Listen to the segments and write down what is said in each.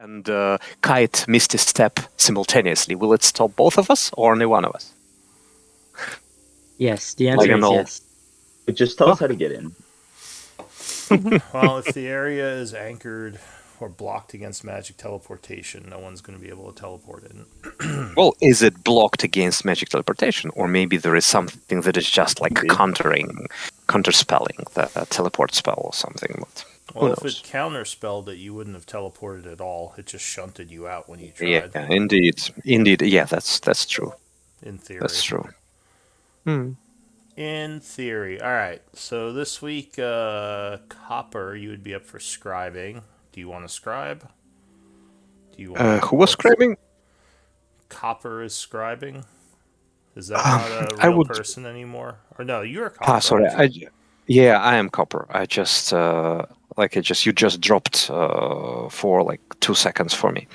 and Kite Misty Step simultaneously, will it stop both of us or only one of us? Yes, the Like answer an is old. yes. But just tell us Oh. how to get in. Well, if the area is anchored or blocked against magic teleportation, no one's going to be able to teleport in. Well, is it blocked against magic teleportation, or maybe there is something that is just like Maybe. counterspelling the teleport spell or something? But who Well, if knows? it counterspelled it, you wouldn't have teleported at all. It just shunted you out when you Yeah, tried, indeed. Yeah, that's true. in theory. That's true. Hmm. In theory. All right. So this week, Copper, you would be up for scribing. Do you want to scribe? Do you want? Who was screaming? Copper is scribing. Is that not a I real would. person anymore? Or no, you're Copper. Sorry. Aren't you? Yeah, I am Copper. I just you just dropped for like 2 seconds for me.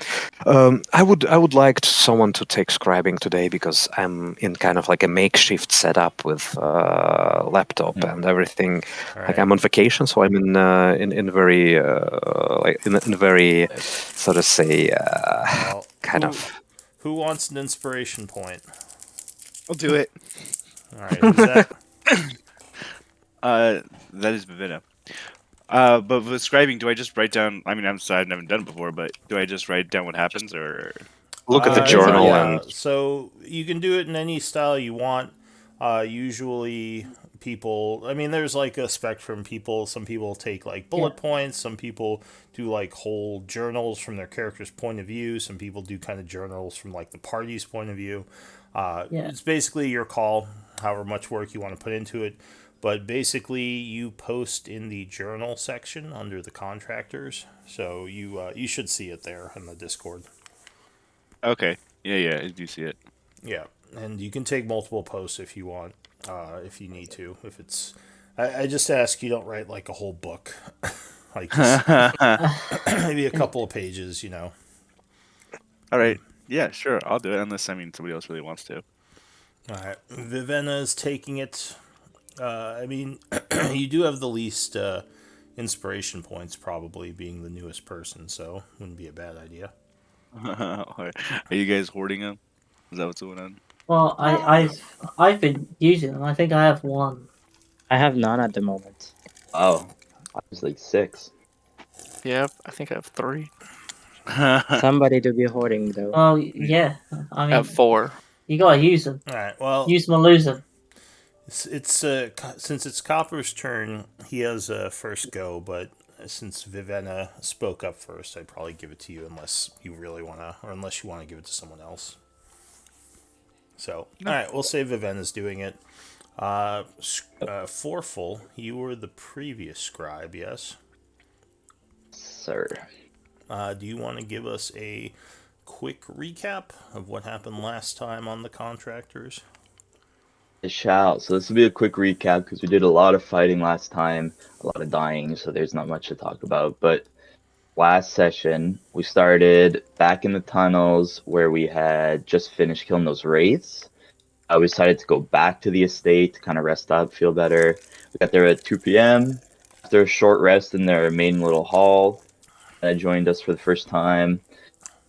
I would like someone to take scribing today because I'm in kind of like a makeshift setup with laptop and everything. All Like right. I'm on vacation, so I'm in very in very so to say Well, kind who, of. who wants an inspiration point? I'll do it. All right. Who's that? That is Vivina. But with scribing, do I just write down? I mean, I've never done it before, but do I just write down what happens, or? Look at the Uh, journal yeah, and so you can do it in any style you want. Usually, people. I mean, there's like a spectrum. Some people take like bullet points. Some people do like whole journals from their character's point of view. Some people do kind of journals from like the party's point of view. Yeah. It's basically your call, however much work you want to put into it. But basically, you post in the journal section under the contractors, so you should see it there in the Discord. Okay, yeah, I do see it. Yeah, and you can take multiple posts if you want, if you need to. If it's, I just ask you don't write like a whole book, like just maybe a couple of pages, you know. All right, yeah, sure, I'll do it unless somebody else really wants to. All right, Vivenna is taking it. I mean, you do have the least inspiration points, probably being the newest person, so wouldn't be a bad idea. Are you guys hoarding them? Is that what's going on? Well, I've been using them. I think I have one. I have none at the moment. Oh, I was like 6. Yep, I think I have 3. Somebody to be hoarding though. Well, yeah. I I mean, have 4. you gotta use them. All right, well, Use them or lose them. it's since it's Copper's turn, he has first go, but since Vivenna spoke up first, I'd probably give it to you unless you really want to, or unless you want to give it to someone else. So, all right, we'll say Vivenna's doing it. Forful, you were the previous scribe, yes? Sir. Do you want to give us a quick recap of what happened last time on the Contractors? I shall. So this will be a quick recap because we did a lot of fighting last time, a lot of dying, so there's not much to talk about. But last session, we started back in the tunnels where we had just finished killing those wraiths. We decided to go back to the estate to kind of rest up, feel better. We got there at 2 p.m. After a short rest in their main little hall, that joined us for the first time.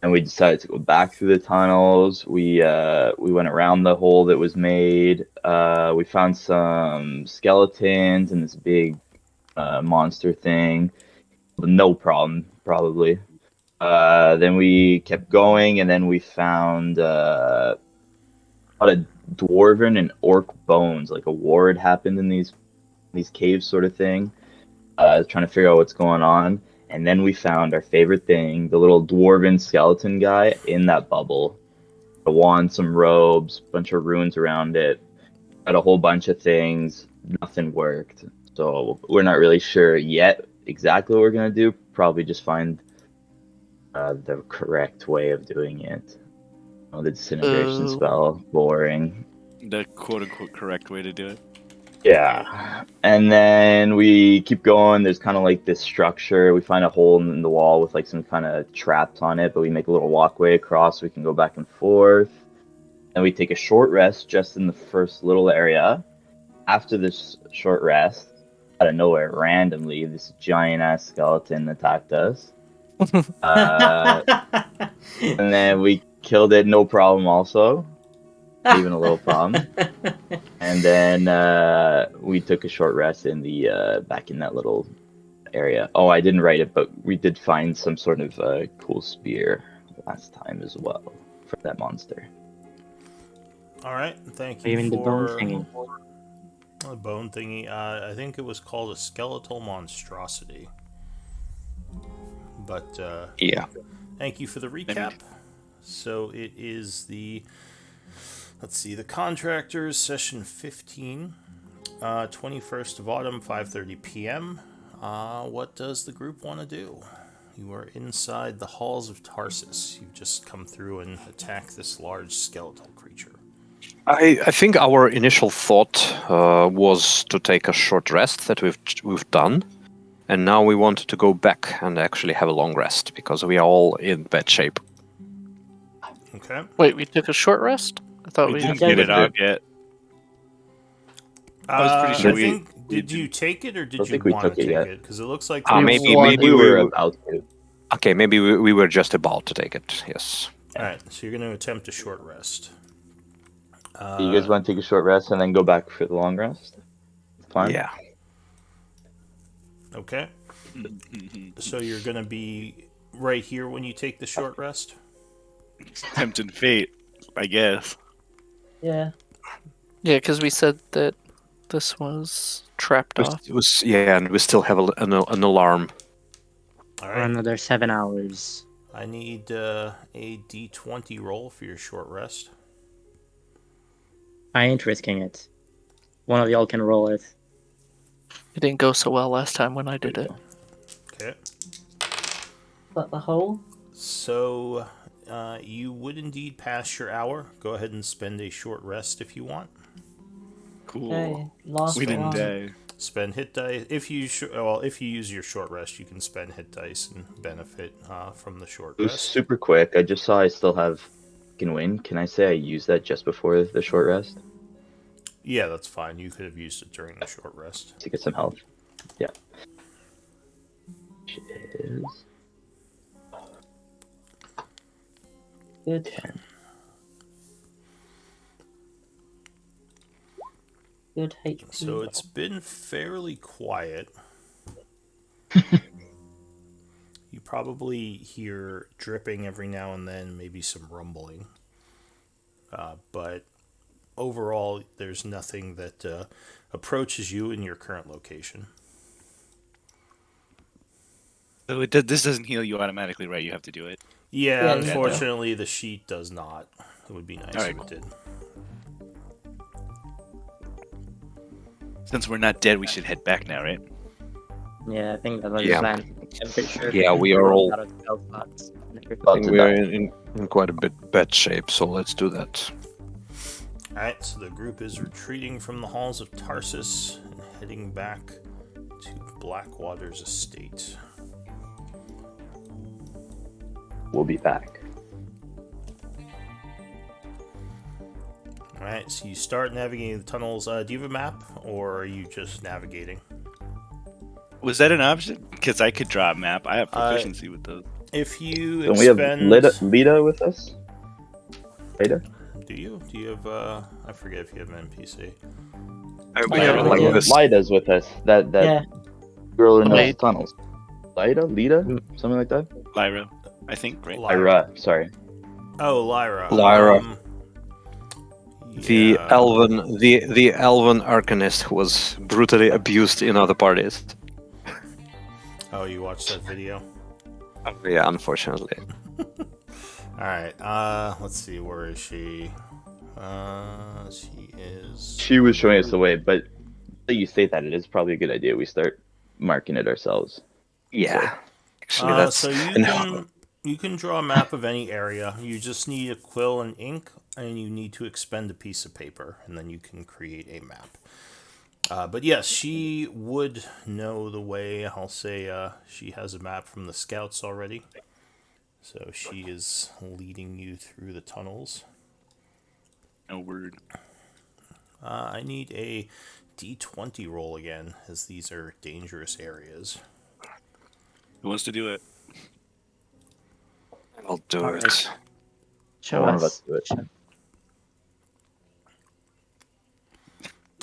And we decided to go back through the tunnels. We went around the hole that was made. We found some skeletons and this big monster thing. No problem, probably. Then we kept going, and then we found a lot of dwarven and orc bones. Like a war had happened in these caves, sort of thing. Trying to figure out what's going on. And then we found our favorite thing, the little dwarven skeleton guy in that bubble. A wand, some robes, bunch of runes around it. Got a whole bunch of things. Nothing worked. So we're not really sure yet exactly what we're going to do. Probably just find the correct way of doing it. Oh, the disintegration spell, boring. The quote-unquote correct way to do it. Yeah, and then we keep going. There's kind of like this structure. We find a hole in the wall with like some kind of traps on it, but we make a little walkway across so we can go back and forth. And we take a short rest just in the first little area. After this short rest, out of nowhere, randomly, this giant ass skeleton attacked us. And then we killed it, no problem. Also, not even a little problem. And then we took a short rest in the back in that little area. Oh, I didn't write it, but we did find some sort of cool spear last time as well for that monster. All right, thank You you mean the bone for thingy? the bone thingy. I think it was called a skeletal monstrosity. But Yeah. thank you for the recap. So it is the, let's see, the Contractors session 15, 21st of autumn, 5:30 p.m. What does the group want to do? You are inside the halls of Tarsus. You've just come through and attacked this large skeletal creature. I think our initial thought was to take a short rest that we've done, and now we wanted to go back and actually have a long rest because we are all in bad shape. Okay. Wait, we took a short rest? I thought We we didn't Yeah, get we it off yet. I was pretty sure I we. think, we did you take it or did don't you think we want took to it take yet. it? Because it looks like We Maybe wanted- We were about to. Okay, maybe we were just about to take it. Yes. All right, so you're going to attempt a short rest. You guys want to take a short rest and then go back for the long rest? Fine. Yeah. Okay. So you're going to be right here when you take the short rest? Tempting fate, I guess. Yeah. Yeah, because we said that this was trapped off. It was and we still have an alarm. All For right. another 7 hours. I need a d20 roll for your short rest. I ain't risking it. One of y'all can roll it. It didn't go so well last time when I did it. Okay. But the hole? So you would indeed pass your hour. Go ahead and spend a short rest if you want. Cool. Okay, lost We didn't one. die. Spend hit dice. If you if you use your short rest, you can spend hit dice and benefit from the short It was rest. super quick. I just saw I still have can win. Can I say I used that just before the short rest Yeah, that's fine. You could have used it during the short rest. to get some health? Yeah. Which is Good. 10. Good HP. So it's been fairly quiet. You probably hear dripping every now and then, maybe some rumbling. But overall, there's nothing that approaches you in your current location. So this doesn't heal you automatically, right? You have to do it. Yeah, Yeah, unfortunately, the sheet does not. It would be nice Alright, if it cool. did. Since we're not dead, we should head back now, right? Yeah, I think that was Yeah. the plan. I'm pretty sure. Yeah, we are all- Out of spell slots. I About think to we are die. in quite a bit bad shape, so let's do that. Alright, so the group is retreating from the halls of Tarsus and heading back to Blackwater's estate. We'll be back. Alright, so you start navigating the tunnels. Do you have a map, or are you just navigating? Was that an option? Because I could draw a map. I have proficiency with those. If you Don't we have expend... Lita with us? Lita? Do you? Do you have, I forget if you have an NPC. We Yeah, are we like do. this. Lita's with us. That Yeah. girl in those Wait. tunnels. Lita? Something like that? Lyra, I think, right? Lyra, sorry. Oh, Lyra. Lyra. The yeah. the elven arcanist who was brutally abused in other parties. Oh, you watched that video? Yeah, unfortunately. Alright, let's see, where is she? She is... She was showing us the way, but you say that, it is probably a good idea we start marking it ourselves. Yeah. Actually, that's So you can draw a map of any area. You just need a quill and ink, and you need to expend a piece of paper, and then you can create a map. But yes, she would know the way. I'll say she has a map from the scouts already. So she is leading you through the tunnels. No word. I need a d20 roll again, as these are dangerous areas. Who wants to do it? I'll do Alright. it. Show One of us. us do it.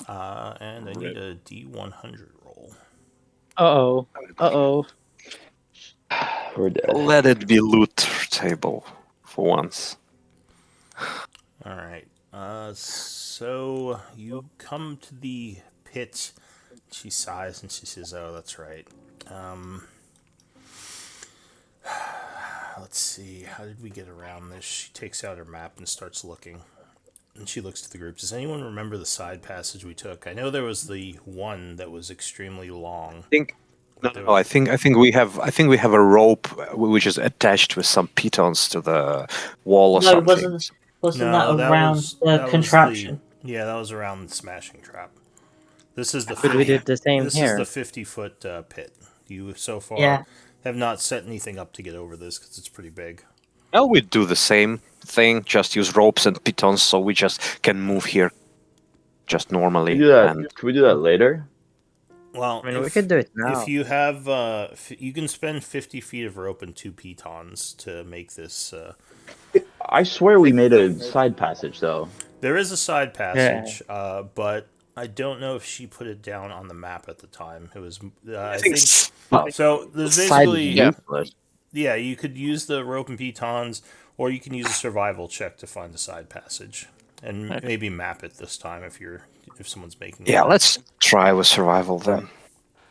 And I need a D100 roll. Uh-oh. Uh-oh. We're dead. Let it be loot table for once. All right. So you come to the pit. She sighs and she says, "Oh, that's right. Let's see. How did we get around this?" She takes out her map and starts looking. And she looks to the group. Does anyone remember the side passage we took? I know there was the one that was extremely long. I think we have a rope which is attached with some pitons to the wall or No, something. wasn't that around the contraption? Yeah, that was around the smashing trap. This is the But we did the same this here. is the 50-foot pit. You so far Yeah. have not set anything up to get over this because it's pretty big. Well, we do the same thing, just use ropes and pitons, so we just can move here just normally. Can we do that? And Can we do that later? Well, I mean, we could do it now. if you have, you can spend 50 feet of rope and 2 pitons to make this. I swear we made a side passage though. There is a side passage, but I don't know if she put it down on the map at the time. It was, I think. So there's basically, yeah, you could use the rope and pitons, or you can use a survival check to find a side passage, and maybe map it this time if someone's making. yeah, let's try with survival then.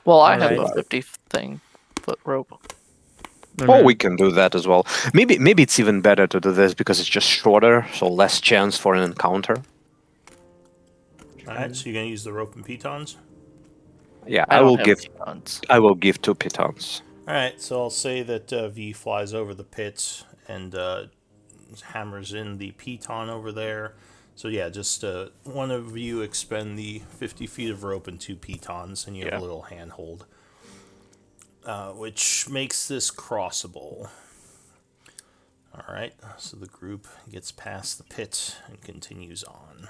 Well, I have Alright. a 50-foot rope. Or we can do that as well. Maybe it's even better to do this because it's just shorter, so less chance for an encounter. All right, so you're gonna use the rope and pitons. Yeah, I I don't will have give pitons. 2 pitons. All right, so I'll say that V flies over the pit and hammers in the piton over there. So yeah, just one of you expend the 50 feet of rope and 2 pitons, and you have a little handhold, which makes this crossable. All right, so the group gets past the pit and continues on.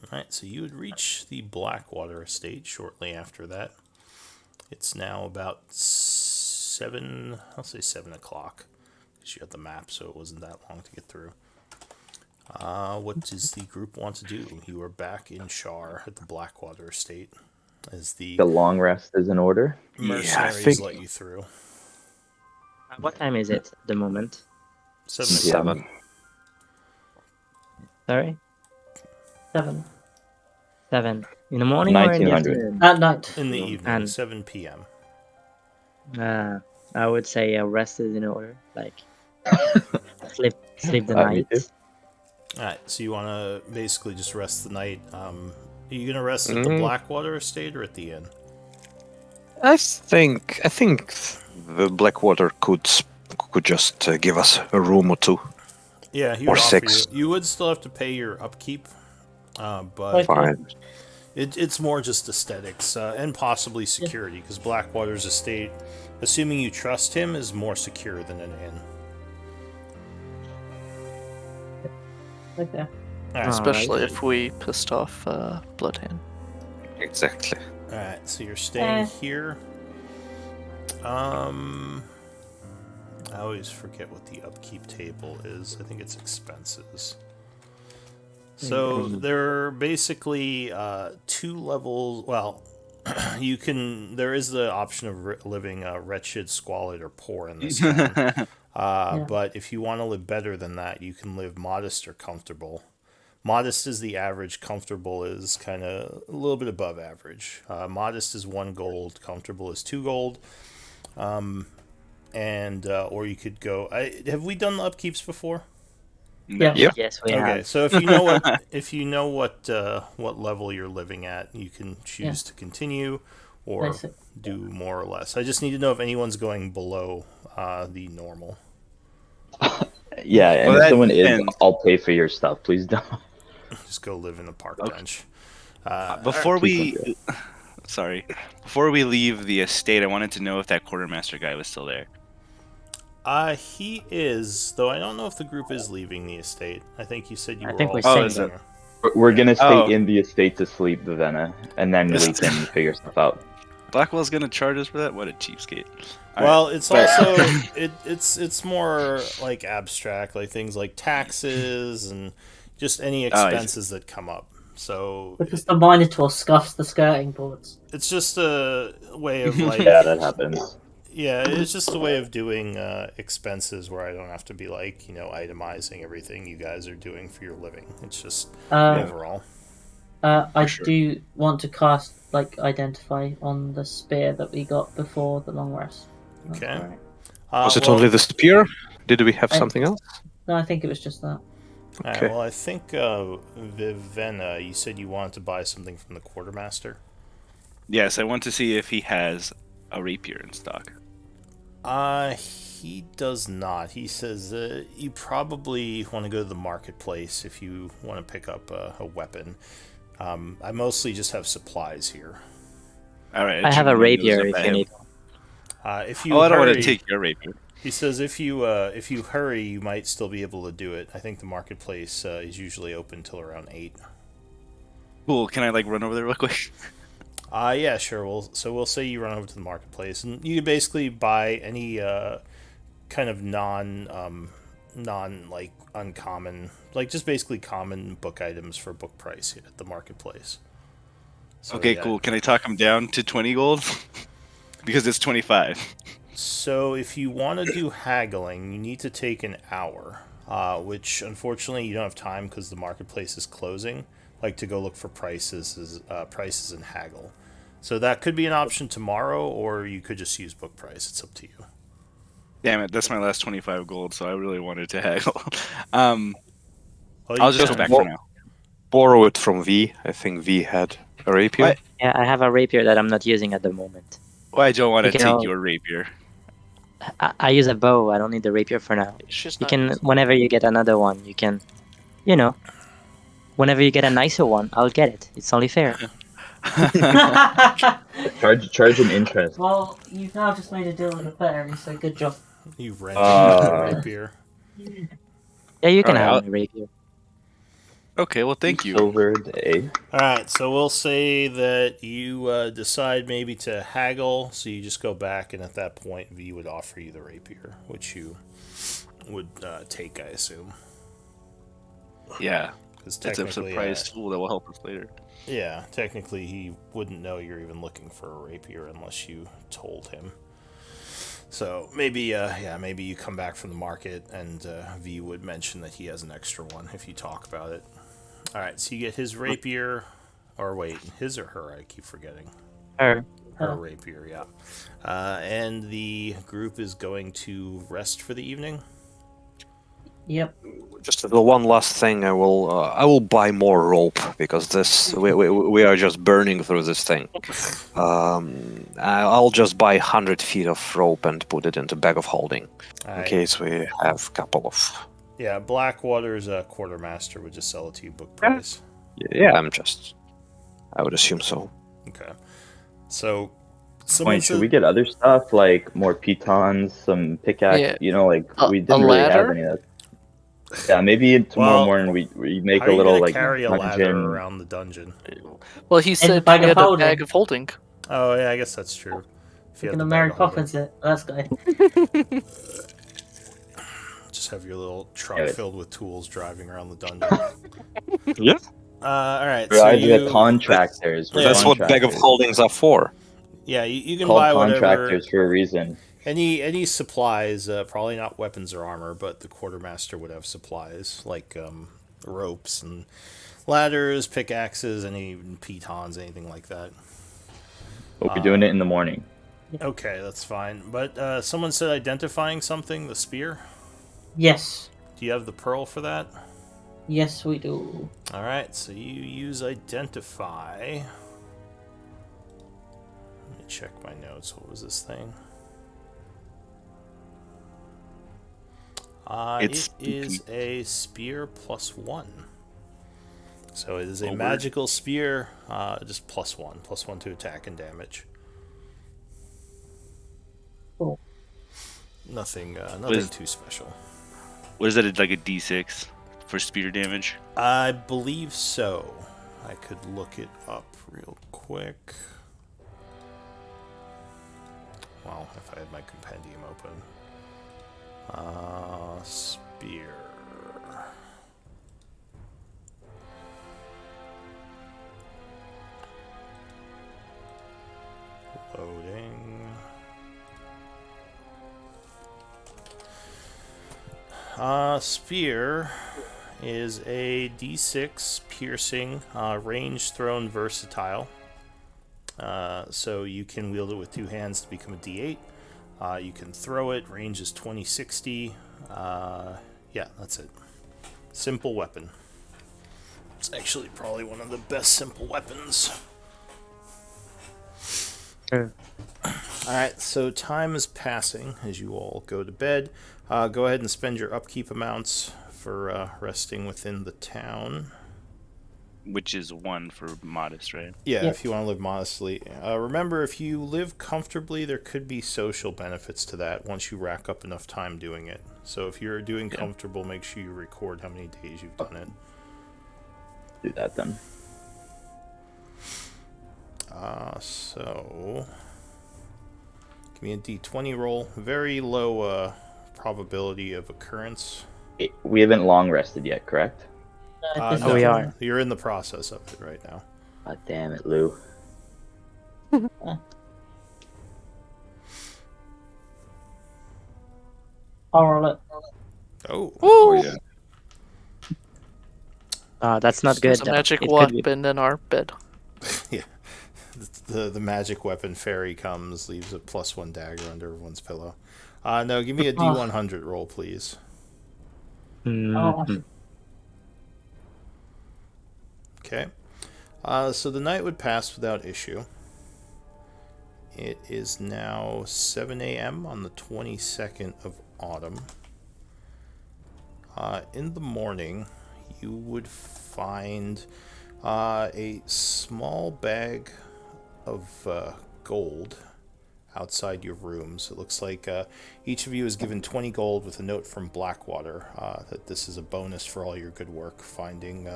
All right, so you would reach the Blackwater estate shortly after that. It's now about 7 o'clock, because you had the map, so it wasn't that long to get through. What does the group want to do? You are back in Chaur at the Blackwater estate as the long rest is in order. mercenaries let you through. What time is it at the moment? 7. Sorry? 7 in the morning or in the 1900. afternoon? At night. In the evening, And- 7 p.m. I would say rest is in order. Like sleep the Me night. too. All right, so you want to basically just rest the night. Are you gonna rest at the Blackwater estate or at the inn? I think the Blackwater could just give us a room or 2. Yeah, he Or would offer 6. You would still have to pay your upkeep, but Fine. it's more just aesthetics and possibly security, because Blackwater's estate, assuming you trust him, is more secure than an inn. Okay. All right, Especially if we pissed off Bloodhand. Exactly. all right, so you're staying here. I always forget what the upkeep table is. I think it's expenses. So there are basically 2 levels. Well, you can. There is the option of living wretched, squalid, or poor in this town. But if you want to live better than that, you can live modest or comfortable. Modest is the average. Comfortable is kind of a little bit above average. Modest is 1 gold. Comfortable is 2 gold. And or you could go. Have we done the upkeeps before? Yeah. Yep. Yes, we Okay, have. so if you know what level you're living at, you can choose to continue or Nice. do more or less. I just need to know if anyone's going below the normal. Yeah, and Well, if that someone is, depends. I'll pay for your stuff. Please don't. Just go live in a park bench. Before please we, before we leave the estate, I wanted to know if that quartermaster guy was still there. He is, though I don't know if the group is leaving the estate. I think you said you I were think all we're staying is it? there. We're gonna stay Oh. in the estate to sleep, Vivenna, and then we can figure stuff out. Blackwell's gonna charge us for that? What a cheapskate. All Well, right. it's But- also it's more like abstract, like things like taxes and just any I see. expenses that come up. So Because the Minotaur scuffs the skirting boards. it's just a way of like Yeah, that happens. yeah, it's just a way of doing expenses where I don't have to be like itemizing everything you guys are doing for your living. It's just overall. I sure. do want to cast identify on the spear that we got before the long rest. That's Okay. alright. Was it well, only the spear? Did we have I- something else? No, I think it was just that. Alright, Okay. well, I think Vivenna, you said you wanted to buy something from the quartermaster. Yes, I want to see if he has a rapier in stock. He does not. He says you probably want to go to the marketplace if you want to pick up a weapon. I mostly just have supplies here. All right. I have a Jimmy knows rapier about if you him. need. If you Oh, I don't want hurry, to take your rapier. he says if you hurry, you might still be able to do it. I think the marketplace is usually open till around 8. Cool. Can I run over there real quick? Yeah, sure. We'll say you run over to the marketplace, and you can basically buy any kind of non uncommon, just basically common book items for book price at the marketplace. So, Okay, yeah. cool. Can I talk him down to 20 gold? Because it's 25. So if you want to do haggling, you need to take an hour, which unfortunately you don't have time because the marketplace is closing. To go look for prices and haggle. So that could be an option tomorrow, or you could just use book price. It's up to you. Damn it, that's my last 25 gold, so I really wanted to haggle. Well, you I'll just go can. back for now. Borrow it from V. I think V had a rapier. What? Yeah, I have a rapier that I'm not using at the moment. Well, I don't want to You can take all- your rapier. I use a bow. I don't need the rapier for now. She's You not can, using- whenever you get another one, you can, whenever you get a nicer one, I'll get it. It's only fair. Charge an interest. Well, you've now just made a deal with a fairy, so good job. You rented the Uh, rapier. Yeah, you can Alright, have I'll- my rapier. Okay, well, thank you. Silver a day. All right, so we'll say that you decide maybe to haggle, so you just go back, and at that point, V would offer you the rapier, which you would take, I assume. Yeah, Because it's a technically, surprise tool that will help us later. yeah, technically he wouldn't know you're even looking for a rapier unless you told him. So maybe, maybe you come back from the market, and V would mention that he has an extra one if you talk about it. All right, so you get his rapier, or wait, his or her? I keep forgetting. Her. Her rapier, yeah. And the group is going to rest for the evening. Yep. Just the one last thing, I will buy more rope because we are just burning through this thing. I'll just buy 100 feet of rope and put it into bag of holding in Alright. case we have a couple of. Yeah, Blackwater's quartermaster would just sell it to you book price. Yeah, I would assume so. Okay. So, someone Wait, should said, we get other stuff like more pitons, some pickaxe? Yeah. We A didn't really have ladder? any of that. Yeah, maybe tomorrow Well, morning we make how a are you little gonna like carry a ladder dungeon. around the dungeon? Well, he the said bag he of had a holding. bag of holding. Oh yeah, I guess that's true. If you We're have gonna the Mary bag of holding. Poppins it. That's good. Just have your little truck Yeah. filled with tools driving around the dungeon. Yeah. All right. We're So either the you, contractors. We're That's what bag of contractors. holdings are for. yeah, you can Called buy whatever. contractors for a reason. Any supplies, probably not weapons or armor, but the quartermaster would have supplies like ropes and ladders, pickaxes, any pitons, anything like that. We'll be doing it in the morning. Okay, that's fine. But someone said identifying something, the spear. Yes. Do you have the pearl for that? Yes, we do. All right, so you use identify. Let me check my notes. What was this thing? It's It is a spear +1. So it is a Oh, word. magical spear, just +1 to attack and damage. Cool. Nothing is- too special. What is that, like a d6 for spear damage? I believe so. I could look it up real quick. if I had my compendium open. Spear. Loading. Spear is a D6 piercing, range thrown versatile. So you can wield it with two hands to become a D8. You can throw it. Range is 20-60. Yeah, that's it. Simple weapon. It's actually probably one of the best simple weapons. Alright, so time is passing as you all go to bed. Go ahead and spend your upkeep amounts for resting within the town. Which is 1 for modest, right? Yeah, if you want to live modestly. Remember, if you live comfortably, there could be social benefits to that once you rack up enough time doing it. So if you're doing comfortable, make sure you record how many days you've done it. Do that then. So give me a D20 roll. Very low probability of occurrence. We haven't long rested yet, correct? No, we are. You're in the process of it right now. God damn it, Lou. I'll roll it. Oh. Yeah. That's not There's good. a magic It could be- weapon in our bed. Yeah. The magic weapon fairy comes, leaves a +1 dagger under everyone's pillow. No, give me a D100 roll, please. Mhm. Okay. So the night would pass without issue. It is now 7 a.m. on the 22nd of autumn. In the morning, you would find a small bag of gold outside your rooms. It looks like each of you is given 20 gold with a note from Blackwater that this is a bonus for all your good work finding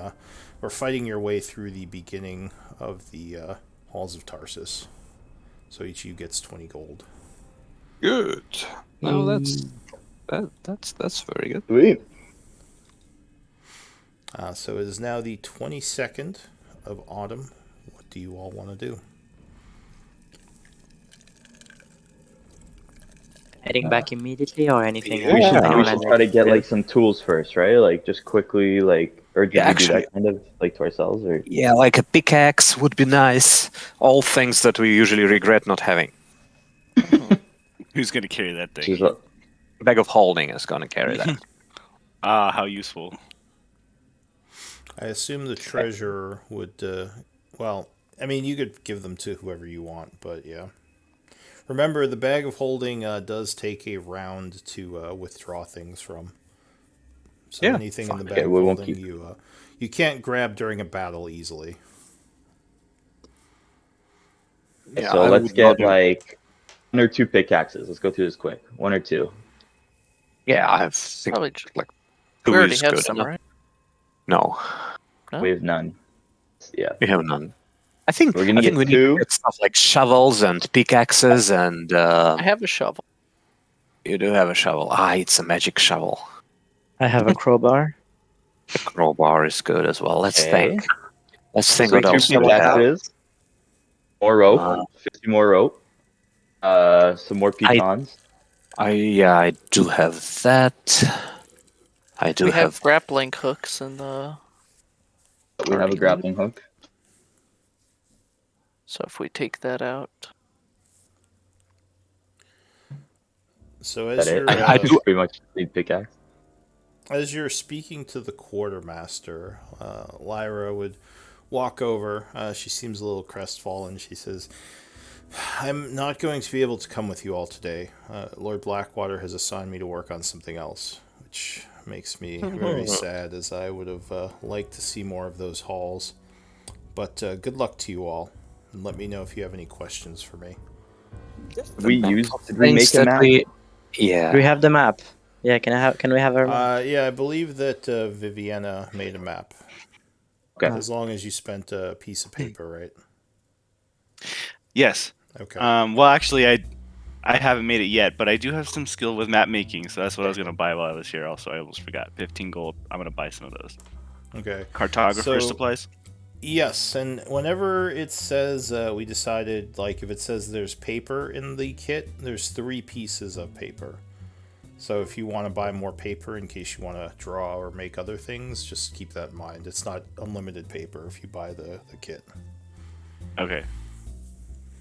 or fighting your way through the beginning of the Halls of Tarsus. So each of you gets 20 gold. Good. Well, that's very good. Sweet. So it is now the 22nd of autumn. What do you all want to do? Heading back immediately or anything? We should Anyone has try to get anything? like some tools first, right? Like just quickly, like, or did Yeah, we do actually- that kind of like to ourselves, or Yeah, like a pickaxe would be nice. All things that we usually regret not having. Who's gonna carry that thing? Just, Bag of holding is gonna carry that. How useful. I assume the treasurer would, well, I mean, you could give them to whoever you want, but yeah. Remember, the bag of holding does take a round to withdraw things from. So Yeah, anything in the fine. bag Okay, of we won't holding, keep- you can't grab during a battle easily. Yeah, so I let's would get not do- like 1 or 2 pickaxes. Let's go through this quick. 1 or 2. Yeah, I think Probably like we two already is have good some, enough. right? No, No? We have none. Yeah. we have none. I think We're gonna I think get we need 2. to get stuff like shovels and pickaxes, and I have a shovel. you do have a shovel. It's a magic shovel. I have a crowbar. The crowbar is good as well. Let's Okay. think. Let's think So what 2 else do we have. pickaxes. More rope. Uh, 50 more rope. Some more pecans. I do have that. I do We have. have grappling hooks in the. We have a party grappling hook. So if we take that out, So Is as that you're, it? I do- pretty much need pickaxe. as you're speaking to the quartermaster, Lyra would walk over. She seems a little crestfallen. She says, I'm not going to be able to come with you all today. Lord Blackwater has assigned me to work on something else, which makes me very sad, as I would have liked to see more of those halls. But good luck to you all, and let me know if you have any questions for me. Did we Things make a that map? Yeah. Do we have the map? Yeah, can we have our map? Yeah, I believe that Viviana made a map. Okay. As long as you spent a piece of paper, right? Yes. Okay. Well, actually, I I haven't made it yet, but I do have some skill with map making, so that's what I was gonna buy while I was here. Also, I almost forgot. 15 gold. I'm gonna buy some of those. Okay. Cartographer So- supplies. Yes, and whenever it says we decided, like, if it says there's paper in the kit, there's 3 pieces of paper. So if you want to buy more paper in case you want to draw or make other things, just keep that in mind. It's not unlimited paper if you buy the kit. Okay.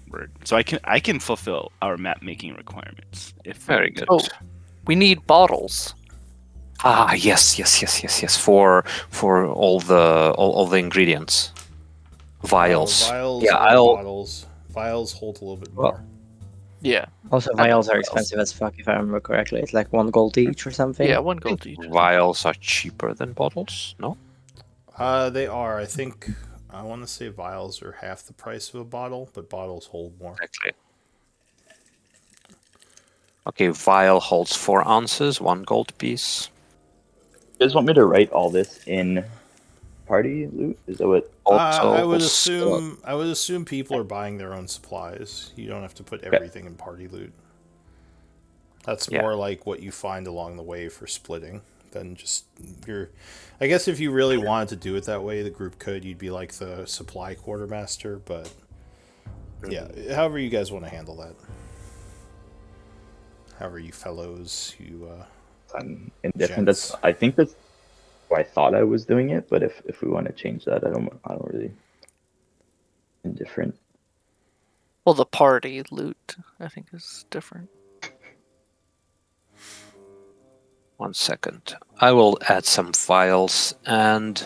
Word. So I can fulfill our map making requirements. If Very good. Oh, we need bottles. Ah, yes. For all the ingredients, vials. Vials Yeah, or I'll. bottles. Vials hold a little bit Well- more. Yeah. Also, I vials know are vials. expensive as fuck, if I remember correctly. It's like 1 gold each or something. Yeah, 1 gold each. Vials are cheaper than bottles. No. They are. I think I want to say vials are half the price of a bottle, but bottles hold more. Exactly. Okay, vial holds 4 ounces, 1 gold piece. You guys want me to write all this in party loot? Is that what? I would Bottles, assume people are buying their own supplies. You don't have to put everything in party loot. That's Yeah. more like what you find along the way for splitting than just your. I guess if you really wanted to do it that way, the group could. You'd be like the supply quartermaster, but yeah. However you guys want to handle that. However you fellows, I'm indifferent. I think that's why I thought I was doing it, but if we want to change that, I don't really indifferent. Well, the party loot, I think, is different. 1 second. I will add some vials and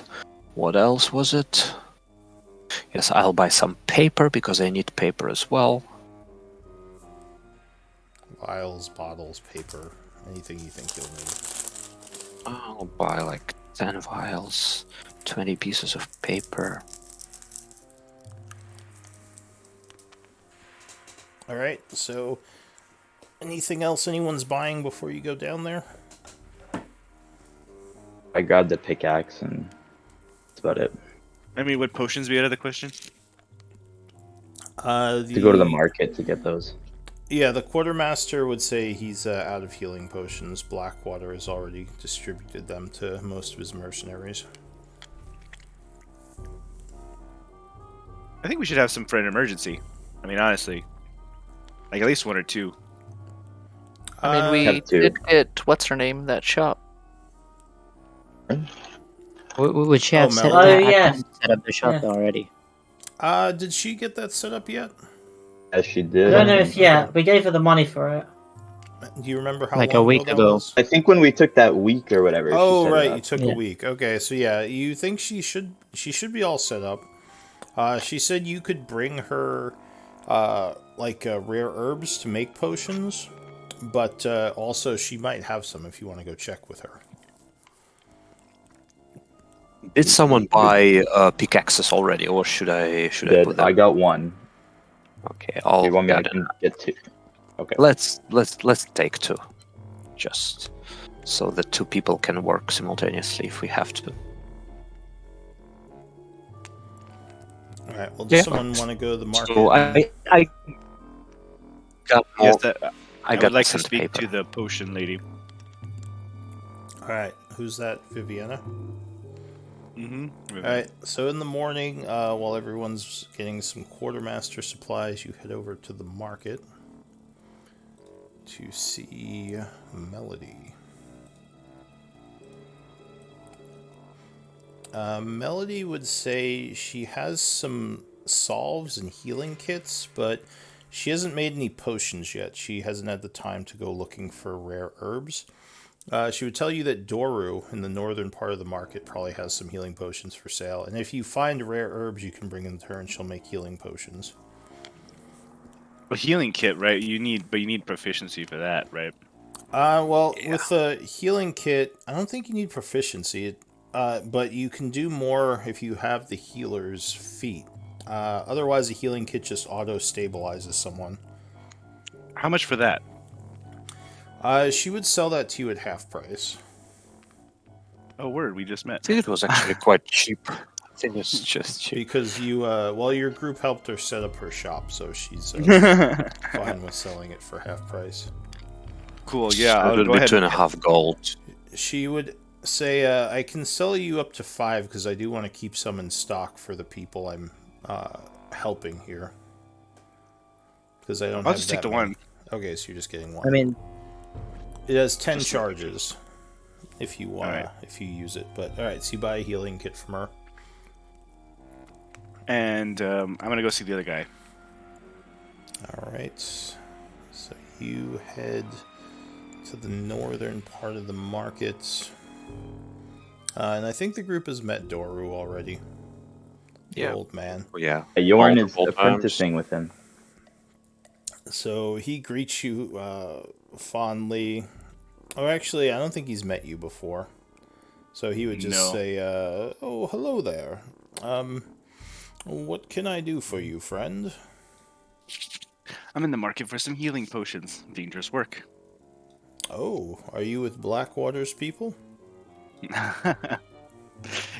what else was it? Yes, I'll buy some paper because I need paper as well. vials, bottles, paper, anything you think you'll need. I'll buy like 10 vials, 20 pieces of paper. All right. So, anything else anyone's buying before you go down there? I grabbed the pickaxe and that's about it. I mean, would potions be out of the question? To go to the market to get those. Yeah, the quartermaster would say he's out of healing potions. Blackwater has already distributed them to most of his mercenaries. I think we should have some for an emergency. I mean, honestly, like at least 1 or 2. I mean, we have 2. did get what's her name that shop. Which she Oh, had set, Melody. yeah, Oh, yeah. actually set up the shop Yeah. already. Did she get that set up yet? As she I did. don't know if we gave her the money for it. Do you remember how Like long a week that ago. was? I think when we took that week or whatever. she Oh set it right, up. you took Yeah. a week. Okay, so yeah, you think she should be all set up. She said you could bring her rare herbs to make potions, but also she might have some if you want to go check with her. Did someone buy pickaxes already, or should I Did. put them? I got 1. Okay, I'll You want me? I get can get 2. Okay. Let's take 2, just so the 2 people can work simultaneously if we have to. All right. Well, does Yeah. someone want to go to the market? So I got more. Yes, that, I I got would like to decent speak paper. to the potion lady. All right. Who's that? Viviana. Mm-hmm. All right. So in the morning, while everyone's getting some quartermaster supplies, you head over to the market to see Melody. Melody would say she has some salves and healing kits, but she hasn't made any potions yet. She hasn't had the time to go looking for rare herbs. She would tell you that Doru, in the northern part of the market, probably has some healing potions for sale. And if you find rare herbs, you can bring them to her and she'll make healing potions. A healing kit, right? You need proficiency for that, right? With the healing kit, I don't think you need proficiency, but you can do more if you have the healer's feat. Otherwise, the healing kit just auto-stabilizes someone. How much for that? She would sell that to you at half price. Oh, word, we just met. I think it was actually quite cheap. just Because you, well, your group helped her set up her shop, so she's fine with selling it for half price. Cool. Yeah, it I'll will go be ahead. 2.5 gold. She would say, I can sell you up to 5 because I do want to keep some in stock for the people I'm helping here. Because I don't I'll have just take that the many. one. Okay, so you're just getting one. I mean, it has 10 Just charges if you Alright. if you use it. But alright, so you buy a healing kit from her. And I'm gonna go see the other guy. Alright. So you head to the northern part of the market. And I think the group has met Doru already. The Yeah. old man. Yeah. Yorn is Multiple apprenticing with him. So he greets you fondly. Oh, actually, I don't think he's met you before. So he would just No. say, oh, hello there. What can I do for you, friend? I'm in the market for some healing potions. Dangerous work. Oh, are you with Blackwater's people?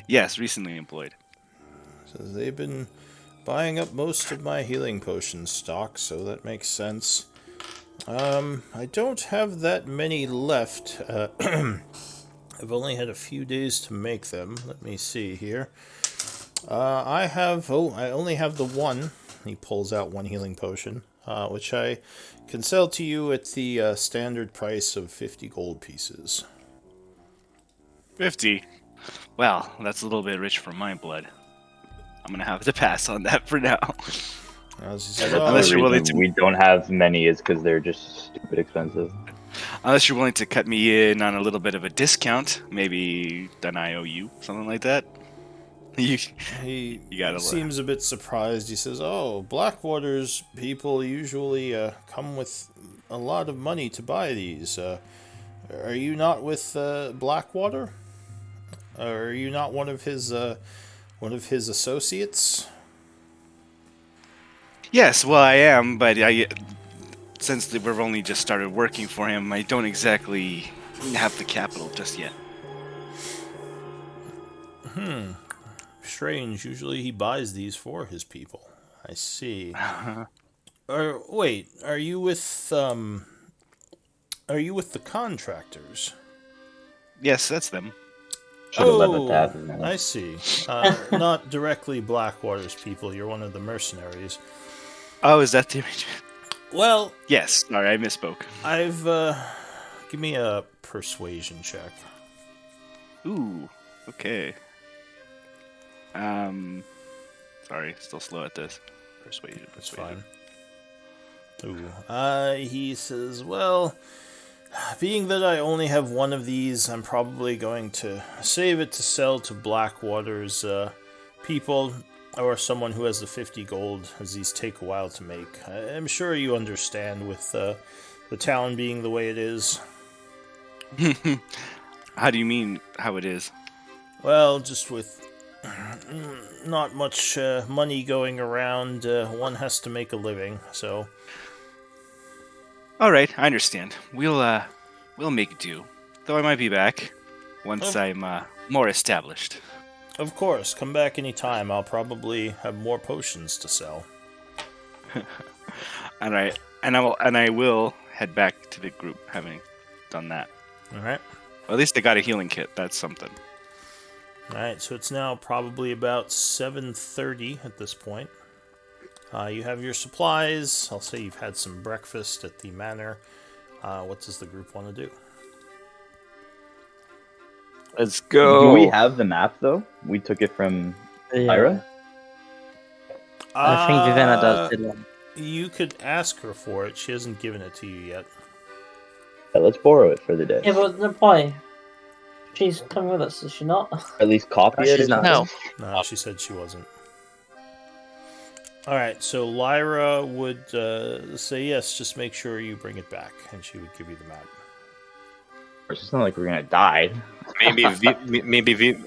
Yes, recently employed. Says they've been buying up most of my healing potion stock, so that makes sense. I don't have that many left. I've only had a few days to make them. Let me see here. I only have the one. He pulls out one healing potion, which I can sell to you at the standard price of 50 gold pieces. 50. Well, that's a little bit rich for my blood. I'm gonna have to pass on that for now. As he Yeah, says, that's Unless the you're willing reason to- we don't have many is because they're just stupid expensive. Unless you're willing to cut me in on a little bit of a discount, maybe an IOU, something like that. You He gotta seems a bit surprised. He says, "Oh, Blackwater's people usually come with a lot of money to buy these. Are you not with Blackwater? Or are you not one of his associates?" Yes, well, I am, but since we've only just started working for him, I don't exactly have the capital just yet. Strange. Usually he buys these for his people. I see. Wait, are you with the contractors? Yes, that's them. Should have led with that. I see. Not directly Blackwater's people. You're one of the mercenaries. Oh, is that the arrangement? Well, Yes. Sorry, I misspoke. I've give me a persuasion check. Ooh. Okay. Sorry, still slow at this. Persuasion. That's persuasion. fine. Ooh. He says, well, being that I only have one of these, I'm probably going to save it to sell to Blackwater's people, or someone who has the 50 gold, as these take a while to make. I'm sure you understand with the town being the way it is. How do you mean how it is? Well, just with not much money going around, one has to make a living, so... All right, I understand. We'll make do. Though I might be back once I'm more established. Of course, come back anytime. I'll probably have more potions to sell. All right, and I will head back to the group having done that. Alright. Well, at least I got a healing kit. That's something. Alright, so it's now probably about 7:30 at this point. You have your supplies. I'll say you've had some breakfast at the manor. What does the group want to do? Let's go. Do we have the map though? We took it from Ira. I think Vivenna does. Didn't You could ask her for it. She hasn't given it to you yet. Yeah, let's borrow it for the day. Yeah, but no point. She's coming with us, is she not? At least copy it. she's or not. something? No. No, she said she wasn't. Alright, so Lyra would say yes, just make sure you bring it back, and she would give you the map. It's not like we're gonna die. Maybe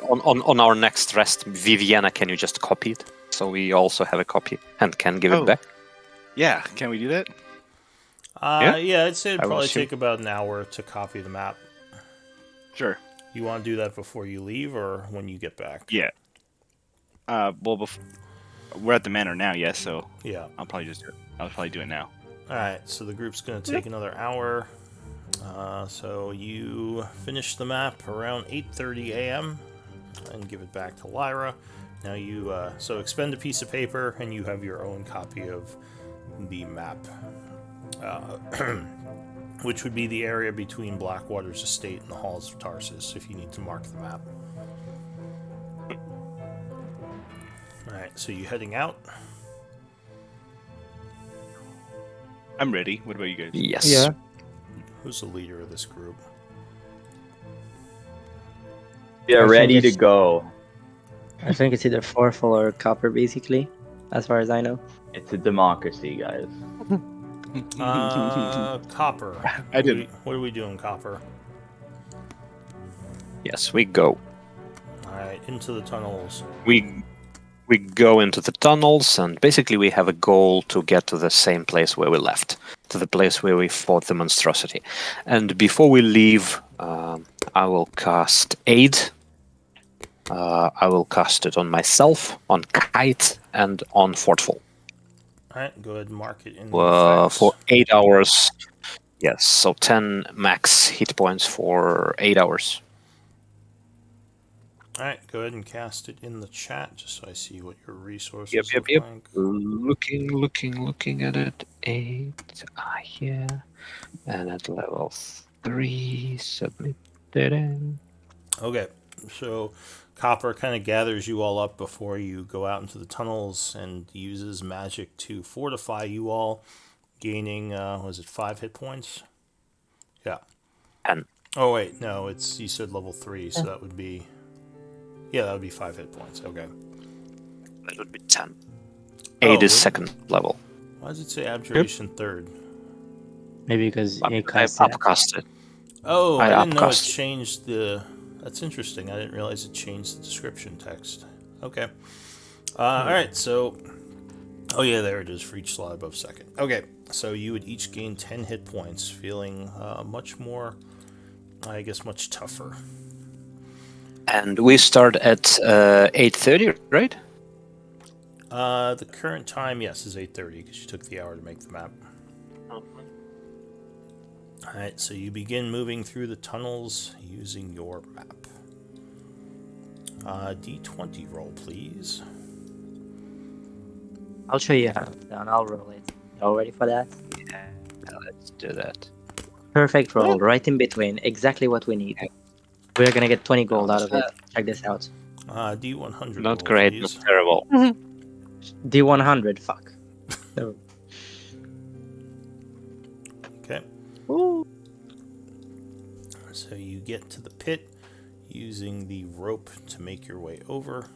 on our next rest, Viviana, can you just copy it so we also have a copy and can give Oh. it back? Yeah, can we do that? Yeah, I'd say it'd I will probably assume. take about an hour to copy the map. Sure. You want to do that before you leave or when you get back? Yeah. We're at the manor now, yes. So Yeah. I'll probably do it now. All right. So the group's going to take another hour. So you finish the map around 8:30 a.m. and give it back to Lyra. Now you so expend a piece of paper and you have your own copy of the map, which would be the area between Blackwater's estate and the Halls of Tarsus if you need to mark the map. Alright, so you heading out? I'm ready. What about you guys? Yes. Yeah. Who's the leader of this group? Yeah, I think ready to it's- go. I think it's either Forful or Copper, basically, as far as I know. It's a democracy, guys. Copper. I didn't. What are we doing, Copper? Yes, we go. Alright, into the tunnels. We go into the tunnels, and basically we have a goal to get to the same place where we left, to the place where we fought the monstrosity. And before we leave, I will cast Aid. I will cast it on myself, on Kite, and on Fortful. Alright, go ahead and mark it in the effects. For 8 hours. Yes, so 10 max hit points for 8 hours. Alright, go ahead and cast it in the chat just so I see what your resources Yep. look like. Looking at it. 8, yeah. And at level 3, submitted. Okay, so Copper kind of gathers you all up before you go out into the tunnels and uses magic to fortify you all, gaining, was it 5 hit points? Yeah. 10. Oh, wait, no, you said level 3, so that would be, yeah, that would be 5 hit points, okay. That would be 10. 8 Oh, is would it? second level. Why does it say Abjuration third? Maybe because I it cast it. upcast it. Oh, I I didn't know it upcast. changed the... That's interesting. I didn't realize it changed the description text. Okay. Alright, so... Oh yeah, there it is for each slot above second. Okay, so you would each gain 10 hit points, feeling much more, I guess, much tougher. And we start at 8:30, right? The current time, yes, is 8:30, because you took the hour to make the map. Alright, so you begin moving through the tunnels using your map. D20 roll, please. I'll show you how it's done. I'll roll it. Y'all ready for that? Yeah, let's do that. Perfect roll, right in between. Exactly what we need. We're gonna get 20 gold out of it. Check this out. D100 Not roll, great, please. not terrible. D100, fuck. No. Okay. So you get to the pit using the rope to make your way over.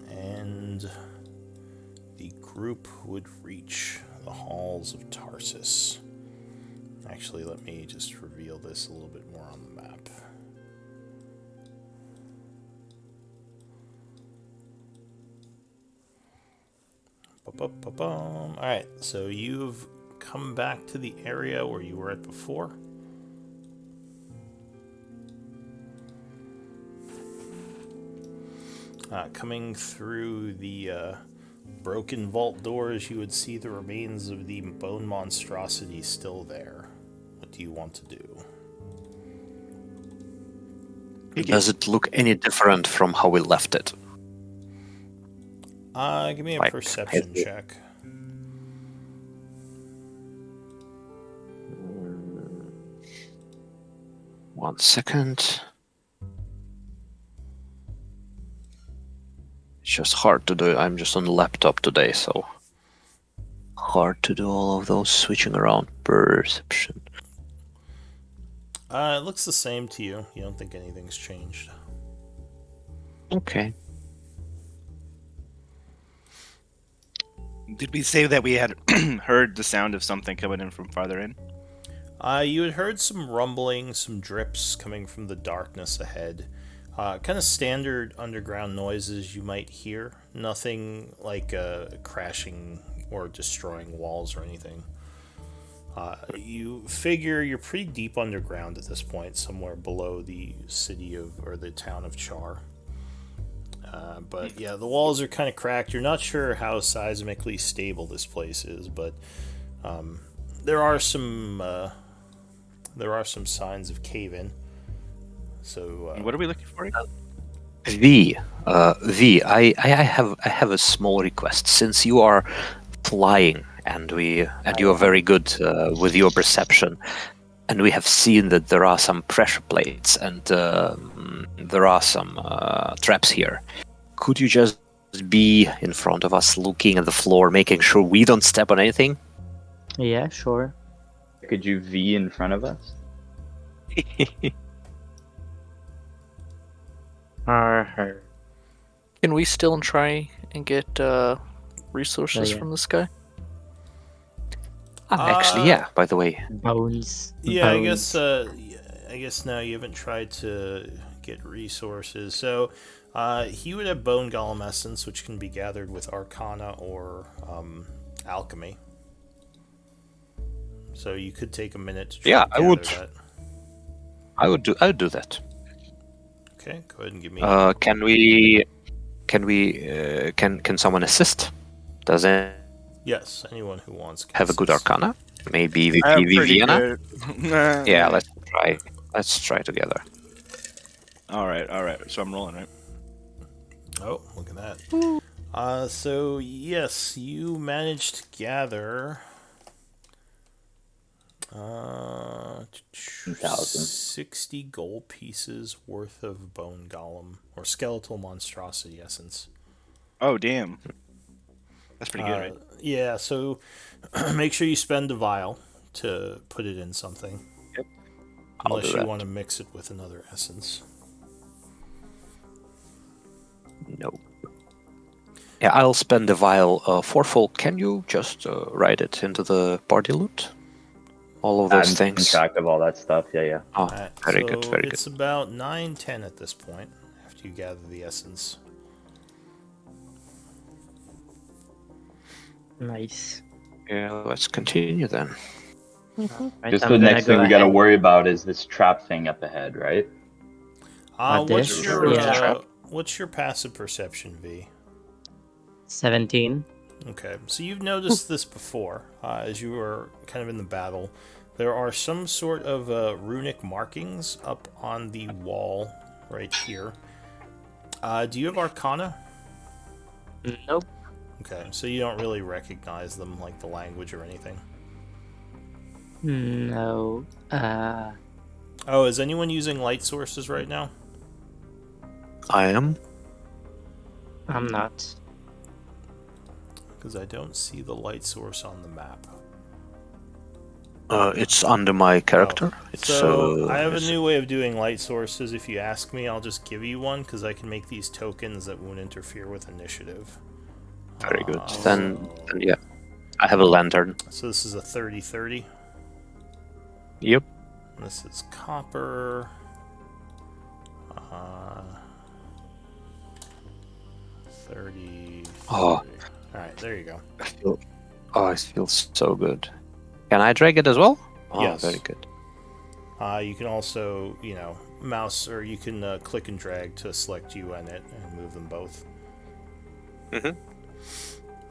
And the group would reach the halls of Tarsus. Actually, let me just reveal this a little bit more on the map. Alright, so you've come back to the area where you were at before. Coming through the broken vault doors, you would see the remains of the bone monstrosity still there. What do you want to do? Does it look any different from how we left it? Give me a Like, perception check. One second. It's just hard to do. I'm just on the laptop today, so hard to do all of those switching around. Perception. It looks the same to you. You don't think anything's changed. Okay. Did we say that we had heard the sound of something coming in from farther in? You had heard some rumbling, some drips coming from the darkness ahead. Kind of standard underground noises you might hear. Nothing like crashing or destroying walls or anything. You figure you're pretty deep underground at this point, somewhere below the city of, or the town of Chaur. But yeah, the walls are kind of cracked. You're not sure how seismically stable this place is, but there are some signs of cave-in. So What are we looking for? I have a small request. Since you are flying and you are very good with your perception, and we have seen that there are some pressure plates and there are some traps here. Could you just be in front of us, looking at the floor, making sure we don't step on anything? Yeah, sure. Could you V in front of us? Arr. Can we still try and get resources yeah. from this guy? Actually, yeah. By the way, Bones. yeah, I Bones. guess now you haven't tried to get resources. So he would have bone golem essence, which can be gathered with Arcana or alchemy. So you could take a minute to try Yeah, to I gather would. that. I would do that. Okay, go ahead and give me. Can someone assist? Does it Yes, anyone who wants. Can have a good assist. Arcana? Maybe I'm pretty Vienna. good. Yeah, let's try. Let's try together. All right. So I'm rolling, right? Oh, look at that. So yes, you managed to gather 60 gold pieces worth of bone golem or skeletal monstrosity essence. Oh, damn. That's pretty good, right? Yeah, so make sure you spend a vial to put it in something. I'll Unless do you that. want to mix it with another essence. No. Yeah, I'll spend a vial. Forful, can you just write it into the party loot? All of those I'm keeping things. track of all that stuff. Yeah. Oh, Alright, very so good, very it's about 9-10 at this point after you gather the essence. Nice. good. Yeah, let's continue then. Right, Just I'm the gonna next go thing we gotta ahead. worry about is this trap thing up ahead, right? What's this? your Yeah. what's your passive perception, V? 17. Okay, so you've noticed this before, as you were kind of in the battle. There are some sort of runic markings up on the wall right here. Do you have Arcana? Nope. Okay, so you don't really recognize them, like the language or anything. No. Oh, is anyone using light sources right now? I am. I'm not. Because I don't see the light source on the map. It's under my character. It's So I have a it's- new way of doing light sources. If you ask me, I'll just give you one because I can make these tokens that won't interfere with initiative. Very good. So- Then yeah, I have a lantern. So this is a 30-30. Yep. And this is copper. 30. Oh. Alright, there you go. It feels so good. Can I drag it as well? Oh, Yes. very good. You can also, mouse or you can click and drag to select you and it and move them both. Mhm.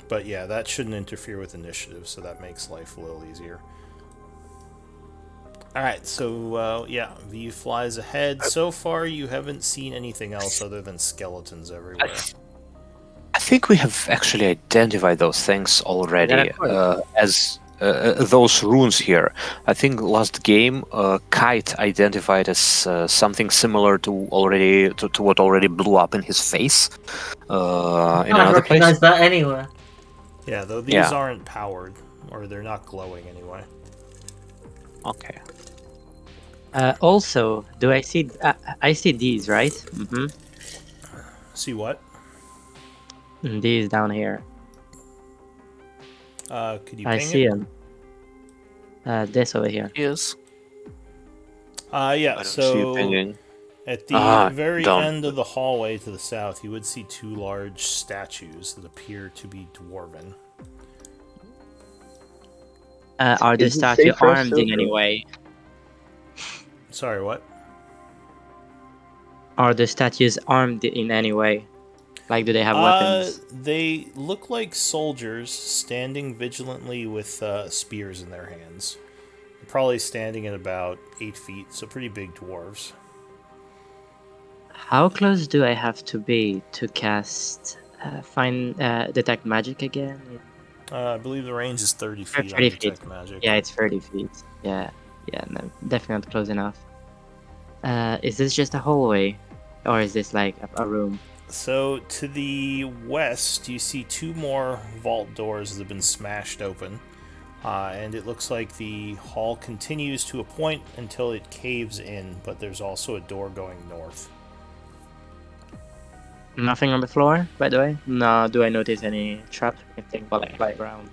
But yeah, that shouldn't interfere with initiative, so that makes life a little easier. Alright, so yeah, V flies ahead. So far, you haven't seen anything else other than skeletons everywhere. I think we have actually identified those things already Yeah, of course. as those runes here. I think last game, Kite identified as something similar to what already blew up in his face in I another place. recognize that anywhere. Yeah, though these Yeah. aren't powered, or they're not glowing anyway. Okay. Also, do I see? I see these, right? Mm-hmm. See what? These down here. Could you I ping see it? them. This over here. He is. Yeah, I don't see you so pinging. at the very done. end of the hallway to the south, you would see two large statues that appear to be dwarven. Are the Is it statue safe for us armed to- in any way? Sorry, what? Are the statues armed in any way? Like, do they have weapons? They look like soldiers standing vigilantly with spears in their hands. Probably standing at about 8 feet, so pretty big dwarves. How close do I have to be to cast detect magic again? I believe the range is 30 feet 30 on feet. detect magic. Yeah, it's 30 feet. Yeah, no, definitely not close enough. Is this just a hallway, or is this like a room? So to the west, you see 2 more vault doors that have been smashed open. And it looks like the hall continues to a point until it caves in, but there's also a door going north. Nothing on the floor, by the way. No, do I notice any traps or anything while I fly around?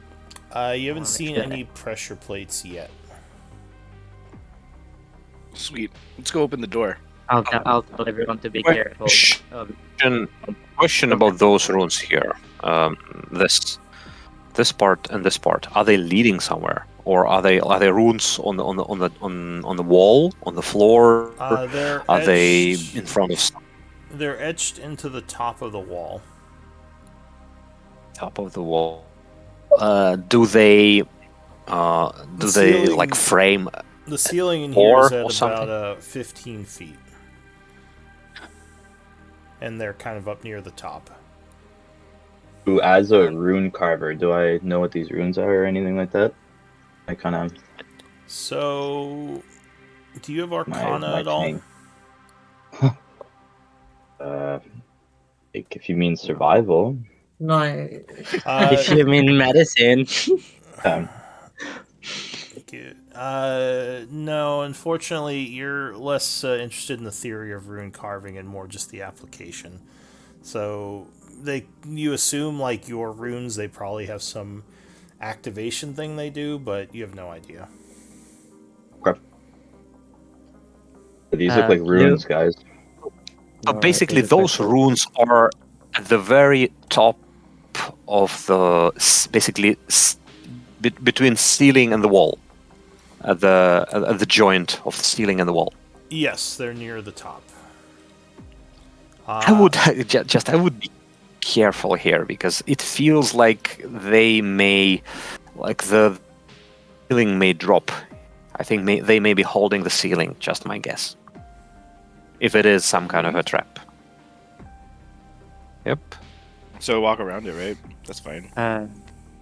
You haven't make seen sure. any pressure plates yet. Sweet. Let's go open the door. I'll tell everyone to be Wait, careful. shh. Um, Question about those runes here. This part and this part. Are they leading somewhere, or are they runes on the wall, on the floor? They're Are they etched- in front of They're etched into the top of the wall. top of the wall? Do they ceiling- like frame? The ceiling in here is Or at something? about 15 feet. And they're kind of up near the top. Ooh, as a rune carver, do I know what these runes are or anything like that? I kind of So, do you have my Arcana at all? chain. Like, if you mean survival, No. if you mean medicine. um, No, unfortunately, you're less interested in the theory of rune carving and more just the application. So, you assume like your runes, they probably have some activation thing they do, but you have no idea. these look like runes, guys. So basically, those runes are at the very top of the between ceiling and the wall, at the joint of the ceiling and the wall. Yes, they're near the top. I would I would be careful here because it feels like they may, like the ceiling may drop. I think they may be holding the ceiling. Just my guess. If it is some kind of a trap. Yep. So walk around it, right? That's fine.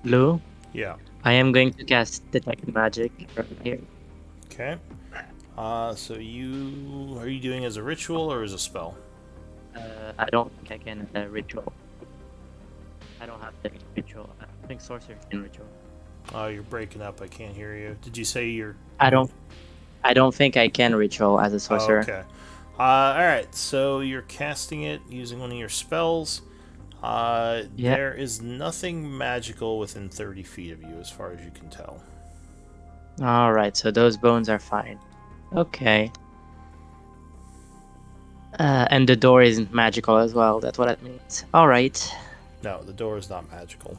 Lou, Yeah. I am going to cast detect magic from here. Okay. So are you doing as a ritual or as a spell? I don't think I can ritual. I don't have the ritual. I don't think sorcerer can ritual. Oh, you're breaking up. I can't hear you. Did you say you're? I don't think I can ritual as a sorcerer. Oh, okay. All right. So you're casting it using one of your spells. There is nothing magical within 30 feet of you, as far as you can tell. All right, so those bones are fine. Okay. And the door isn't magical as well. That's what it means. All right. No, the door is not magical.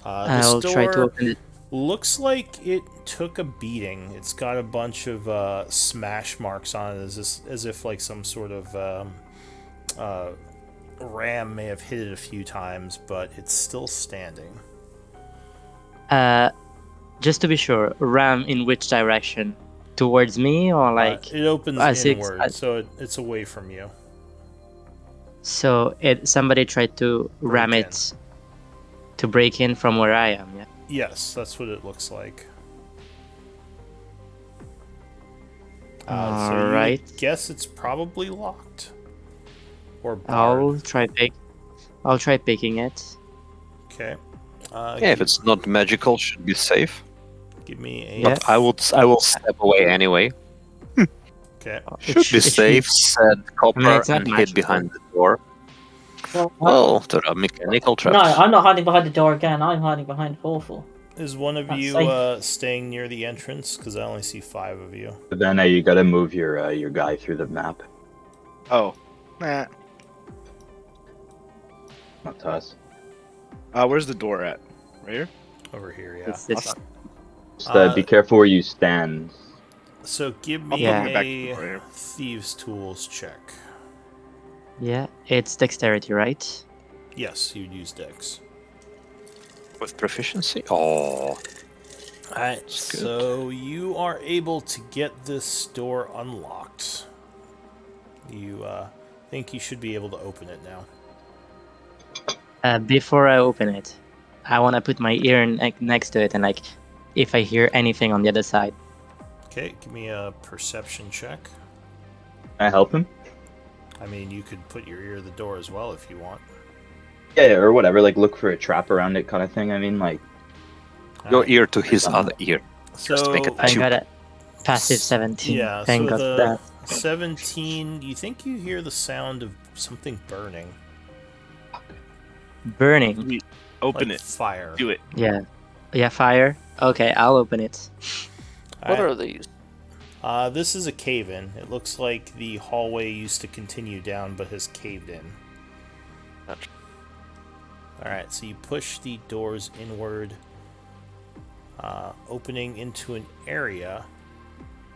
I'll This try to door open it. looks like it took a beating. It's got a bunch of smash marks on it, as if like some sort of ram may have hit it a few times, but it's still standing. Just to be sure, ram in which direction? Towards me or like? It opens inward, so it's away from you. So somebody tried to ram Break it to break in from where I am. Yeah. Yes, that's what it looks like. So Alright. you would guess it's probably locked. Or barred. I'll try picking it. Okay. Yeah, if it's not magical, should be safe. Give me a... But I will step away anyway. Okay. Should be safe, said Copper, it's not and hid magical. behind the door. Well, to the mechanical traps. No, I'm not hiding behind the door again. I'm hiding behind Awful. Is one of That's you safe. staying near the entrance? Because I only see 5 of you. But then you gotta move your guy through the map. Oh. Nah. Not to us. Where's the door at? Right here? Over here, yeah. It's this. Just be careful where you stand. So give me Yeah. Back to the a door here. Thieves' Tools check. Yeah, it's dexterity, right? Yes, you'd use Dex. With proficiency? Oh, Alright, that's good. so you are able to get this door unlocked. You think you should be able to open it now. Before I open it, I want to put my ear next to it and like, if I hear anything on the other side. Okay, give me a perception check. Can I help him? I mean, you could put your ear to the door as well if you want. Yeah, or whatever. Like look for a trap around it, kind of thing. I mean, like Your Alright, ear to his other ear. so make it I tube. got a passive 17. yeah, Thank so God for the that. 17, you think you hear the sound of something burning, Burning. We open like it. fire. Do it. Yeah. Yeah, fire. Okay, I'll open it. What Alright. are these? This is a cave-in. It looks like the hallway used to continue down, but has caved in. Gotcha. Alright, so you push the doors inward, opening into an area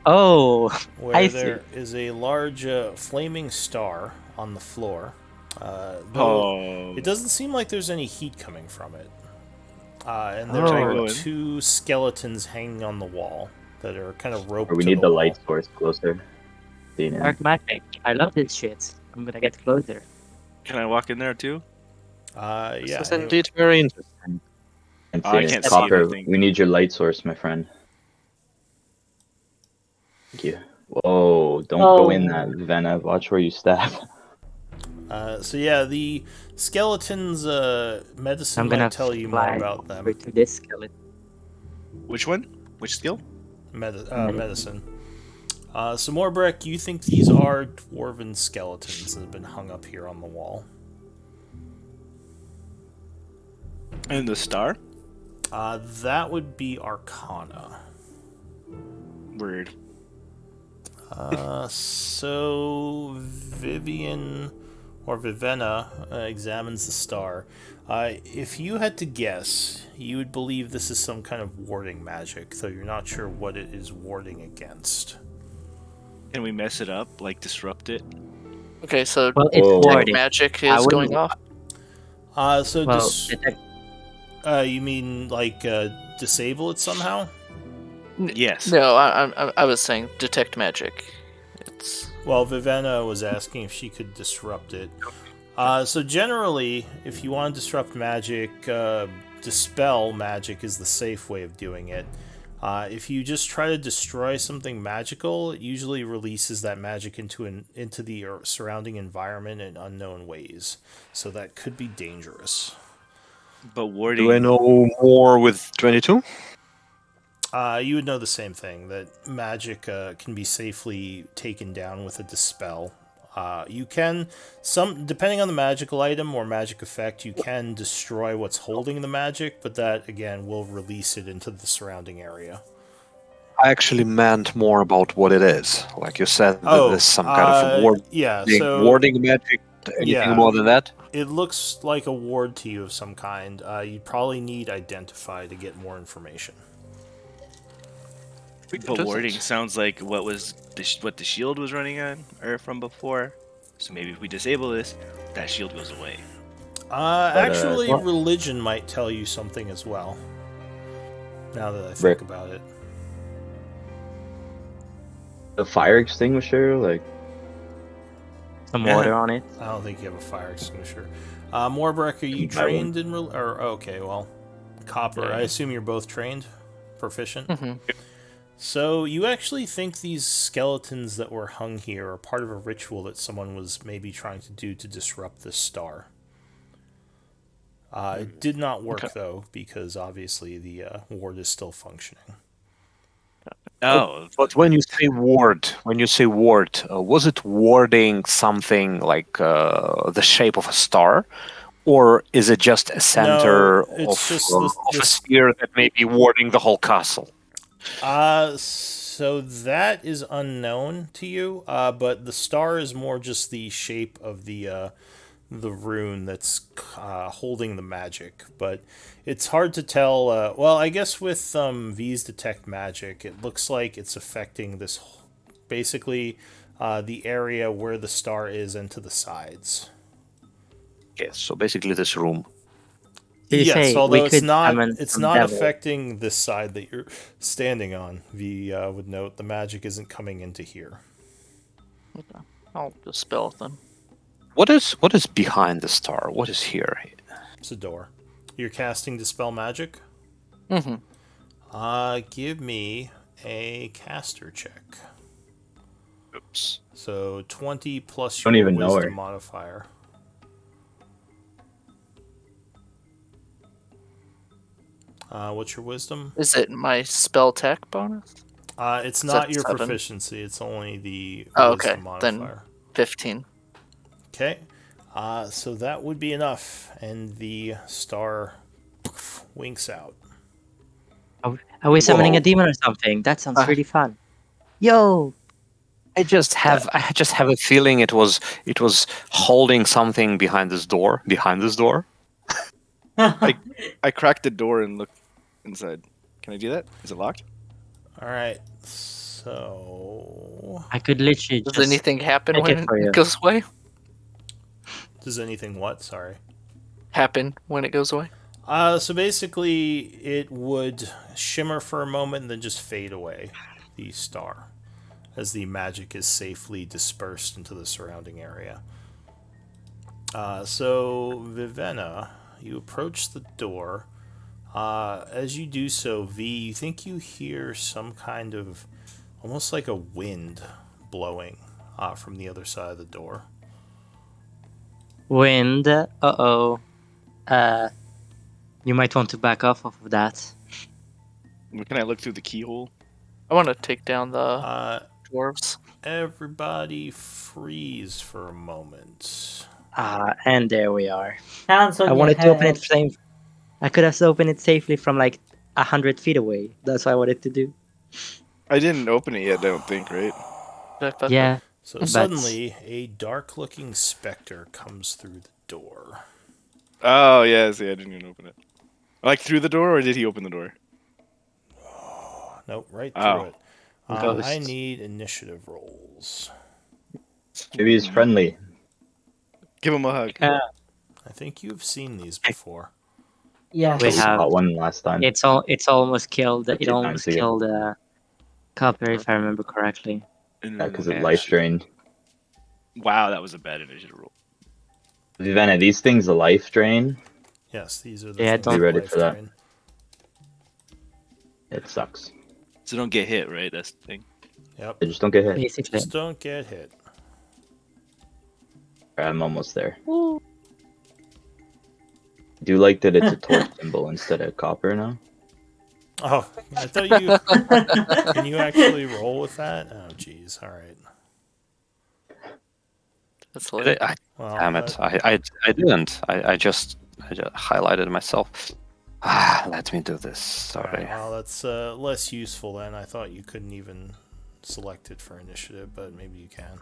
Oh, where I see. there is a large flaming star on the floor. Though Oh. it doesn't seem like there's any heat coming from it. And there Try are going. 2 skeletons hanging on the wall that are kind of roped or we to need the wall. light source closer. See now. Dark magic. I love this shit. I'm gonna get closer. Can I walk in there too? Yeah. This is anyway. indeed Very interesting. And Oh, I see, can't see Copper, anything. we need your light source, my friend. Thank you. Whoa, don't go in that, Venna. Watch where you step. So yeah, the skeletons' medicine I'm gonna might tell you more fly about over them. to this skeleton. Which one? Which skill? Medicine. So Morbrek, you think these are dwarven skeletons that have been hung up here on the wall? And the star? That would be Arcana. Word. So Vivian or Vivenna examines the star. If you had to guess, you would believe this is some kind of warding magic, though you're not sure what it is warding against. Can we mess it up? Like disrupt it? Okay, so Well, it's Whoa. detect warding. magic I is wouldn't- going off. Well, detect. You mean like disable it somehow? Yes. No, I was saying detect magic. It's Well, Vivenna was asking if she could disrupt it. So generally, if you want to disrupt magic, dispel magic is the safe way of doing it. If you just try to destroy something magical, it usually releases that magic into the surrounding environment in unknown ways. So that could be dangerous. But warding. Do I know more with 22? You would know the same thing, that magic can be safely taken down with a dispel. You can, depending on the magical item or magic effect, you can destroy what's holding the magic, but that, again, will release it into the surrounding area. I actually meant more about what it is. Like you said, that there's some kind of warding magic. Anything yeah. more than that? It looks like a ward to you of some kind. You'd probably need Identify to get more information. But warding sounds like what the shield was running on or from before. So maybe if we disable this, that shield goes away. Actually, what? religion might tell you something as well. Now that I think about it. The fire extinguisher, like Some water on it. I don't think you have a fire extinguisher. Morbrek, are you trained in okay, well, Copper, Yeah. I assume you're both trained? Proficient? Mhm. So you actually think these skeletons that were hung here are part of a ritual that someone was maybe trying to do to disrupt this star. It did not work, though, because obviously the ward is still functioning. Oh, But when you say ward, was it warding something like the shape of a star? Or is it just a center it's just of a sphere that may be warding the whole castle? So that is unknown to you, but the star is more just the shape of the rune that's holding the magic. But it's hard to tell. Well, I guess with V's detect magic, it looks like it's affecting this, basically, the area where the star is and to the sides. Okay, so basically this room. Did you Yes, say although we it's could not summon it's some not devil? affecting this side that you're standing on. V would note the magic isn't coming into here. Okay. I'll dispel it then. What is behind the star? What is here? It's a door. You're casting dispel magic. Mm-hmm. Give me a caster check. Oops. So 20 plus Don't your even know wisdom her. modifier. What's your wisdom? Is it my spell tech bonus? It's Is not that your 7? proficiency. It's only the Oh, wisdom okay. modifier. Then 15. Okay. So that would be enough, and the star winks out. Are we summoning Whoa. a demon or something? That sounds Ah. really fun. Yo! I just have a feeling it was holding something behind this door. Behind this door. I cracked the door and looked inside. Can I do that? Is it locked? All right. So, I could literally Does just anything happen take when it for you. it goes away? does anything what? Sorry. Happen when it goes away? So basically, it would shimmer for a moment and then just fade away, the star, as the magic is safely dispersed into the surrounding area. So, Vivenna, you approach the door. As you do so, V, you think you hear some kind of, almost like a wind blowing from the other side of the door. wind. Uh-oh. You might want to back off of that. Can I look through the keyhole? I want to take down the dwarves. Everybody freeze for a moment. And there we are. Hands on I your wanted to open it head. I could have opened it safely from like 100 feet away. That's what I wanted to do. I didn't open it yet, I don't think, right? Back, back, Yeah. So But- suddenly, a dark-looking specter comes through the door. Oh, yeah, see, I didn't even open it. Like through the door, or did he open the door? Nope, right through Oh. it. Ghosts. I need initiative rolls. Maybe he's friendly. Give him a hug. I think you've seen these before. Yes. We We have- got one last time. It's almost killed. Like It 2 almost times ago. killed Copper, if I remember correctly. Because of life drain. Wow, that was a bad initiative roll. Vivenna, these things are life drain. Yes, these are the Yeah, things don't- that Be ready life for that. drain. It sucks. So don't get hit, right? That's the thing. Yep. They just don't get hit. Basically. Just don't get hit. I'm almost there. I do like that it's a torch symbol instead of copper now. Oh, I thought you. Can you actually roll with that? Oh, jeez. All right. That's Did hilarious. I- Well, Damn it! I didn't. I just highlighted myself. Let me do this. all Sorry. right, well, that's less useful then. I thought you couldn't even select it for initiative, but maybe you can.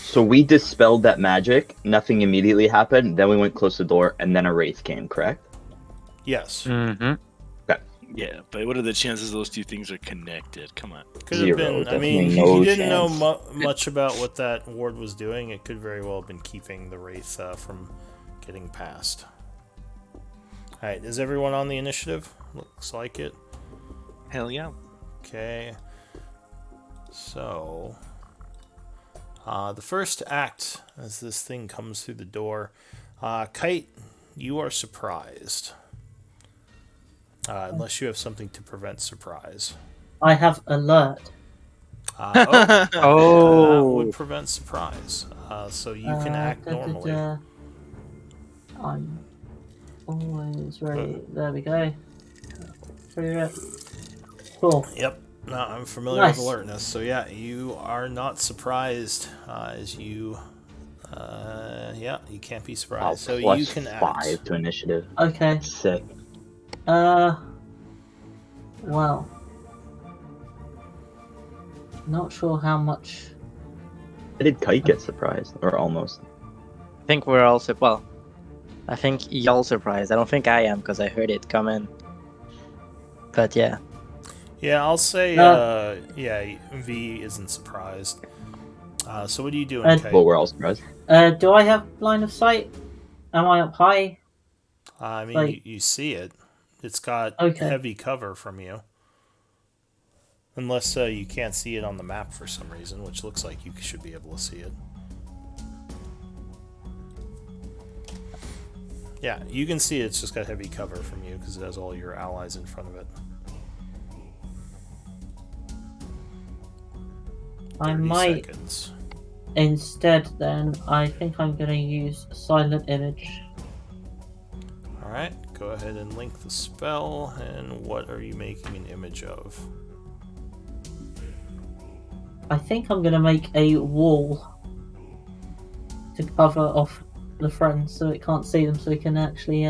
So we dispelled that magic, nothing immediately happened, then we went close to the door, and then a wraith came, correct? Yes. Mm-hmm. Yeah, but what are the chances those two things are connected? Come on. Could have been. I mean, Definitely no you didn't know chance. much about what that ward was doing. It could very well have been keeping the wraith from getting past. All right, is everyone on the initiative? Looks like it. Hell yeah. Okay. So, the first act as this thing comes through the door, Kite, you are surprised. Unless you have something to prevent surprise. I have alert. That Oh. would prevent surprise. So you can act normally. I'm always ready. There we go. Through it. Cool. Yep. No, I'm familiar Nice. with alertness. So yeah, you are not surprised as you. Yeah, you can't be surprised. Wow, so plus you can act. 5 to initiative. Okay. Sick. Well. Not sure how much. Did Kite get surprised? Or almost? I think we're all well. I think y'all surprised. I don't think I am because I heard it come in. But yeah. Yeah, I'll say. No. Yeah, V isn't surprised. So what are you doing, Kite? Well, we're all surprised. Do I have line of sight? Am I up high? I mean, Like- you see it. It's got Okay. heavy cover from you. Unless you can't see it on the map for some reason, which looks like you should be able to see it. Yeah, you can see it's just got heavy cover from you because it has all your allies in front of it. I 30 might seconds. instead. Then I think I'm gonna use silent image. Alright, go ahead and link the spell, and what are you making an image of? I think I'm gonna make a wall to cover off the friends so it can't see them, so we can actually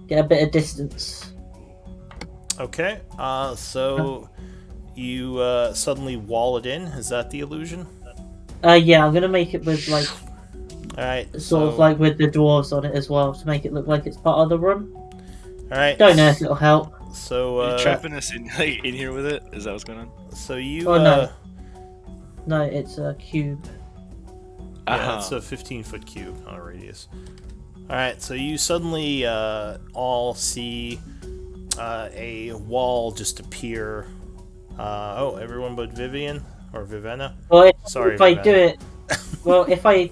get a bit of distance. Okay, so you suddenly wall it in, is that the illusion? Yeah, I'm gonna make it with like Alright, sort of like with the dwarves on it as well to make it look like it's part of the room. Alright. Don't know if it'll help. So, Are you trapping us in here with it? Is that what's going on? so you, Oh, no. No, it's a cube. yeah, it's a 15-foot cube, not a radius. Alright, so you suddenly all see a wall just appear. Oh, everyone but Vivian or Vivenna. Well, Sorry, if I Vivenna. do it, well, if I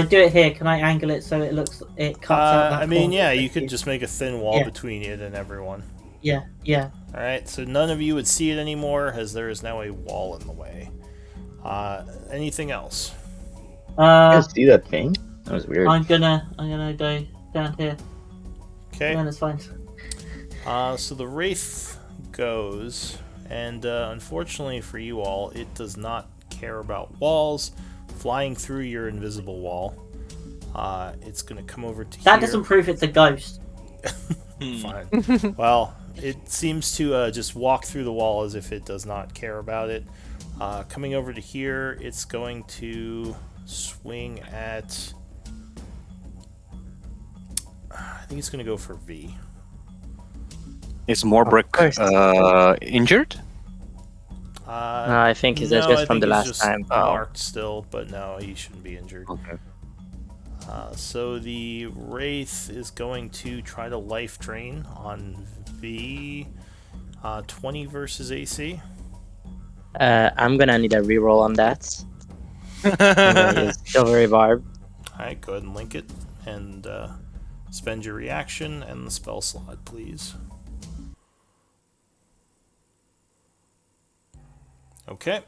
do it here, can I angle it so it cuts out that? I mean, corner? yeah, you could just make a thin wall Yeah. between it and everyone. Yeah, yeah. Alright, so none of you would see it anymore as there is now a wall in the way. Anything else? You guys see that thing? That was weird. I'm gonna go down here. Okay. Then it's fine. So the Wraith goes, and unfortunately for you all, it does not care about walls. Flying through your invisible wall, it's gonna come over to That here. doesn't prove it's a ghost. Fine. Well, it seems to just walk through the wall as if it does not care about it. Coming over to here, it's going to swing at... I think it's going to go for V. Is Morbrick course. injured? I think it's just I from think the he's last just time. marked still, but no, he shouldn't be injured. Okay. So the Wraith is going to try to life drain on V. 20 versus AC. I'm gonna need a reroll on that. I'm gonna use Silvery Barb. Alright, go ahead and link it. And spend your reaction and the spell slot, please. Okay.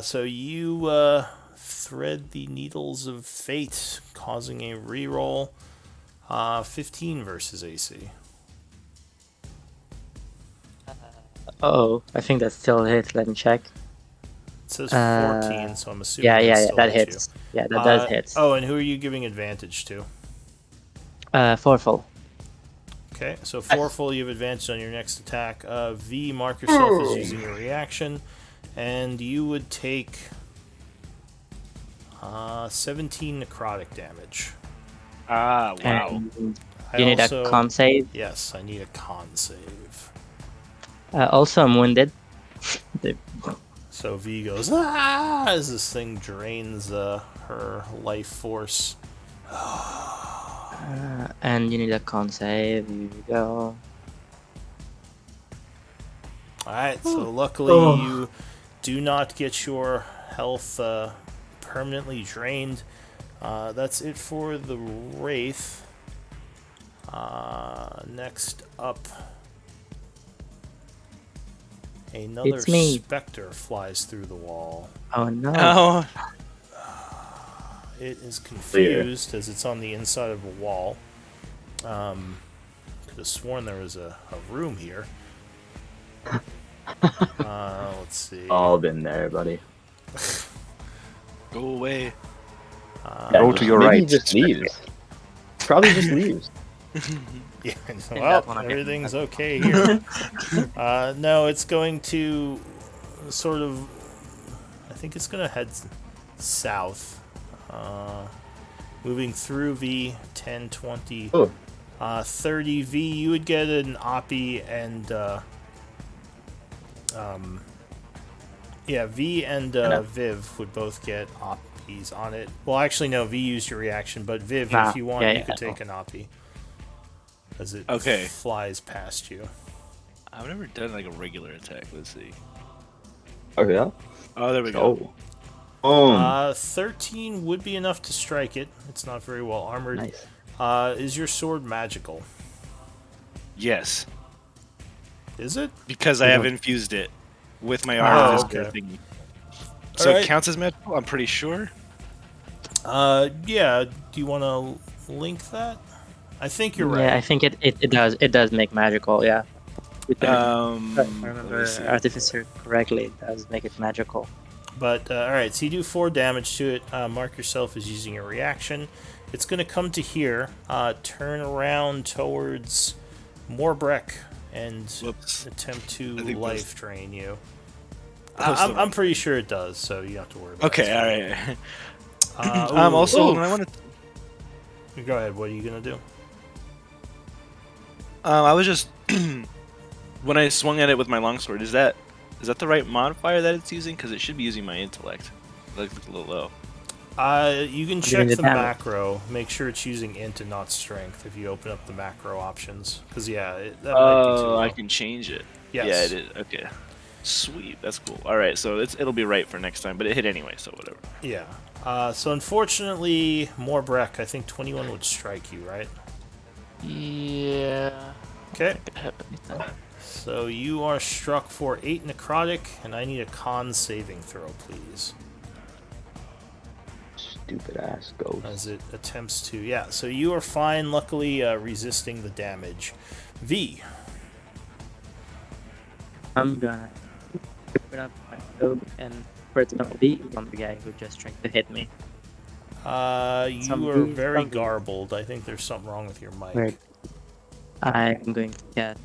So you thread the needles of fate, causing a reroll. 15 versus AC. Oh, I think that's still a hit. Let me check. It says 14, so I'm assuming Yeah, that yeah, still that hits hits. you. Yeah, that does hit. Oh, and who are you giving advantage to? Foreful. Okay, so Foreful, you have advantage on your next attack. V, mark yourself as using your reaction, and you would take 17 necrotic damage. Ah, wow. And I you need also- a con save. Yes, I need a con save. Also, I'm wounded. So V goes, ah, as this thing drains her life force. And you need a con save. Here you go. Alright, so luckily you do not get your health permanently drained. That's it for the Wraith. Next up, another It's me. specter flies through the wall. Oh no. Oh, It is confused as it's on the inside of a wall. Could have sworn there was a room here. Let's see. All been there, buddy. go away. Go to your maybe right. he just leaves. Probably just leaves. Yeah, that well, one again. everything's okay here. No, it's going to sort of... I think it's going to head south. Moving through V, 10, 20, Oh. 30 V. You would get an Oppie and Yeah, V and know. Viv would both get oppies on it. Well, actually, no. V used your reaction, but Viv, Nah, if you want, yeah, you yeah, could take an oppie as it Okay. flies past you. I've never done like a regular attack. Let's see. Oh yeah. Oh, there we go. Oh. 13 would be enough to strike it. It's not very well armored. Nice. Is your sword magical? Yes, Is it? because I have infused it with my Oh, arm okay. thingy. So Alright. it counts as magical. I'm pretty sure. Yeah. Do you want to link that? I think you're right. Yeah, I think it does. It does make magical. Yeah. If I Let remember me see. Artificer correctly, it does make it magical. But, alright, so you do 4 damage to it. Mark yourself as using a reaction. It's going to come to here, turn around towards Morbreck, and Whoops. attempt to I think life drain you. That was the I'm wrong- pretty sure it does, so you don't have to worry about Okay, it. all right. Alright. Also, I want to. Go ahead, what are you going to do? I was just when I swung at it with my longsword. Is that the right modifier that it's using? Because it should be using my intellect. It looks a little low. You can Doing check the the damage. macro. Make sure it's using int and not strength if you open up the macro options. Because, yeah, that might be too Oh, low. I can change it. Yes. Yeah, it is. Okay. Sweet. That's cool. All right, so it'll be right for next time, but it hit anyway, so whatever. Yeah. So unfortunately, Morbreck, I think 21 would strike you, right? Yeah. Okay. Could happen anytime. So you are struck for 8 necrotic, and I need a con saving throw, please. Stupid ass ghost. As it attempts to... Yeah, so you are fine, luckily resisting the damage. V. I'm gonna open up my scope and first gonna be on the guy who just tried to hit me. You are Something- very something. garbled. I think there's something wrong with your mic. Weird. I'm going to cast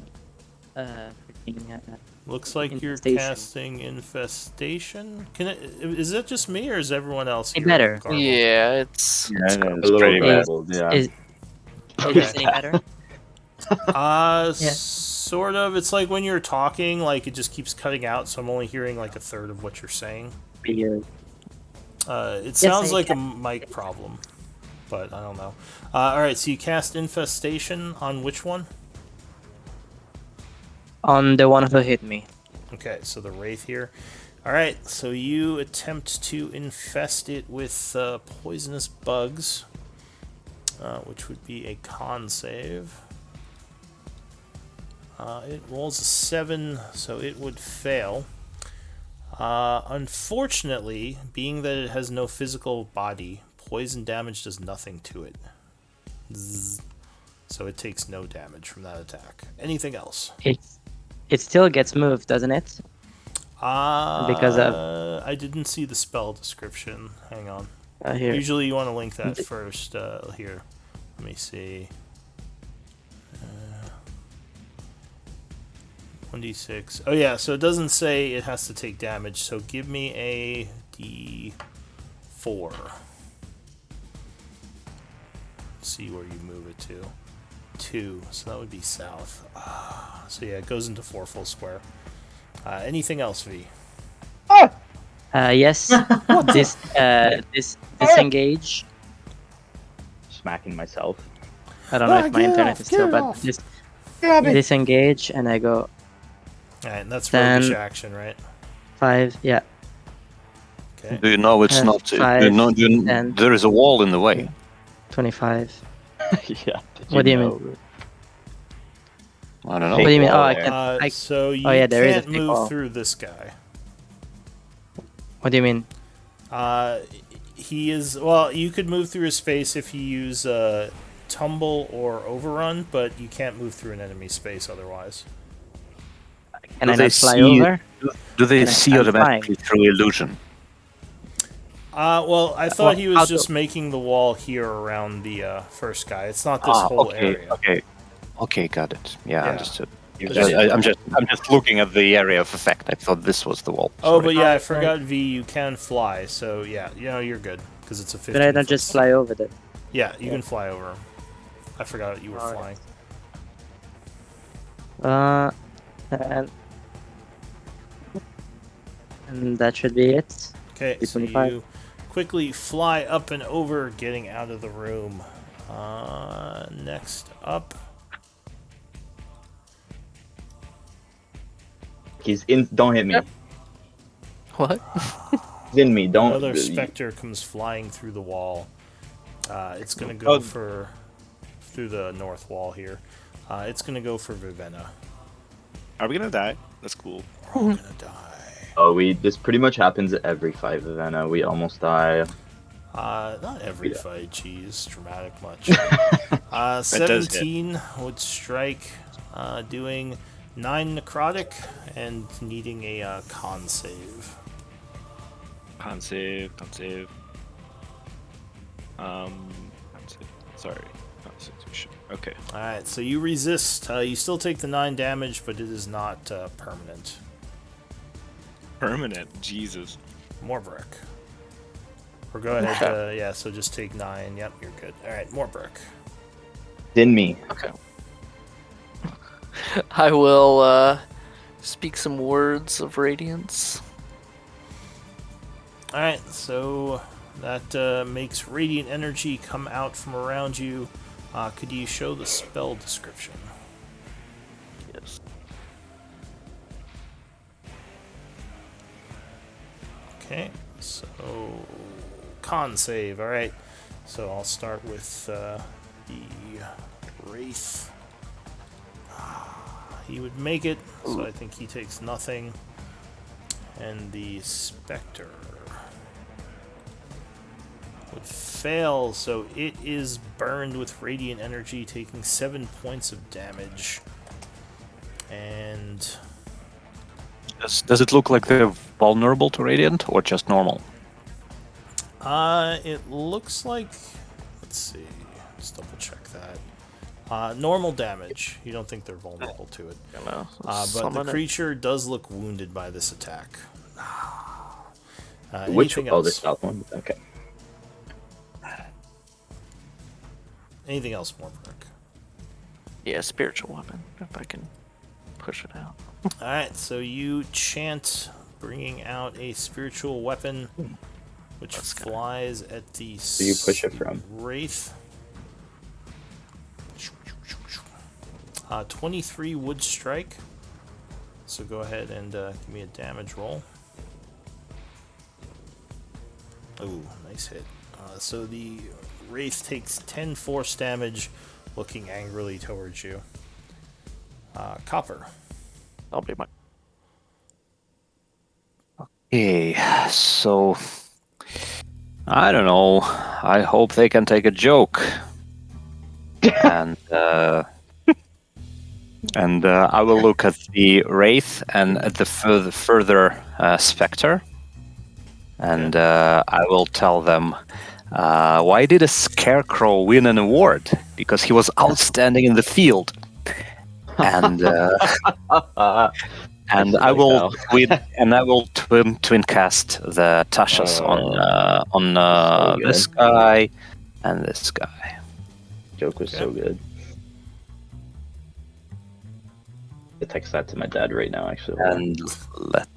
freaking Looks like you're Infestation. casting infestation. Is that just me, or is everyone else Hey, here better. garbled? Yeah, it's Yeah, it's pretty a little bad. garbled, yeah. Is this any better? Sort of. It's like when you're talking, like it just keeps cutting out, so I'm only hearing like a third of what you're saying. Weird. It sounds I like a mic problem, but I don't know. Alright, so you cast infestation on which one? On the one who hit me. Okay, so the Wraith here. Alright, so you attempt to infest it with poisonous bugs, which would be a con save. It rolls a 7, so it would fail. Unfortunately, being that it has no physical body, poison damage does nothing to it. Zzz. So it takes no damage from that attack. Anything else? It still gets moved, doesn't it? Because I didn't see the spell description. Hang on. Here. Usually you want to link that first. Here. Let me see. 1d6. Oh yeah, so it doesn't say it has to take damage, so give me a d4. See where you move it to. 2, so that would be south. So yeah, it goes into 4 full square. Anything else, V? Yes. This disengage. Smacking myself. I don't know if my internet is still, but disengage, and I go Alright, and that's Then- roguish action, right? 5. Yeah. Okay. Do you know it's not? Do you 5, know, and- there is a wall in the way. 25. Yeah. What do you mean? know? I don't know. What do you mean? Oh, I wall. can. So you yeah, there is a can't big move wall. through this guy. What do you mean? He is... Well, you could move through his space if you use Tumble or Overrun, but you can't move through an enemy space otherwise. Can Do I they not fly see- over? Do they Can I- see I'm automatically through illusion? Well, I thought he was I'll just making the wall here around the first guy. It's not this whole area. Okay, got it. Yeah, Yeah. understood. Okay. I'm just looking at the area of effect. I thought this was the wall. Oh, Sorry. but yeah, I forgot V. You can fly, so yeah, you're good because it's a 15. But I don't just fly over them. Yeah, you can fly over him. I forgot you were Alright. flying. And And that should be it. Okay, so 325. you quickly fly up and over, getting out of the room. Next up, He's in. Don't hit me. What? He's in me. Don't. another specter comes flying through the wall. It's gonna go through the north wall here. It's gonna go for Vivenna. Are we gonna die? That's cool. We're all gonna die. Oh, this pretty much happens at every fight, Vivenna. We almost die. Not every fight, geez, dramatic much. does hit. 17 would strike, doing 9 necrotic and needing a con save. Con save. Sorry. Constitution. Okay. Alright, so you resist. You still take the 9 damage, but it is not permanent. Permanent. Jesus. More brick. Or go ahead, yeah, so just take 9. Yep, you're good. Alright, more brick. In me. Okay. I will speak some words of radiance. Alright, so that makes radiant energy come out from around you. Could you show the spell description? Yes. Okay, so con save. Alright, so I'll start with the Wraith. He would make it, so I think he takes nothing. And the Spectre would fail, so it is burned with radiant energy, taking 7 points of damage. And Does it look like they're vulnerable to radiant or just normal? it looks like, let's see, let's double check that. Normal damage. You don't think they're vulnerable to it. You know, But the summon it. creature does look wounded by this attack. Which Anything oh, else? the south one. Okay. Anything else, Morbrick? Yeah, spiritual weapon. If I can push it out. Alright, so you chant, bringing out a spiritual weapon, which Let's go. flies at the Do you push it from? Wraith. 23 would strike. So go ahead and give me a damage roll. Oh, nice hit. So the Wraith takes 10 force damage, looking angrily towards you. Copper. I'll be my. Okay, so I don't know. I hope they can take a joke, and I will look at the wraith and at the further specter, and I will tell them. Why did a scarecrow win an award? Because he was outstanding in the field, and and I will twin cast the Tashas on so good. this guy and this guy. Joke was so good. I text that to my dad right now, actually. And let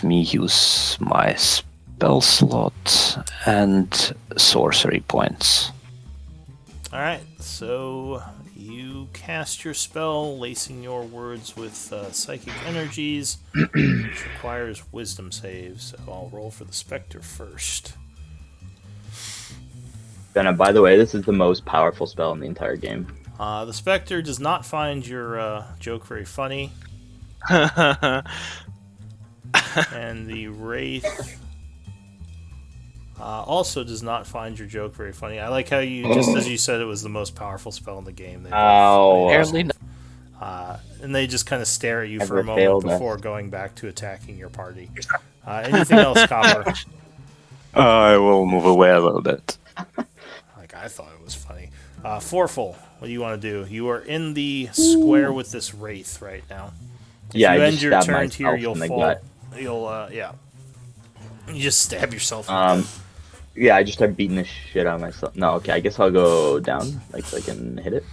me use my spell slot and sorcery points. Alright, so you cast your spell, lacing your words with psychic energies, which requires wisdom saves. So I'll roll for the Spectre first. And by the way, this is the most powerful spell in the entire game. The Spectre does not find your joke very funny, and the Wraith also does not find your joke very funny. I like how you, just as you said, it was the most powerful spell in the game. They both- Ow. Apparently not. and they just kind of stare at you for Ever a moment failed us. before going back to attacking your party. Anything else, Copper? I will move away a little bit. Like, I thought it was funny. Forful, what do you want to do? You are in the square with this Wraith right now. If Yeah, you I end just your stabbed turn here, myself you'll in the fall. gut. You'll, yeah. You just stab yourself in the gut. Yeah, I just start beating the shit out of myself. No, okay, I guess I'll go down, like so I can hit it.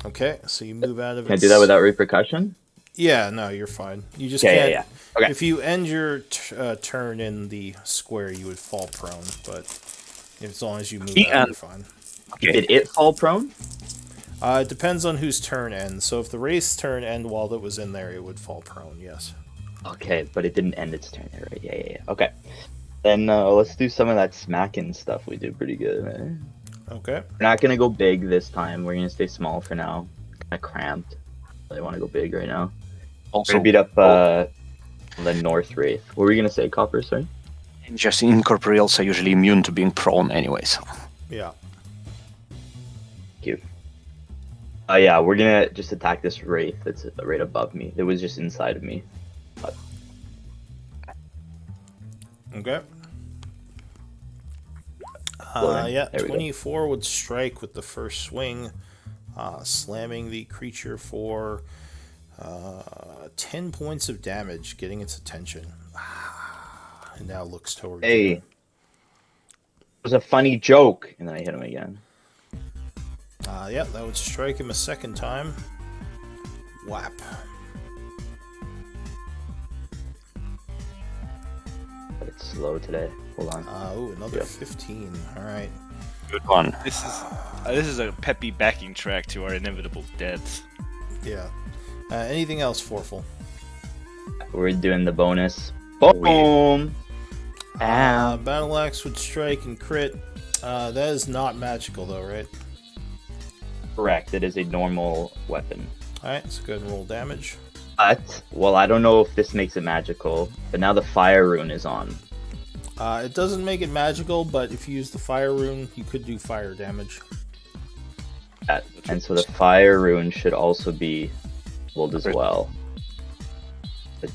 Okay, so you move out of Can I do that without repercussion? Yeah, no, you're fine. You just Okay, can't. yeah. Okay. If you end your turn in the square, you would fall prone. But as long as you move out, you're fine. Did it fall prone? It depends on whose turn ends. So if the race turn ended while it was in there, it would fall prone. Yes. Okay, but it didn't end its turn there, right? Yeah. Okay. Then let's do some of that smacking stuff we did pretty good. Okay. We're not gonna go big this time. We're gonna stay small for now. Kind of cramped. I want to go big right now. Also, We're gonna beat up the North Wraith. What were you gonna say, Copper? Sorry. just incorporeals are usually immune to being prone anyways. Yeah. Thank you. Yeah, we're gonna just attack this Wraith that's right above me. It was just inside of me. Okay. Lauren, Yeah, there we go. 24 would strike with the first swing, slamming the creature for 10 points of damage, getting its attention. And now looks toward Hey, you. it was a funny joke, and then I hit him again. Yeah, that would strike him a second time. Whap. But it's slow today. Hold on. Ooh, another Yep. 15. All right. Good one. This is a peppy backing track to our inevitable deaths. Yeah. Anything else, Forful? We're doing the bonus. Boom! Battle Axe would strike and crit. That is not magical, though, right? Correct. It is a normal weapon. Alright, so go ahead and roll damage. But, well, I don't know if this makes it magical, but now the fire rune is on. It doesn't make it magical, but if you use the fire rune, you could do fire damage. And so the fire rune should also be rolled as well. But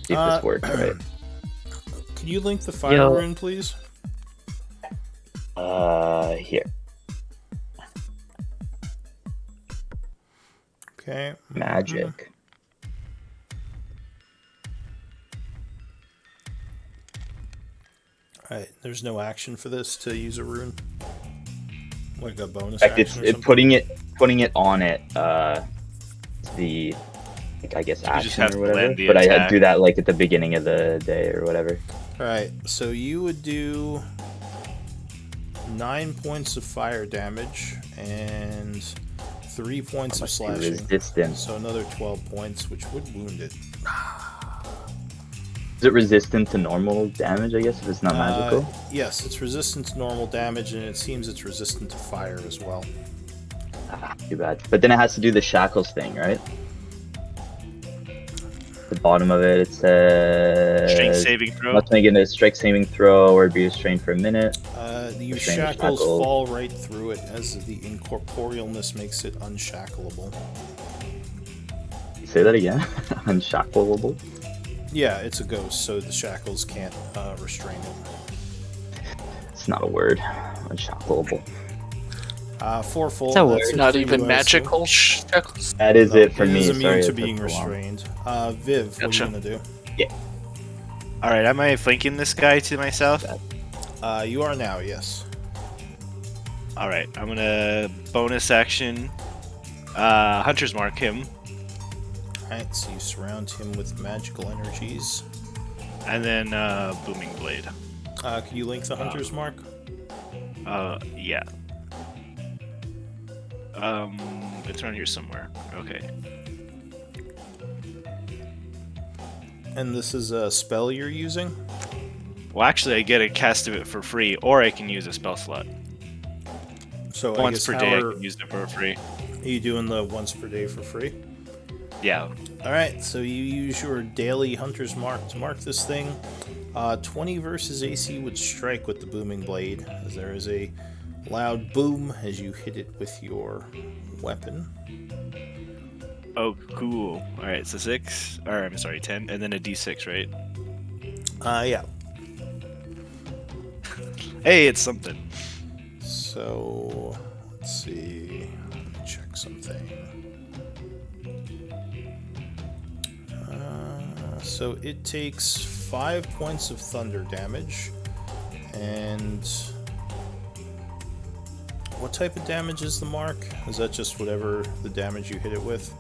see if this works, right? Could you link the fire Yo. rune, please? Here. Okay. Magic. Alright, there's no action for this to use a rune. Like a bonus In fact, action or it's something? putting it on it, the, like, I guess, You just action have or to whatever. land the But I had attack. to do that, like, at the beginning of the day or whatever. Alright, so you would do 9 points of fire damage and 3 points of Must be slashing. resistance. So another 12 points, which would wound it. Is it resistant to normal damage, I guess, if it's not magical? Yes, it's resistant to normal damage, and it seems it's resistant to fire as well. Too bad. But then it has to do the shackles thing, right? The bottom of it, it says... Strength saving throw. Must make it a strike saving throw or be restrained for a minute. Your Restrained shackles shackle. fall right through it, as the incorporealness makes it unshackleable. Say that again. Unshackleable. Yeah, it's a ghost, so the shackles can't restrain it. It's not a word. Unshackleable. Fourfold. It's a word. that's it Not for you, even I assume. magical shackles. That is it for It me. is immune Sorry, to it being took so long. restrained. Viv, what Gotcha. are you gonna do? All right, am I flanking this guy to myself? You are now, yes. All right, I'm gonna bonus action, Hunter's Mark him, Alright, so you surround him with magical energies. and then Booming Blade. Can you link the Hunter's Mark? Yeah. It's around here somewhere. Okay. And this is a spell you're using? Well, actually, I get a cast of it for free, or I can use a spell slot. So I Once guess per how day, I are can use it for free. you doing the once per day for free? Yeah. Alright, so you use your daily Hunter's Mark to mark this thing. 20 versus AC would strike with the booming blade, as there is a loud boom as you hit it with your weapon. Oh, cool. All right, so 6, or I'm sorry, 10, and then a d6, right? Yeah. Hey, it's something. So, let's see. Let me check something. So it takes 5 points of thunder damage. And what type of damage is the mark? Is that just whatever the damage you hit it with?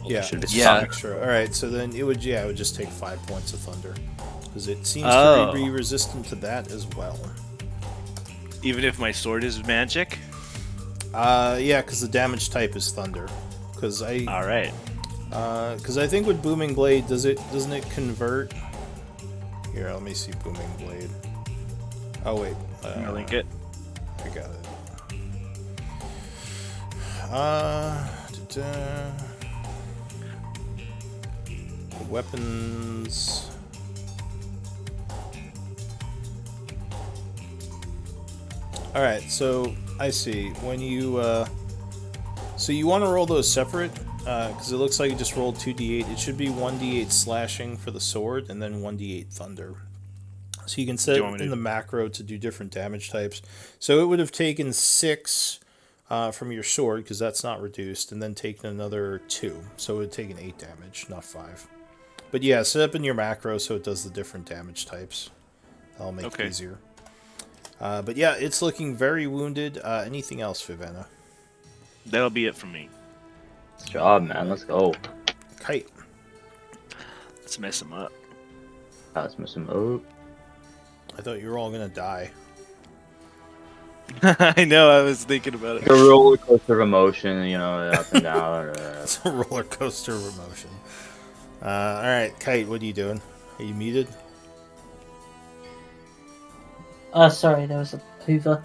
Yeah, Should be it's Yeah. extra. All right, so then it would just take 5 points of thunder because it seems Oh. to be resistant to that as well. Even if my sword is magic? Yeah, because the damage type is thunder. Because I Alright. think with booming blade doesn't it convert? Here, let me see booming blade. Oh wait, I'll link it. I got it. Weapons. Alright, so I see. When you, so you want to roll those separate, because it looks like you just rolled 2d8. It should be 1d8 slashing for the sword, and then 1d8 thunder. So you can set you want me in to- the macro to do different damage types. So it would have taken 6 from your sword, because that's not reduced, and then taken another 2. So it would have taken 8 damage, not 5. But yeah, set up in your macro so it does the different damage types. That'll make it easier. But yeah, it's looking very wounded. Anything else, Vivenna? That'll be it from me. Good job, man. Let's go. Kite. Let's mess him up. Let's miss him. Oh, I thought you were all gonna die. I know, I was thinking about like a roller coaster of emotion, you know, up and down. It's a roller coaster of emotion. Alright, Kite, what are you doing? Are you muted? Sorry, there was a hoover.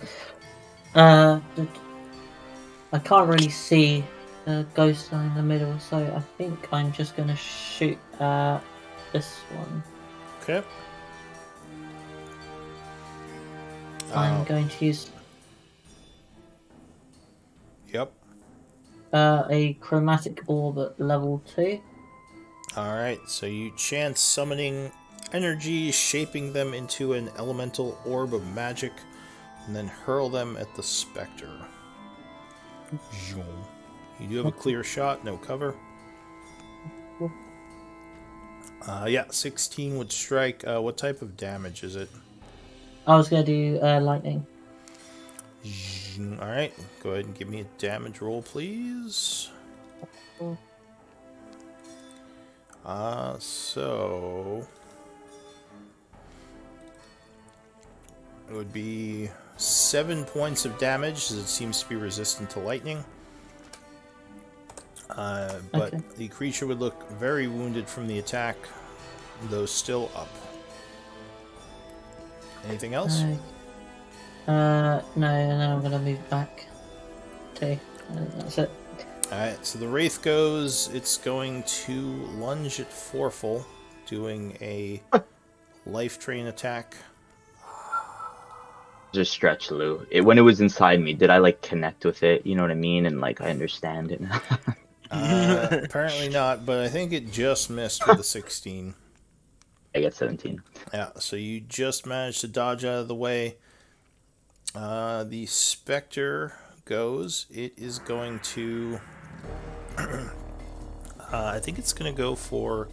I can't really see the ghost in the middle, so I think I'm just gonna shoot this one. Okay. I'm going to use Yep. a chromatic orb at level 2. Alright, so you chant summoning energy, shaping them into an elemental orb of magic, and then hurl them at the specter. Zoom. You do have a clear shot, no cover. Yeah, 16 would strike. What type of damage is it? I was going to do lightning. Alright, go ahead and give me a damage roll, please. So it would be 7 points of damage, as it seems to be resistant to lightning. But Okay. the creature would look very wounded from the attack, though still up. Anything else? No, and then I'm going to move back. Okay, that's it. Alright, so the Wraith goes, it's going to lunge at Forful, doing a life drain attack. just stretch, Lou. When it was inside me, did I like connect with it? You know what I mean? And like I understand it. Apparently not, but I think it just missed with the 16. I got 17. Yeah, so you just managed to dodge out of the way. The Spectre goes. It is going to... I think it's going to go for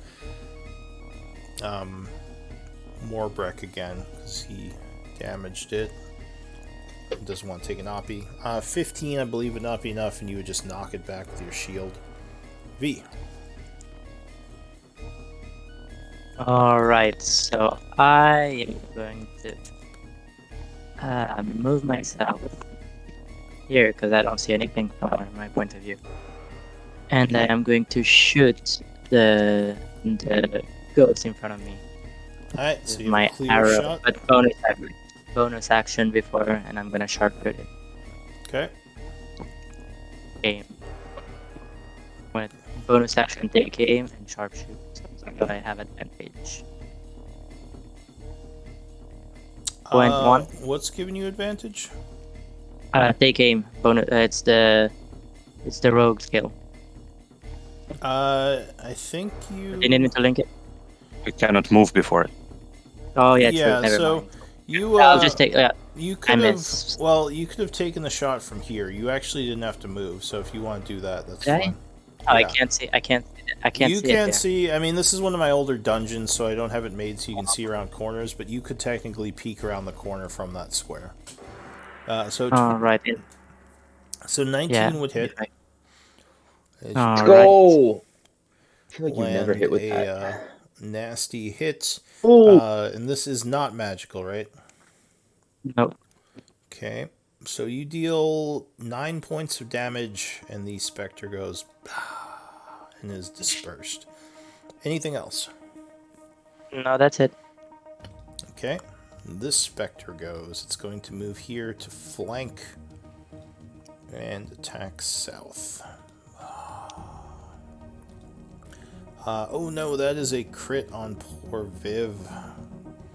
Morbreck again, because he damaged it. It doesn't want to take an Oppie. 15, I believe, would not be enough, and you would just knock it back with your shield. V. Alright, so I am going to move myself here because I don't see anything from my point of view. And I am going to shoot the ghost in front of me Alright, so with you my have a clear arrow, shot. but bonus action before, and I'm gonna sharpshoot it. Okay. Aim. With bonus action, take aim and sharpshoot. So I have advantage. One. What's giving you advantage? Take aim. Bonus. It's the rogue skill. I think you... Do you need me to link it? You cannot move before it. Oh yeah, Yeah, true. Never so mind. you I'll just take. you I could have missed. you could have taken the shot from here. You actually didn't have to move, so if you want to do that, that's Did I? fine. Oh, Yeah. I can't see. I can't. I can't You see can't it there. see. I mean, this is one of my older dungeons, so I don't have it made so you can see around corners. But you could technically peek around the corner from that square. So Oh right. so 19 Yeah. would hit. Let's Alright. go. feel like you land never hit with a that. nasty hit. Oh, And this is not magical, right? Nope. Okay. So you deal 9 points of damage, and the specter goes and is dispersed. Anything else? No, that's it. Okay. This specter goes. It's going to move here to flank and attack south. Oh no, that is a crit on poor Viv.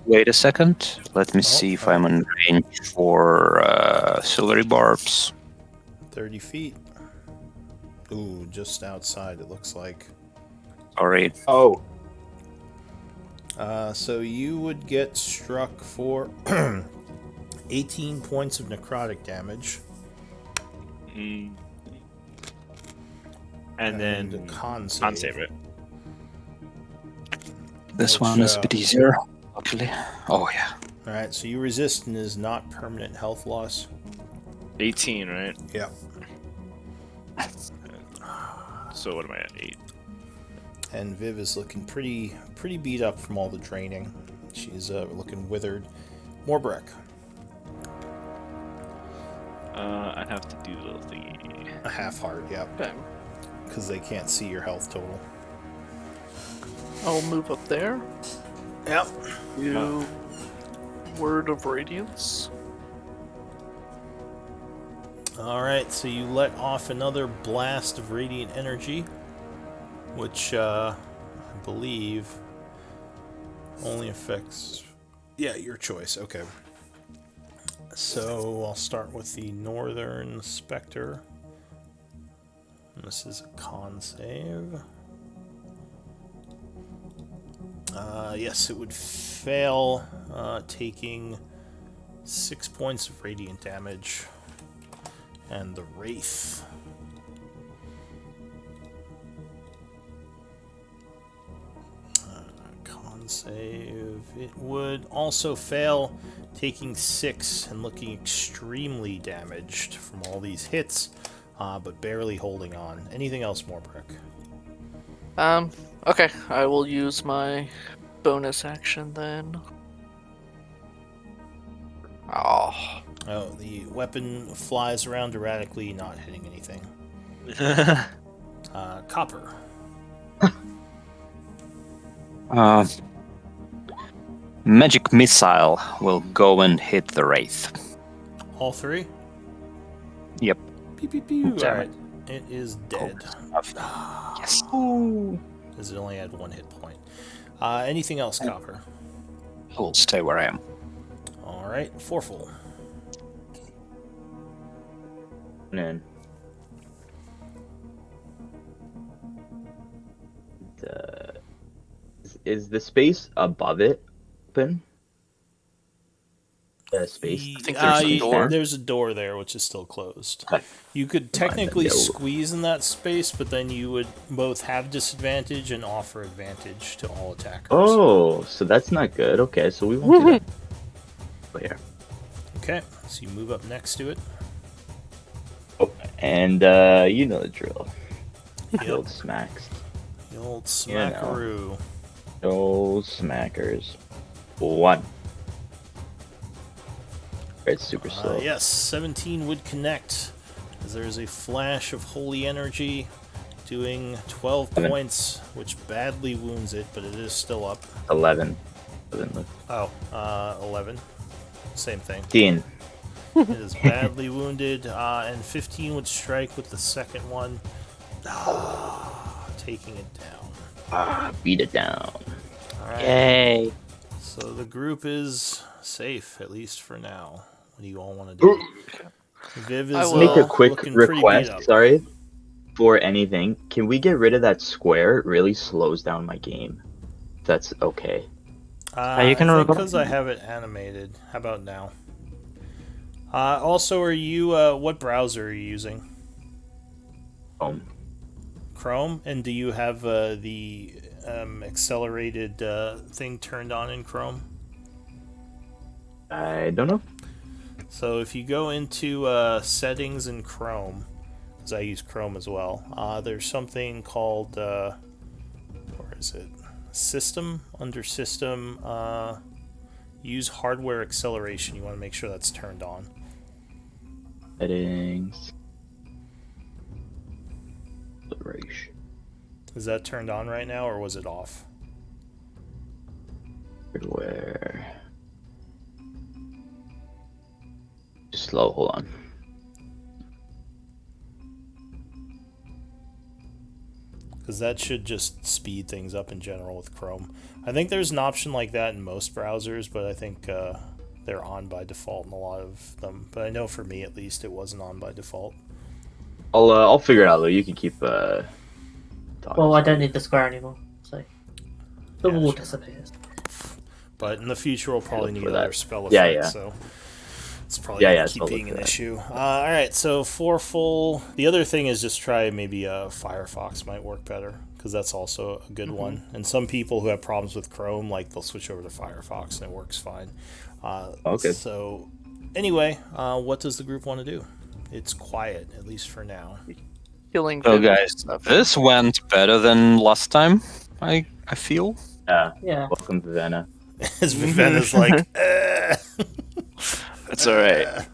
Wait a second. Let me Oh, see if oh. I'm in range for silvery barbs. 30 feet. Ooh, just outside, it looks like. Sorry. oh, So you would get struck for 18 points of necrotic damage. Mm. And then con con save. save it. This Which, one is a bit easier, actually. Oh, yeah. Alright, so you resist and is not permanent health loss. 18, right? Yeah. So what am I at? 8. And Viv is looking pretty beat up from all the draining. She's looking withered. Morbrek. I'd have to do the little thingy. A half heart, yep. Okay. Because they can't see your health total. I'll move up there. Yep. Do Word of Radiance. Alright, so you let off another blast of radiant energy, which I believe only affects... Yeah, your choice. Okay. So I'll start with the Northern Spectre. And this is a con save. Yes, it would fail, taking 6 points of radiant damage. And the Wraith. Con save. It would also fail, taking 6 and looking extremely damaged from all these hits, but barely holding on. Anything else, Morbrick? Okay, I will use my bonus action then. Oh. Oh, the weapon flies around erratically, not hitting anything. Copper. Magic missile will go and hit the wraith. All 3? Yep. Pew, pew, pew. Damn Alright. It is dead. Yes. Because it only had 1 hit point. Anything else, Copper? I will stay where I am. Alright, Foreful. and is the space above it open? Space. I think there's a door. There's a door there, which is still closed. Okay. You could technically No. squeeze in that space, but then you would both have disadvantage and offer advantage to all attackers. Oh, so that's not good. Okay, so we won't do that. Here. Okay, so you move up next to it. Oh, and you know the drill. The old smacks. The old You know. smackaroo. Old smackers. 1. It's super slow. Yes, 17 would connect, as there is a flash of holy energy doing 12 11. points, which badly wounds it, but it is still up. 11. 11. Same thing. 15. It is badly wounded, and 15 would strike with the second one, taking it down. Beat it down. Alright, Yay. so the group is safe, at least for now. What do you all want to do? Viv is I will Make a quick looking pretty beat request, up. sorry, for anything. Can we get rid of that square? It really slows down my game. If that's okay. You can remember- because I have it animated. How about now? Also, are you what browser are you using? Chrome, and do you have the accelerated thing turned on in Chrome? I don't know. So if you go into settings in Chrome, because I use Chrome as well, there's something called is it? System, under system, use hardware acceleration. You want to make sure that's turned on. Settings. Acceleration. Is that turned on right now, or was it off? Hardware. Just slow, hold on. Because that should just speed things up in general with Chrome. I think there's an option like that in most browsers, but I think they're on by default in a lot of them. But I know for me, at least, it wasn't on by default. I'll figure it out though. You can keep talking. Well, I don't need the square anymore, so the Yeah, wall sure. disappears. But in the future, we'll probably Look need for other that. spell Yeah, effects, yeah. so it's probably Yeah, going yeah, to so keep look being for an that. issue. Alright, so 4 full. The other thing is just try maybe Firefox might work better, because that's also a good one. And some people who have problems with Chrome, like, they'll switch over to Firefox and it works fine. Okay. So, anyway, what does the group want to do? It's quiet, at least for now. Healing. Well, Viv guys, stuff. this went better than last time. I feel. Yeah. Yeah. Welcome to Vienna. As Vivenna's like, That's all right.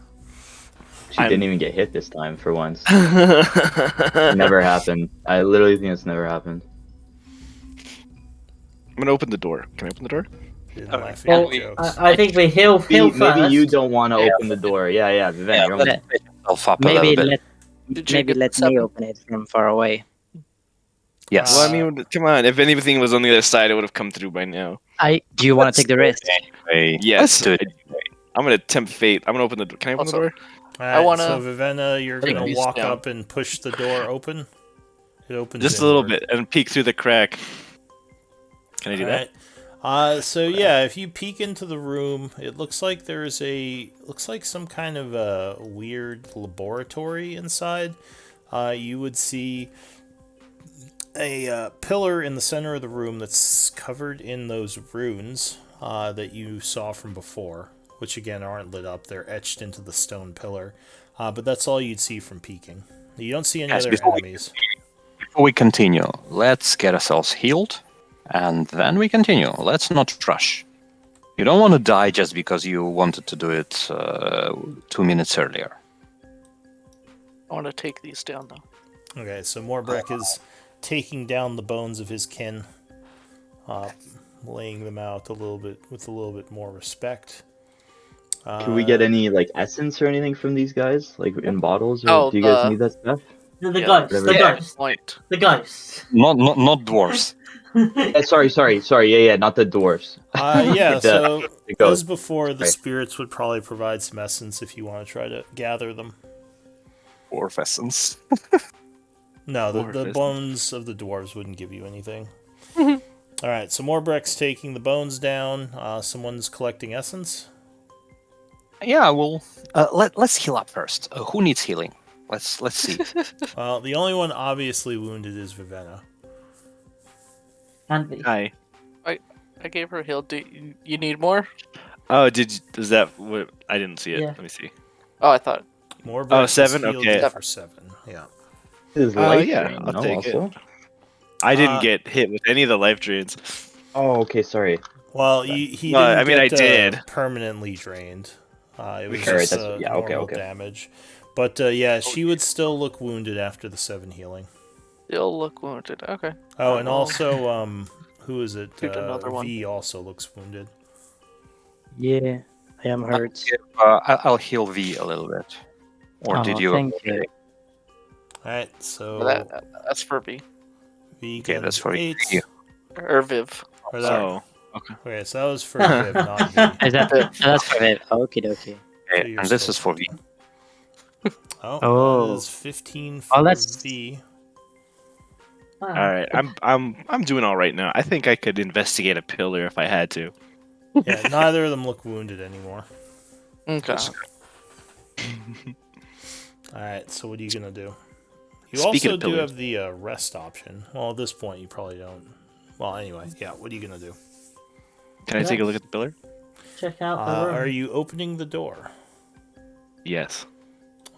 She didn't even get hit this time for once. Never happened. I literally think it's never happened. I'm gonna open the door. Can I open the door? didn't Okay. laugh at Well, your jokes. I think we heal Maybe first. you don't want to open the door. Yeah, Viven, Yeah, you're but on. patch yourself up a little Maybe bit. Did you maybe get let this me happen? open it from far away. Yes. Well, I mean, come on. If anything was on the other side, it would have come through by now. Do you want to take the risk? Anyway, Yes. let's do it. I'm gonna tempt fate. I'm gonna open the door. Can I open the Also- door? Alright, wanna so Vivenna, you're take gonna these walk down. up and push the door open. It opens Just a little inward. bit and peek through the crack. Can I do that? Alright. So yeah, if you peek into the room, it looks like there's looks like some kind of a weird laboratory inside. You would see a pillar in the center of the room that's covered in those runes that you saw from before, which again aren't lit up. They're etched into the stone pillar. But that's all you'd see from peeking. You don't see any Yes, other before we- enemies. Before we continue, let's get ourselves healed, and then we continue. Let's not rush. You don't want to die just because you wanted to do it 2 minutes earlier. I want to take these down though. Okay, so Morbrek is taking down the bones of his kin, laying them out a little bit with a little bit more respect. Can we get any like essence or anything from these guys, like in bottles? Or Oh, do you guys the- need that stuff? The Yeah, ghost, the whatever. ghost, Point. the ghost. Not dwarves. Sorry. Yeah, not the dwarfs. Yeah, The- so the as ghost. before, the Right. spirits would probably provide some essence if you want to try to gather them. Dwarf essence. No, the Dwarf bones of the dwarves wouldn't give you anything. Alright, so Morbrek's taking the bones down. Someone's collecting essence. Yeah, well, let's heal up first. Who needs healing? Let's see. Well, the only one obviously wounded is Vivenna. And Hi. I gave her a heal. Do you need more? Oh, is that what? I didn't see it. Yeah. Let me see. Oh, I thought. Morbrek Oh, has 7? healed Okay. you for 7. Yeah. This is life yeah, drain, I'll no, take it. also? I didn't Uh, get hit with any of the life drains. Oh, okay, sorry. Well, he No, didn't I mean, get, I did. permanently drained. It was Okay, just that's- yeah, okay, normal okay. damage. But yeah, she would still look wounded after the 7 healing. Still look wounded. Okay. Oh, and Well, also, who is it? Shoot another one. V also looks wounded. Yeah, I am hurt. I'll heal V a little bit. Or Oh, did you? thank you. Alright, so That's for V. V Okay, gets that's for 8. you. Or Viv. Or that- Oh, Okay, so that was for Viv, not V. Is that the, that's for it? Okie dokie. Okay, you're and this still is for V. Oh, Oh. that is 15 for Oh, that's- V. ah, all right. I'm doing all right now. I think I could investigate a pillar if I had to. Yeah, neither of them look wounded anymore. Okay. Alright, so what are you gonna do? You Speaking also of do pillars. have the rest option. Well, at this point, you probably don't. Well, anyway, yeah, what are you gonna do? Can I take a look at the pillar? check out the room. Are you opening the door? Yes.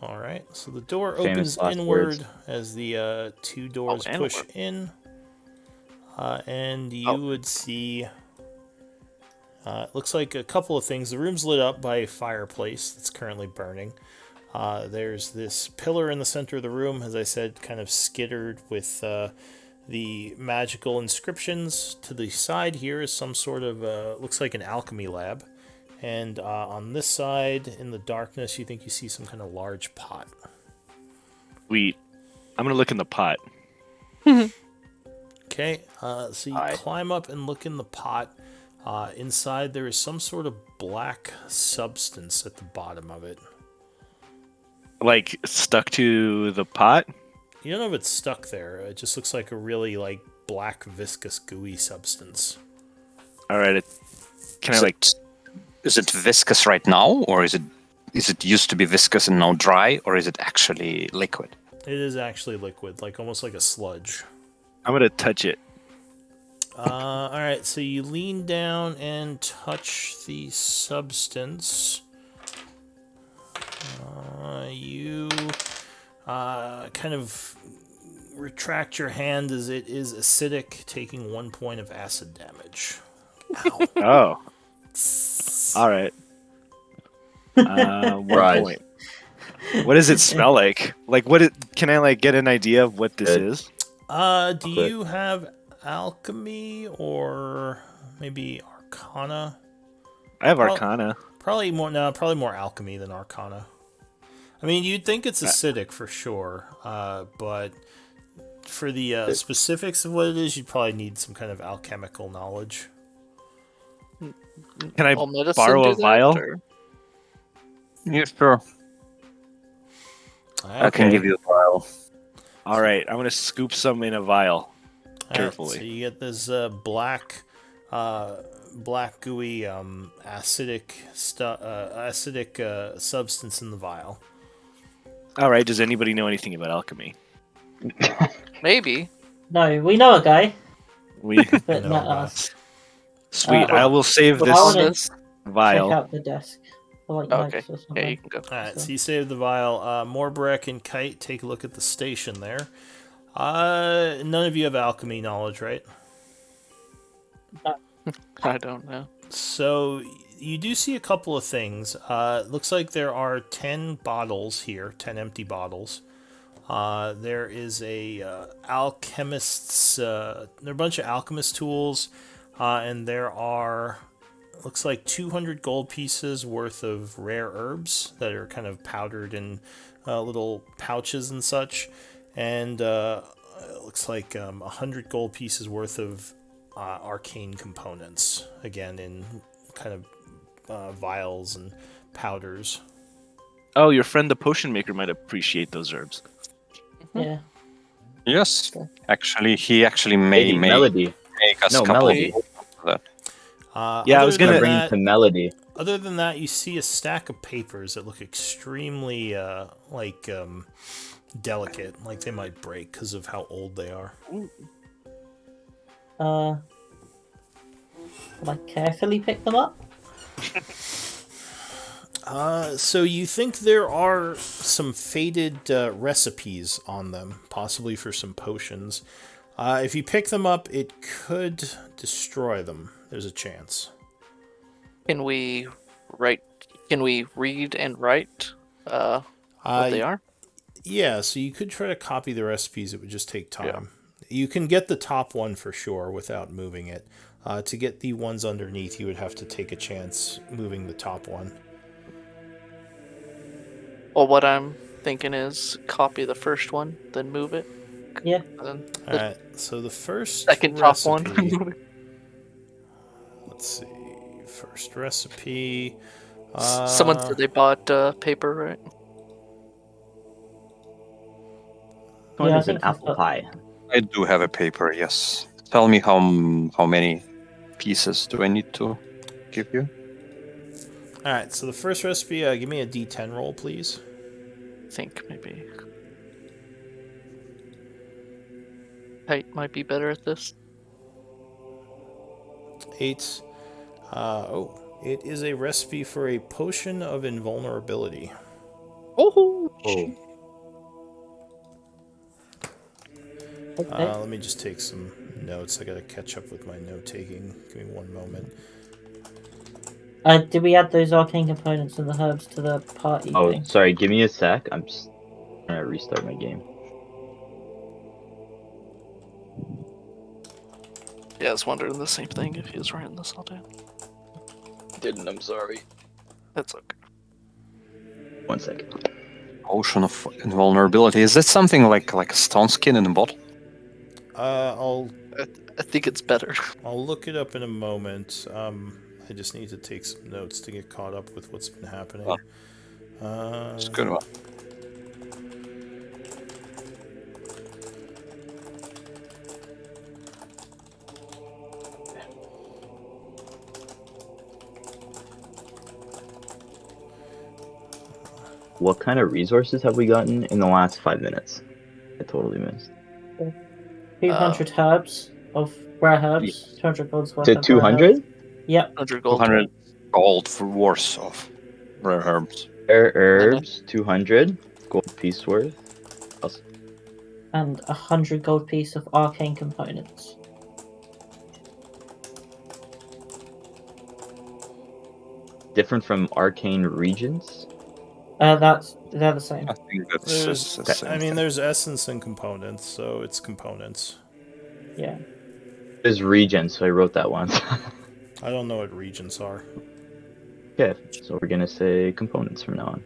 Alright, so the door Famous opens last inward words. as the 2 doors Oh, push inward. in. and you would see. It looks like a couple of things. The room's lit up by a fireplace that's currently burning. There's this pillar in the center of the room, as I said, kind of skittered with the magical inscriptions. To the side here is some sort of, looks like an alchemy lab. And on this side, in the darkness, you think you see some kind of large pot. Sweet. I'm gonna look in the pot. Okay, so you climb up and look in the pot. Inside, there is some sort of black substance at the bottom of it. Like stuck to the pot. You don't know if it's stuck there. It just looks like a really like black, viscous, gooey substance. All right. Can I Is like? Is it viscous right now, or is it used to be viscous and now dry, or is it actually liquid? It is actually liquid, like almost like a sludge. I'm gonna touch it. All right, so you lean down and touch the substance. You kind of retract your hand as it is acidic, taking 1 point of acid damage. Ow. Oh. All right. 1 Right. point. What does it smell like? Like can I like get an idea of what this is? Do you have alchemy or maybe arcana? I have Arcana. Probably more alchemy than arcana. I mean, you'd think it's acidic for sure, but for the specifics of what it is, you'd probably need some kind of alchemical knowledge. Can I Will medicine borrow do a that, vial? or- Yeah, sure. I can give you a vial. All right. I'm gonna scoop some in a vial. Carefully. So you get this black gooey acidic substance in the vial. All right. Does anybody know anything about alchemy? Maybe. No, we know a guy, We but No, not uh, us. sweet. I will save well, this I wanna- This. Check vial. out the desk. Or like Okay. notes or something. Yeah, you can go. All right, so you save the vial. Morbrek and Kite, take a look at the station there. None of you have alchemy knowledge, right? I don't know. So you do see a couple of things. It looks like there are 10 bottles here, 10 empty bottles. There is a alchemist's. There are a bunch of alchemist tools, and there are. Looks like 200 gold pieces worth of rare herbs that are kind of powdered in little pouches and such, and it looks like 100 gold pieces worth of arcane components, again in kind of vials and powders. Oh, your friend the potion maker might appreciate those herbs. Yeah. Yes, actually, he actually may Melody. make us No, couple Melody. of that. Yeah, I was I'm gonna bring that, to Melody. Other than that, you see a stack of papers that look extremely delicate, like they might break because of how old they are. Will I carefully pick them up? So you think there are some faded recipes on them, possibly for some potions. If you pick them up, it could destroy them. There's a chance. Can we write? Can we read and write what they are? Yeah, so you could try to copy the recipes. It would just take time. You can get the top one for sure without moving it. To get the ones underneath, you would have to take a chance moving the top one. Well, what I'm thinking is copy the first one, then move it. Yeah. And then the Alright, so the first second top one. recipe... Let's see. First recipe... Someone said they bought paper, right? One Yeah, I is an think he's apple got- pie. I do have a paper. Yes. Tell me how many pieces do I need to give you? Alright, so the first recipe, give me a D10 roll, please. I think maybe. Kite might be better at this. 8. It is a recipe for a potion of invulnerability. Oh, Okay. Let me just take some notes. I gotta catch up with my note taking. Give me one moment. Did we add those arcane components and the herbs to the party Oh, thing? sorry. Give me a sec. I'm just trying to restart my game. Yeah, I was wondering the same thing if he was writing this all down. Didn't, I'm sorry. That's okay. 1 second. Ocean of invulnerability. Is that something like a stone skin in a bottle? I'll I think it's better. look it up in a moment. I just need to take some notes to get caught up with what's been happening. It's a good one. What kind of resources have we gotten in the last 5 minutes? I totally missed. 200 herbs of rare herbs. 200 gold's worth To of rare 200? herbs. Yep. 100 gold. 200 gold for worth of rare herbs. Rare herbs, 200. Gold piece worth. And 100 gold piece of arcane components. Different from arcane regions? They're the same. I think that's There's, the same I mean, thing. there's essence and components, so it's components. Yeah. There's regions, so I wrote that once. I don't know what regions are. Okay, so we're gonna say components from now on.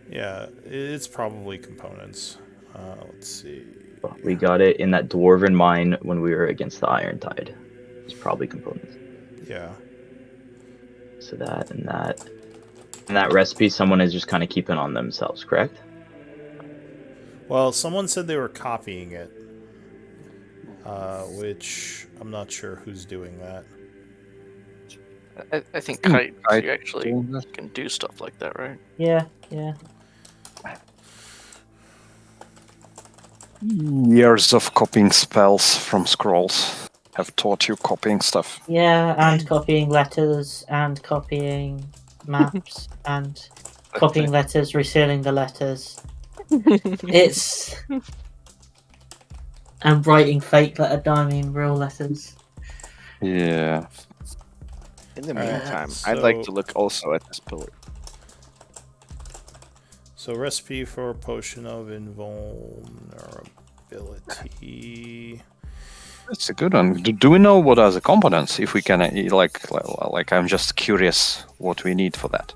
Yeah, it's probably components. Let's see. We got it in that dwarven mine when we were against the Iron Tide. It's probably components. Yeah. So that and that. And that recipe someone is just kind of keeping on themselves, correct? Well, someone said they were copying it, which I'm not sure who's doing that. I think Hmm, kite, I you actually doing that. can do stuff like that, right? Yeah. Years of copying spells from scrolls have taught you copying stuff. Yeah, and copying letters, and copying maps, and copying letters, resealing the letters. It's... And writing fake real letters. Yeah. In the Alright, meantime, I'd like so- to look also at this pillar. So recipe for potion of invulnerability. That's a good one. Do we know what are the components? If we can, like, I'm just curious what we need for that.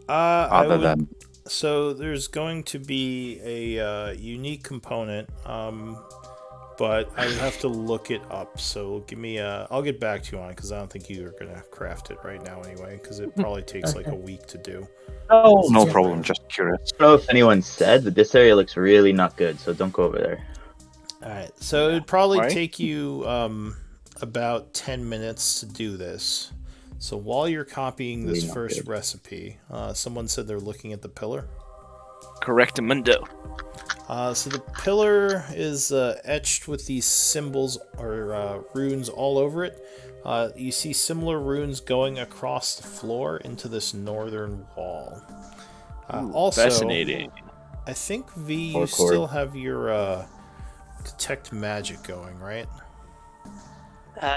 Other than So there's going to be a unique component, but I would have to look it up. So give me I'll get back to you on it because I don't think you're gonna craft it right now anyway because it probably takes like a week to do. oh, no problem. Just curious. I don't know if anyone said, but this area looks really not good, so don't go over there. All right, so it'd probably Why? take you about 10 minutes to do this. So while you're copying this Really not first good. recipe, someone said they're looking at the pillar. Correct, Mundo. So the pillar is etched with these symbols or runes all over it. You see similar runes going across the floor into this northern wall. Also, Fascinating. I think V, you Or cord. still have your detect magic going, right?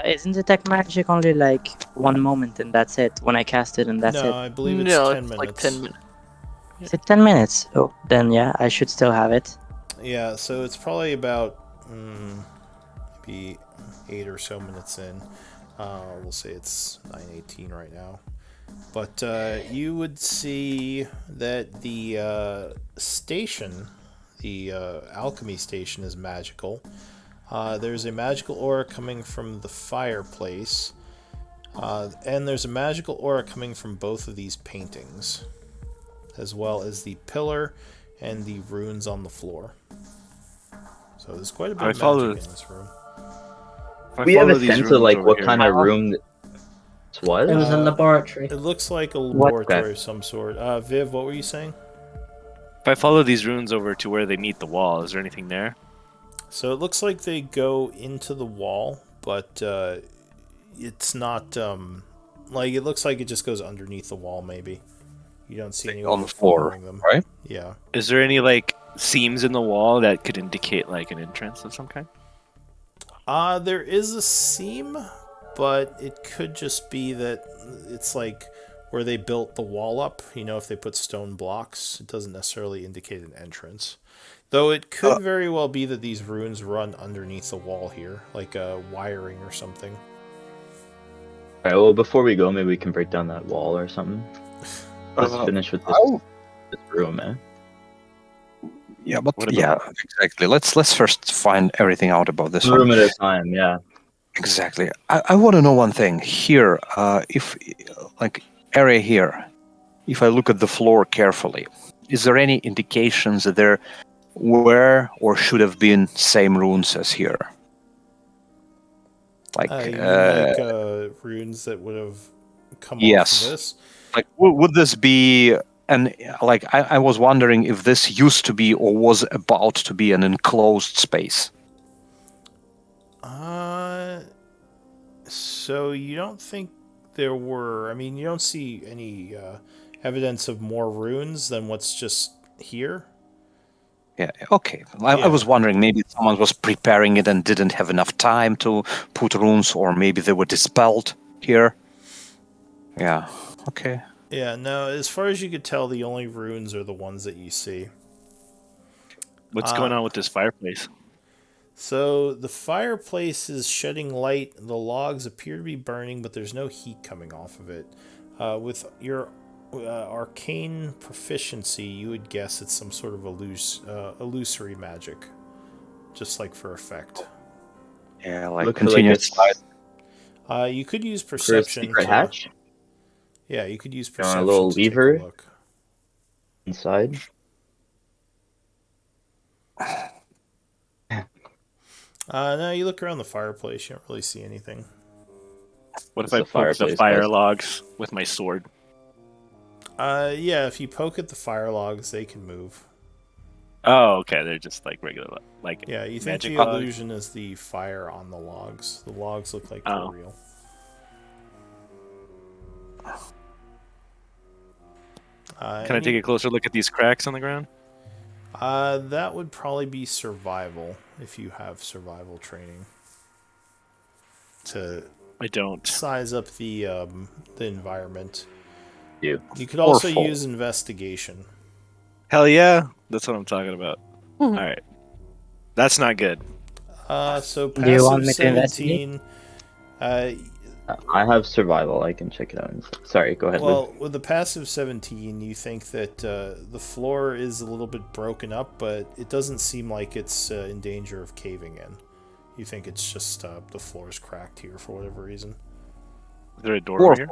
Isn't detect magic only like 1 moment and that's it? When I cast it and that's no, it. I believe it's No, 10 it's minutes. like 10 minutes. Is it 10 minutes? Oh, then yeah, I should still have it. Yeah, so it's probably about maybe 8 or so minutes in. We'll say it's 9:18 right now. But you would see that the station, the alchemy station, is magical. There's a magical aura coming from the fireplace, and there's a magical aura coming from both of these paintings, as well as the pillar and the runes on the floor. So there's quite a bit I of follow magic in this room. If I We have follow a these sense of runes like over what here- kind of room this was. It was a laboratory. It looks like a laboratory of some sort. Viv, what were you saying? If I follow these runes over to where they meet the wall, is there anything there? So it looks like they go into the wall, but it's not like it looks like it just goes underneath the wall. Maybe you don't see any On the floor, following them. right? Yeah. Is there any like seams in the wall that could indicate like an entrance of some kind? There is a seam, but it could just be that it's like where they built the wall up. You know, if they put stone blocks, it doesn't necessarily indicate an entrance. Though it could very well be that these runes run underneath the wall here, like a wiring or something. Alright, well, before we go, maybe we can break down that wall or something. Let's finish with this room, man. Yeah, but yeah, exactly. Let's first find everything out about this room one. at a time. Yeah, exactly. I want to know one thing here. If like area here, if I look at the floor carefully, is there any indications that there were or should have been same runes as here? Like, runes that would have come yes. off of this? Like, would this be... And like, I was wondering if this used to be or was about to be an enclosed space. So you don't think there were... I mean, you don't see any evidence of more runes than what's just here? Yeah, okay. I was wondering, maybe someone was preparing it and didn't have enough time to put runes, or maybe they were dispelled here. Yeah, okay. Yeah, no, as far as you could tell, the only runes are the ones that you see. What's going on with this fireplace? So the fireplace is shedding light. The logs appear to be burning, but there's no heat coming off of it. With your arcane proficiency, you would guess it's some sort of illusory magic, just like for effect. Yeah, like look continuous. You could use perception. Secret hatch. Yeah, you could use perception. A little to take lever a look. inside. No, you look around the fireplace. You don't really see anything. What if I poke the fire logs with my sword? Yeah, if you poke at the fire logs, they can move. Oh, okay. They're just like regular, like yeah. You think the logs? illusion is the fire on the logs? The logs look like they're real. Can I take a closer look at these cracks on the ground? That would probably be survival if you have survival training. I don't size up the environment. You could also use investigation. Hell yeah, that's what I'm talking about. All right, that's not good. Do So you want passive me to investigate? 17. I have survival. I can check it out. Sorry, go ahead. Well, Luke. with the passive 17, you think that the floor is a little bit broken up, but it doesn't seem like it's in danger of caving in. You think it's just the floor is cracked here for whatever reason. Is there a door here?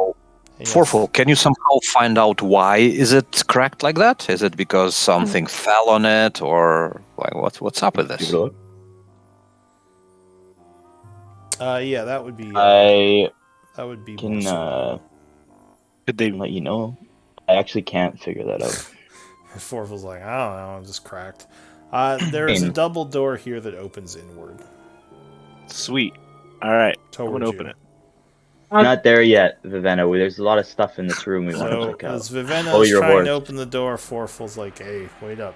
Forful, can you somehow find out why is it cracked like that? Is it because something fell on it, or like what's up with this? Yeah, that would be. That would be. Can could they let you know? I actually can't figure that out. Forful's like, I don't know, I'm just cracked. There is a double door here that opens inward. Sweet. All right, I'm Towards gonna you. open it. Not there yet, Vivenna. There's a lot of stuff in this room we want to check out. As Vivenna is trying to open the door, Forful's like, hey, wait up.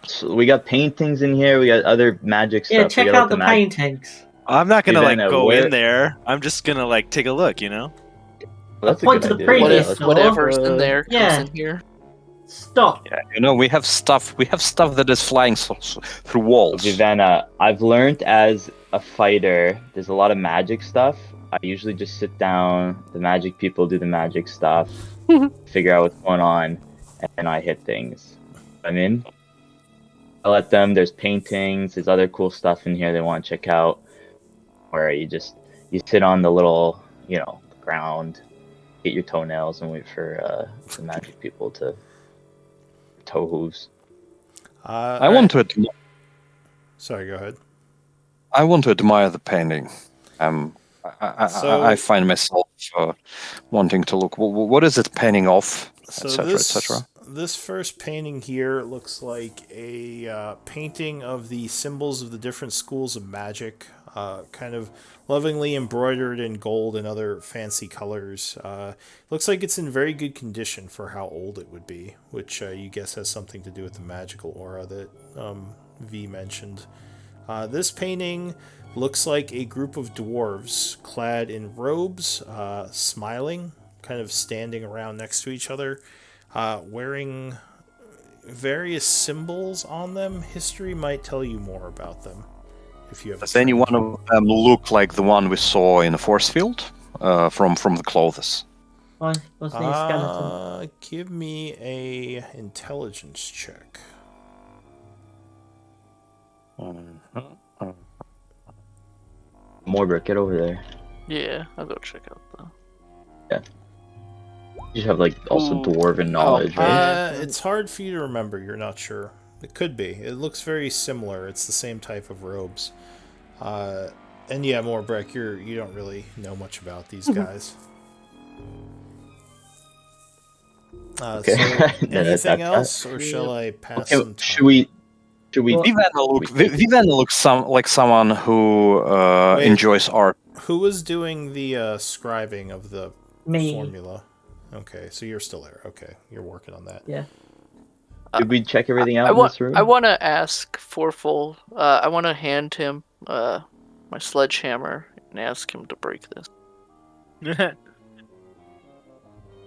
So we got paintings in here. We got other magic stuff. Yeah, check out the paintings. I'm not gonna Vivenna, go in there. I'm just gonna like take a look, you know. Well, that's a Point good to the idea. previous Let's door. Whatever's in there comes Yeah. in here. Stop. Yeah, you know, we have stuff that is flying through walls. Vivenna, I've learned as a fighter, there's a lot of magic stuff. I usually just sit down, the magic people do the magic stuff, figure out what's going on, and then I hit things. I'm in. I let them, there's paintings, there's other cool stuff in here they want to check out, where you sit on the little, ground, get your toenails, and wait for the magic people to toe hooves. I want to. Sorry, go ahead. I want to admire the painting. I find myself wanting to look. What is it painting off, etc., etc. This first painting here looks like a painting of the symbols of the different schools of magic, kind of lovingly embroidered in gold and other fancy colors. Looks like it's in very good condition for how old it would be, which you guess has something to do with the magical aura that V mentioned. This painting looks like a group of dwarves clad in robes, smiling, kind of standing around next to each other, wearing various symbols on them. History might tell you more about them if you have. Does any one of them look like the one we saw in the force field from the clothes? Why wasn't he a skeleton? Give me a intelligence check. Morbert, get over there. Yeah, I'll go check out the. You have like also dwarven knowledge, right? It's hard for you to remember. You're not sure. It could be. It looks very similar. It's the same type of robes. And yeah, Morbreck, you don't really know much about these guys. Okay. So anything else, or shall I pass some time? Should we? Vivenna looks like someone who Wait. enjoys art. Who was doing the scribing of the Me. formula? Okay, so you're still there. Okay, you're working on that. Yeah. Did we check everything out in this room? I want to ask Forful. I want to hand him my sledgehammer and ask him to break this.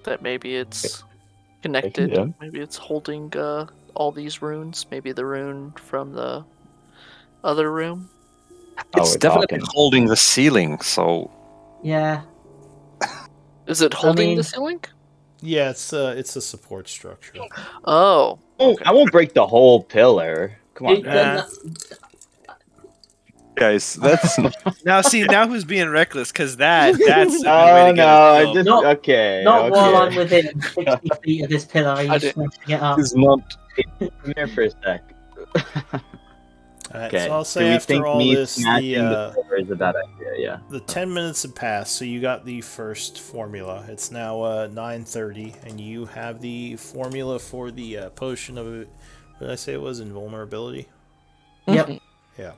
That maybe it's connected. Yeah. Maybe it's holding all these runes. Maybe the rune from the other room. It's we're definitely talking. holding the ceiling, so Yeah. Is it holding mean- the ceiling? Yeah, it's a support structure. Oh. I won't break the whole pillar. Come on, It- man. guys, that's Now who's being reckless? Because that's a good way Oh to get no! us I killed. just Not- okay. Not okay. while I'm within 60 feet of this pillar. Are I you did- smashing it up? is not. Come here for a sec. Alright, Okay. so I'll Do say we after think all me this, smashing the the pillar is a bad idea? Yeah. the 10 minutes have passed, so you got the first formula. It's now 9:30, and you have the formula for the potion of, what did I say it was, invulnerability? Yep. Yeah.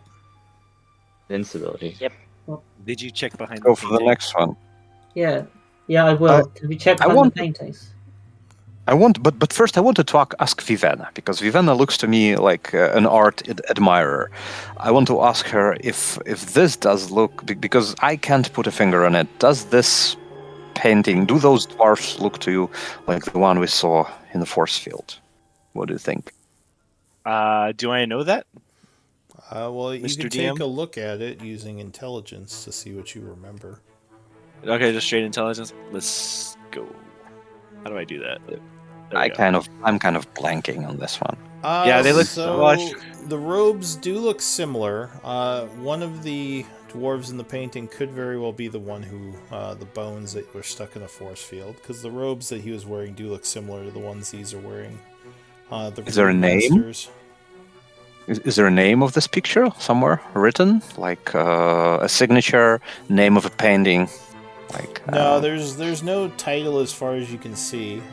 Invincibility. Did you check behind Go the for the painting? next one. Yeah. Yeah, I will. Have you checked I behind want- the paintings? But first I wanted to ask Vivenna, because Vivenna looks to me like an art admirer. I want to ask her if this does look, because I can't put a finger on it. Does this painting, do those dwarfs look to you like the one we saw in the force field? What do you think? Do I know that? Well, you Mr. can take DM? a look at it using intelligence to see what you remember. Okay, just straight intelligence. Let's go. How do I do that? There we go. I'm kind of blanking on this one. Yeah, they look- so. well, The robes do look similar. One of the dwarves in the painting could very well be the one who the bones that were stuck in a force field, because the robes that he was wearing do look similar to the ones these are wearing. Is there a name? Masters. Is there a name of this picture somewhere written, like a signature, name of a painting? Like No, there's no title as far as you can see.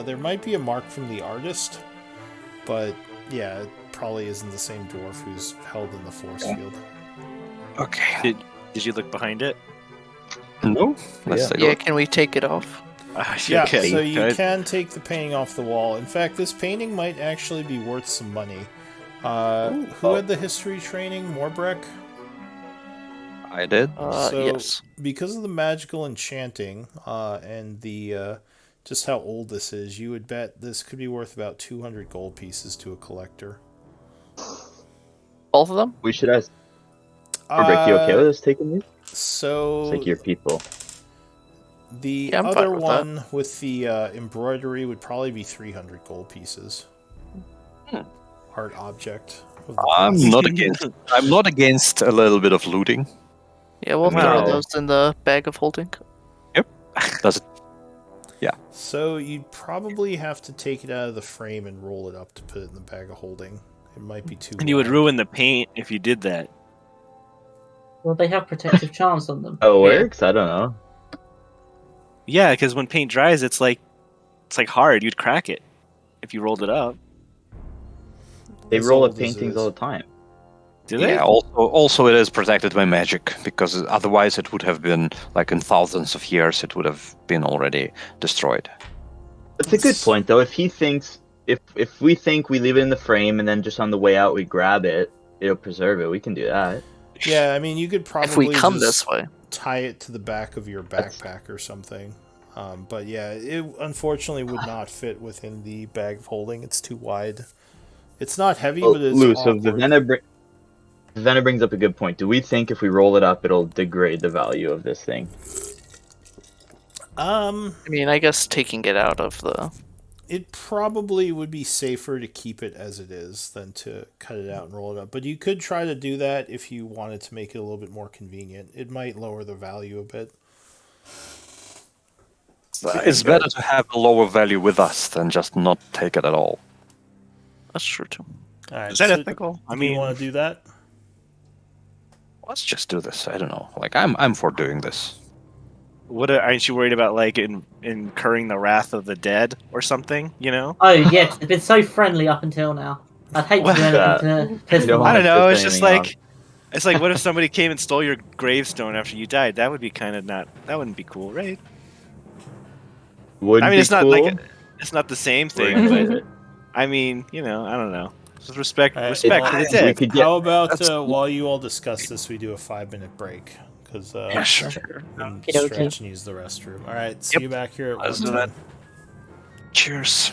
There might be a mark from the artist, but yeah, it probably isn't the same dwarf who's held in the force field. Okay. Did you look behind it? No. Let's take a Yeah, look. can we take it off? Yeah, Okay. so you Good. can take the painting off the wall. In fact, this painting might actually be worth some money. Who had the history training? Morbreck? I did. So, Yes. because of the magical enchanting and the just how old this is, you would bet this could be worth about 200 gold pieces to a collector. Both of them? We should ask. Morbert, you okay with us taking these? So It's like your people. the Yeah, I'm fine other with that. one with the embroidery would probably be 300 gold pieces. Art object. Of the I'm past. not against. I'm not against a little bit of looting. Yeah, we'll throw Wow. those in the bag of holding. Does it? So you'd probably have to take it out of the frame and roll it up to put it in the bag of holding. It might be too. And you would wide. ruin the paint if you did that. Well, they have protective charms on them. Oh, it Yeah. works? I don't know. Yeah, because when paint dries, it's like hard. You'd crack it if you rolled it up. They As roll old up as paintings it all is. the time. Do they? Yeah. Also, it is protected by magic, because otherwise it would have been like in thousands of years. It would have been already destroyed. That's a good point, though. If he thinks, if we think we leave it in the frame and then just on the way out we grab it, it'll preserve it. We can do that. Yeah, I mean, you could probably If we come just this way. tie it to the back of your backpack or something. But yeah, it unfortunately would not fit within the bag of holding. It's too wide. It's not heavy, Well, but it's Lou, so awkward. Vivenna brings up a good point. Do we think if we roll it up, it'll degrade the value of this thing? I mean, I guess taking it out of the. It probably would be safer to keep it as it is than to cut it out and roll it up. But you could try to do that if you wanted to make it a little bit more convenient. It might lower the value a bit. It's better to have a lower value with us than just not take it at all. That's true too. All right, Is that so ethical? I do you mean, want to do that? Let's just do this. I don't know. Like I'm for doing this. aren't you worried about like incurring the wrath of the dead or something? You know? Oh yes, it's been so friendly up until now. I'd hate to do anything to piss You them don't off. I don't know. wanna It's piss just anything like, it's like, what if somebody came and stole your gravestone after you died? That would be kind of not. That wouldn't be cool, right? Would I mean, be it's not cool. like it's not the same We're thing, gonna but do it. I mean, you know, I don't know. Just respect Alright, for the well, We dead. could get. How about that's- while you all discuss this, we do a 5-minute break? Because Yeah, sure. and Okay, okay. stretch and use the restroom. All right, see Yep. you back here at Let's do 1:10. Cheers.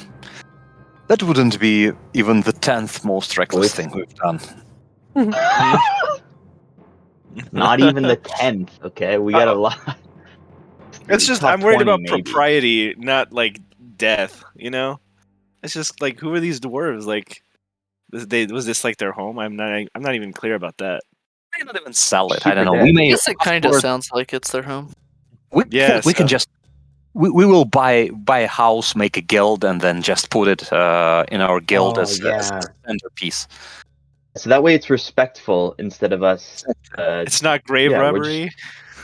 That wouldn't be even the 10th most reckless thing we've done. Not even the 10th. Okay, we got a lot. It's just Top I'm worried 20 about maybe. propriety, not like death. You know, it's just like who are these dwarves? Like, was this like their home? I'm not even clear about that. We may not even sell it. Keep I don't it know. dead. We I may. guess it kind of afford- sounds like it's their home. Yeah, we can so- just. We will buy a house, make a guild, and then just put it in our guild Oh, as yeah. a centerpiece. So that way it's respectful instead of us. It's not grave yeah, we're robbery.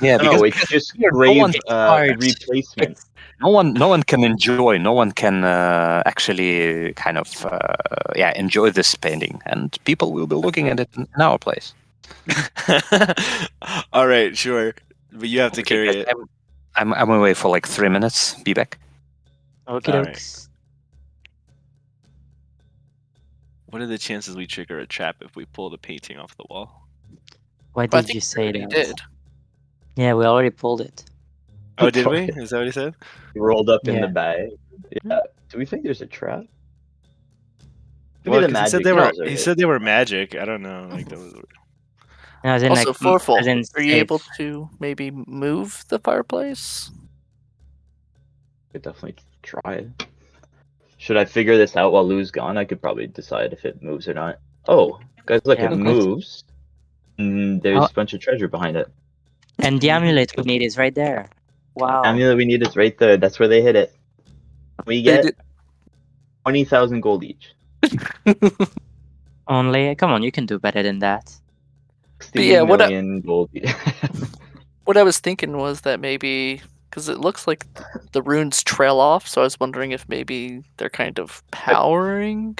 Yeah, No, because it's just here, no grave one's charged. replacement. No one can enjoy. No one can actually kind of enjoy this painting, and people will be looking at it in our place. All right, sure, but you have to Okay, carry guys, it. I'm away for like 3 minutes. Be back. Okay, Alright. dokes. What are the chances we trigger a trap if we pull the painting off the wall? Why But I did think you say we that? did. Yeah, we already pulled it. Oh, did we? Is that what he said? Rolled up in Yeah. the bag. Yeah. Do we think there's a trap? Could Well, be the 'cause he said magic they were. balls are He it. said they were magic. I don't know. Like that was. No, as in, Also, like, Forful, as in are you safe. able to maybe move the fireplace? Could definitely try it. Should I figure this out while Lou's gone? I could probably decide if it moves or not. Oh, guys, look, Yeah, it okay. moves. And there's Oh. a bunch of treasure behind it. And the amulet we need is right there. Wow. Amulet we need is right there. That's where they hit it. We They get did- 20,000 gold each. Only, come on, you can do better than that. 60 yeah, what I- million gold each. What I was thinking was that maybe because it looks like the runes trail off, so I was wondering if maybe they're kind of powering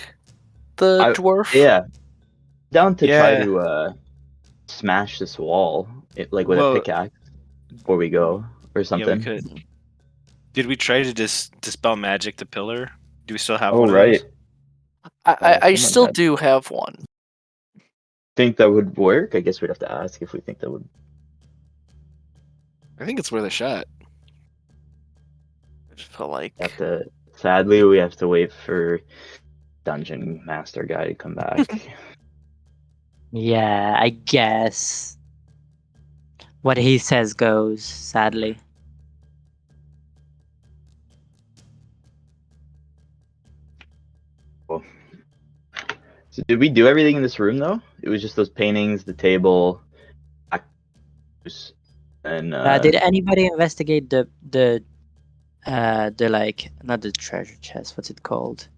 the dwarf. Yeah. Down to try Yeah. to smash this wall, like with Well- a pickaxe before we go, or Yeah, something. we could. Did we try to dispel magic to pillar? Do we still have Oh, one? Of right. those? I someone still had- do have one. Think that would work? I guess we'd have to ask if we think that would. I think it's worth a shot. I feel like Have to. Sadly, we have to wait for Dungeon Master guy to come back. Yeah, I guess. What he says goes, sadly. So did we do everything in this room though? It was just those paintings, the table, and Did anybody investigate the like, not the treasure chest, what's it called?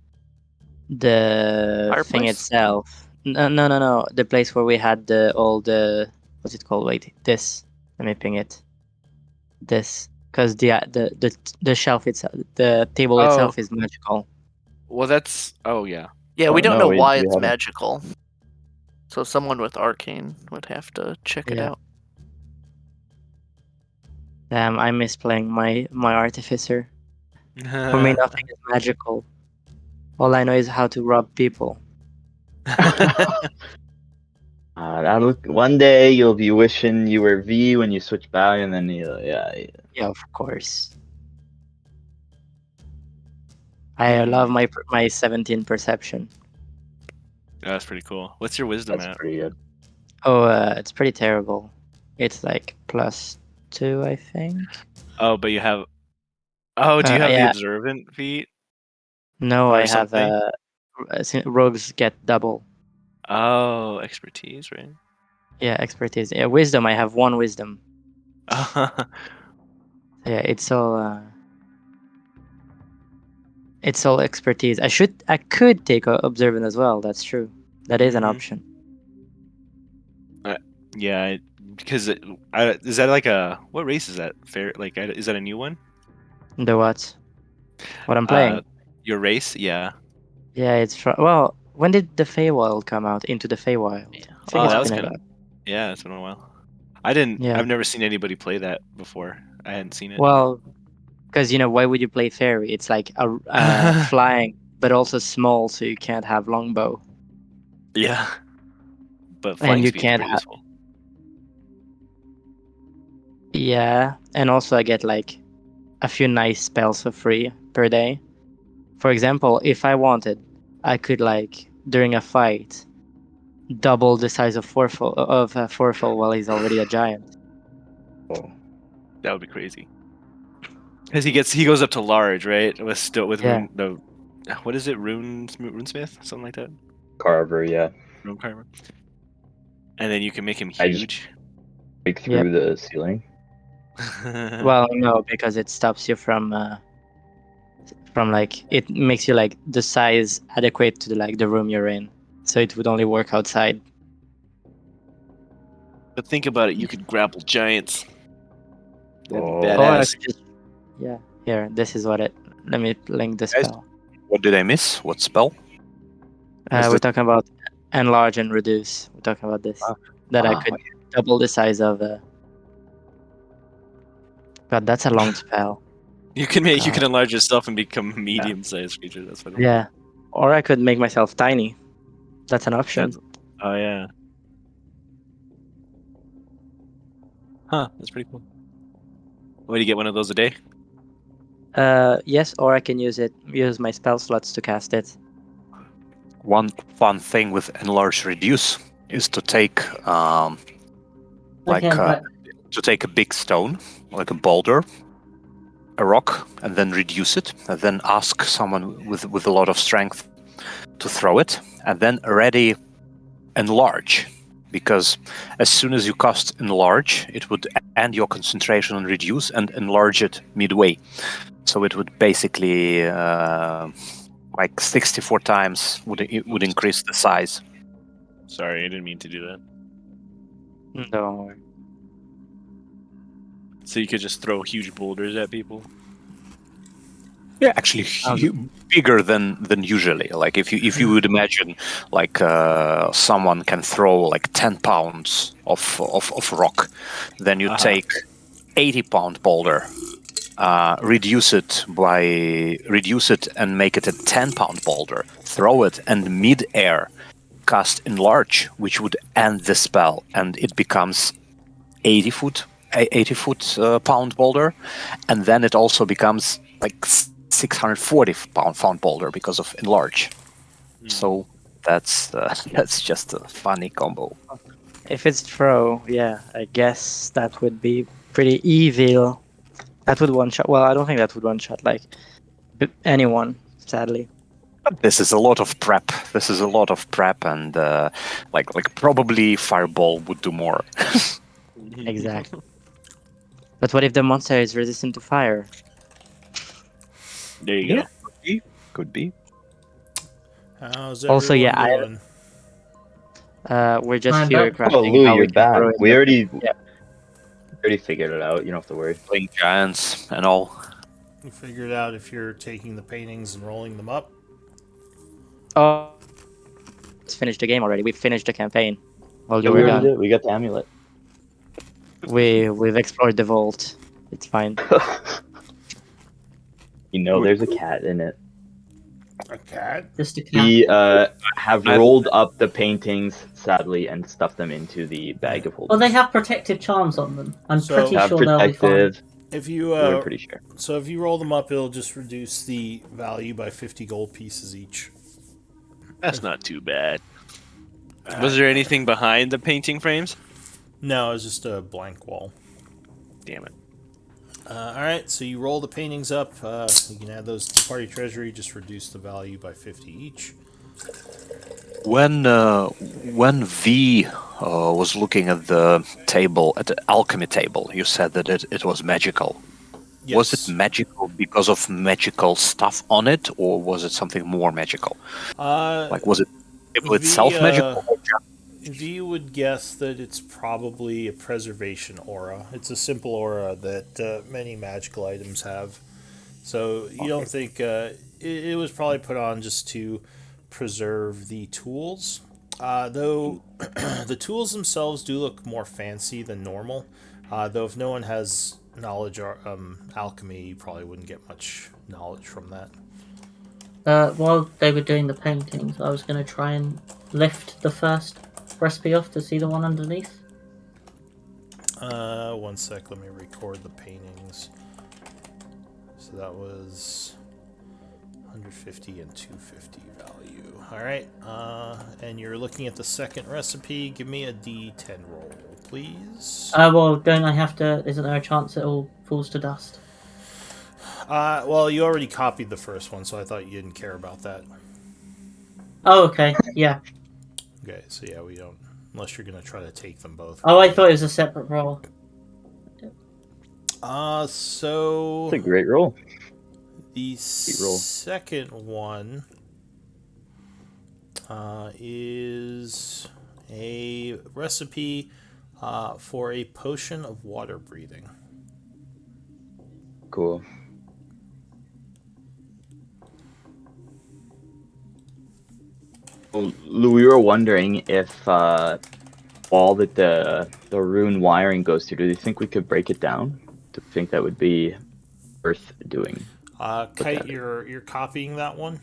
The thing Fireplace? itself. No. The place where we had all the, what's it called? Wait, this. Let me ping it. This, because the shelf itself, the table Oh. itself is magical. Well, that's. Oh yeah. yeah, Oh, we don't no, know we why it's haven't. magical. So someone with arcane would have to check it Yeah. out. Damn, I miss playing my artificer. For me, nothing is magical. All I know is how to rob people. One day you'll be wishing you were V when you switch back, and then yeah. Yeah, of course. I love my 17 perception. That's pretty cool. What's your wisdom That's at? pretty good. Oh, it's pretty terrible. It's like +2, I think. Oh, but you have. Oh, do you have the Yeah. observant feat No, or I have something? rogues get double. Oh, expertise, right? Yeah, expertise. Yeah, wisdom. I have 1 wisdom. Yeah, it's all expertise. I could take observant as well. That's true. That is an Mhm. option. Yeah, because is that like a what race is that? Fair, like, is that a new one? The what? What I'm Uh, playing? your race? Yeah. Yeah, it's from. Well, when did the Feywild come out? Into the Feywild. I think Oh, it's that was been a kind of. while. Yeah, it's been a while. I didn't. Yeah. I've never seen anybody play that before. I hadn't seen it. Well, because why would you play fairy? It's like a flying, but also small, so you can't have longbow, Yeah, but and flying you speed's can't pretty have. useful. Yeah, and also I get like a few nice spells for free per day. For example, if I wanted, I could like during a fight double the size of Forfall while he's already a giant. Oh. That would be crazy. Because he goes up to large, right? With Yeah. rune what is it? Runesmith, something like that. Carver, yeah. Rune carver. And then you can make him I just huge. break Yep. through the ceiling. Well, no, because it stops you from like it makes you like the size adequate to the room you're in, so it would only work outside. But think about it, you could grapple giants. That'd be Oh. Or I badass. could just here. This is what it. Let me link the Guys, spell. what did I miss? What spell? Is We're this talking about enlarge and reduce. We're talking about this. That I could double the size of. God, that's a long spell. You can enlarge yourself and become a medium-sized creature. That's funny. Yeah. Or I could make myself tiny. That's an option. Oh yeah. Huh, that's pretty cool. What do you get one of those a day? Yes, or I can use my spell slots to cast it. one fun thing with enlarge reduce is to take like to take a big stone, like a boulder, a rock, and then reduce it, and then ask someone with a lot of strength to throw it, and then ready enlarge. Because as soon as you cast enlarge, it would end your concentration on reduce and enlarge it midway. So it would basically like 64 times would increase the size. Sorry, I didn't mean to do that. Don't worry. So you could just throw huge boulders at people. Yeah, actually, bigger than usually. Like if you would imagine, like someone can throw like 10 pounds of rock, then you take 80-pound boulder, reduce it and make it a 10-pound boulder, throw it, and mid-air cast enlarge, which would end the spell, and it becomes 80 foot pound boulder, and then it also becomes like 640 pound boulder because of enlarge. So that's just a funny combo. If it's throw, yeah, I guess that would be pretty evil. That would one shot. Well, I don't think that would one shot like anyone, sadly. This is a lot of prep. And like probably fireball would do more. Exactly. But what if the monster is resistant to fire? There you go. Could be. How's Also, everyone yeah, doing? We're just I'm fear back. Oh, crafting Louis, how you're we can throw back. it. We already Yeah. figured it out. You don't have to worry. Playing giants and all. You figured out if you're taking the paintings and rolling them up? Oh, let's finish the game already. We finished the campaign while Yeah, you we were already gone. did. We got the amulet. We've explored the vault. It's fine. There's a cat in it. A cat? Just a cat. We have rolled up the paintings, sadly, and stuffed them into the bag of holding. Well, they have protective charms on them. I'm So- pretty Have sure they'll be fine. protective. If you We're pretty sure. so if you roll them up, it'll just reduce the value by 50 gold pieces each. That's not too bad. Was there anything behind the painting frames? No, it's just a blank wall. Damn it. All right, so you roll the paintings up. You can add those to party treasury. Just reduce the value by 50 each. When V was looking at the table, at the alchemy table, you said that it was magical. Yes. Was it magical because of magical stuff on it, or was it something more magical? Like, was it table itself magical? Or just V would guess that it's probably a preservation aura. It's a simple aura that many magical items have. So you don't think it was probably put on just to preserve the tools. Though the tools themselves do look more fancy than normal. Though if no one has knowledge or alchemy, you probably wouldn't get much knowledge from that. While they were doing the paintings, I was going to try and lift the first recipe off to see the one underneath. 1 sec, let me record the paintings. So that was 150 and 250 value. Alright, and you're looking at the second recipe. Give me a D10 roll, please. Well, don't I have to... Isn't there a chance it all falls to dust? Well, you already copied the first one, so I thought you didn't care about that. Oh, okay, yeah. Okay, so yeah, we don't... Unless you're going to try to take them both. Oh, I thought it was a separate roll. So... That's a great roll. The roll. second one is a recipe for a potion of water breathing. Cool. Well, Lou, we were wondering if all that the rune wiring goes through, do you think we could break it down? Do you think that would be worth doing? Kite, you're copying that one?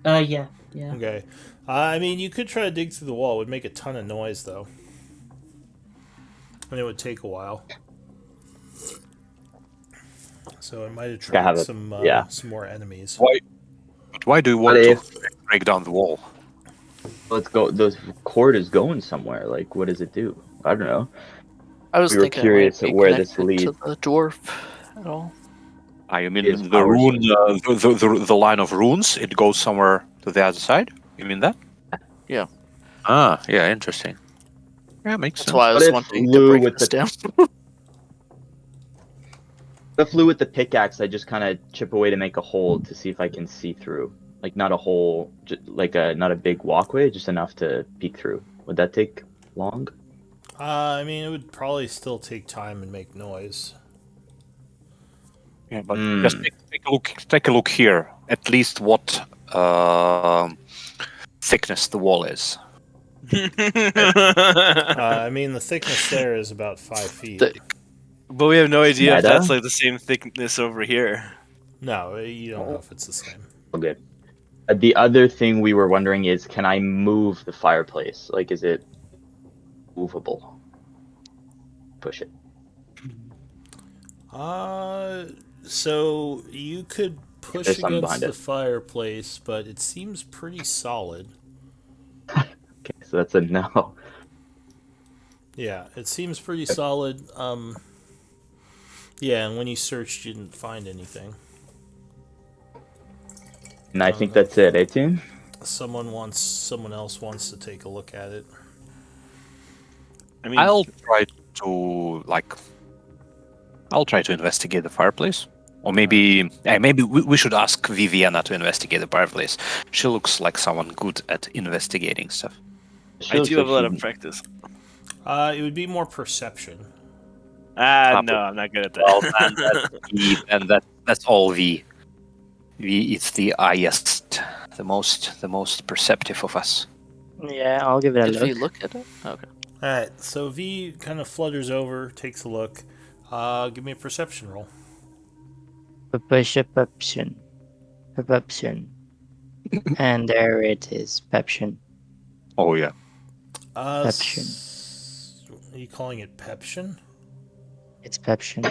Yeah. Okay. I mean, you could try to dig through the wall. It would make a ton of noise, though. And it would take a while. So it might attract some more enemies. why do you want to break down the wall? Let's go. The cord is going somewhere. Like, what does it do? I don't know. I was We were thinking curious it might at be where this connected leads. to the dwarf at all. You mean Is the power rune, the line of runes? It goes somewhere to the other side. You mean that? Yeah. Ah, yeah, interesting. Yeah, makes That's sense. why I What was if wanting Lou to break with this the- down. The flew with the pickaxe, I just kind of chip away to make a hole to see if I can see through. Like, not a hole, not a big walkway, just enough to peek through. Would that take long? I mean, it would probably still take time and make noise. Yeah, but just take a look here. At least what thickness the wall is. I mean, the thickness there is about 5 feet. But we have no idea if Meta? that's like the same thickness over here. No, you don't know if it's the same. Okay. The other thing we were wondering is, can I move the fireplace? Like, is it movable? Push it. So you could push There's something against behind the it. fireplace, but it seems pretty solid. Okay, so that's a no. Yeah, it seems pretty solid. Yeah, and when you searched, you didn't find anything. And I think that's it, eh, team? Someone else wants to take a look at it. I mean, I'll try to investigate the fireplace, or maybe we should ask Viviana to investigate the fireplace. She looks like someone good at investigating stuff. I do have a lot of practice. It would be more perception. No, I'm not good at that. Well, and that's all V. It's the highest, the most perceptive of us. Yeah, I'll give it a If you look. look at it? Okay. Alright, so V kind of flutters over, takes a look. Give me a perception roll. Perception. And there it is, Peption. Oh yeah. Peption. Are you calling it Peption? It's Peption.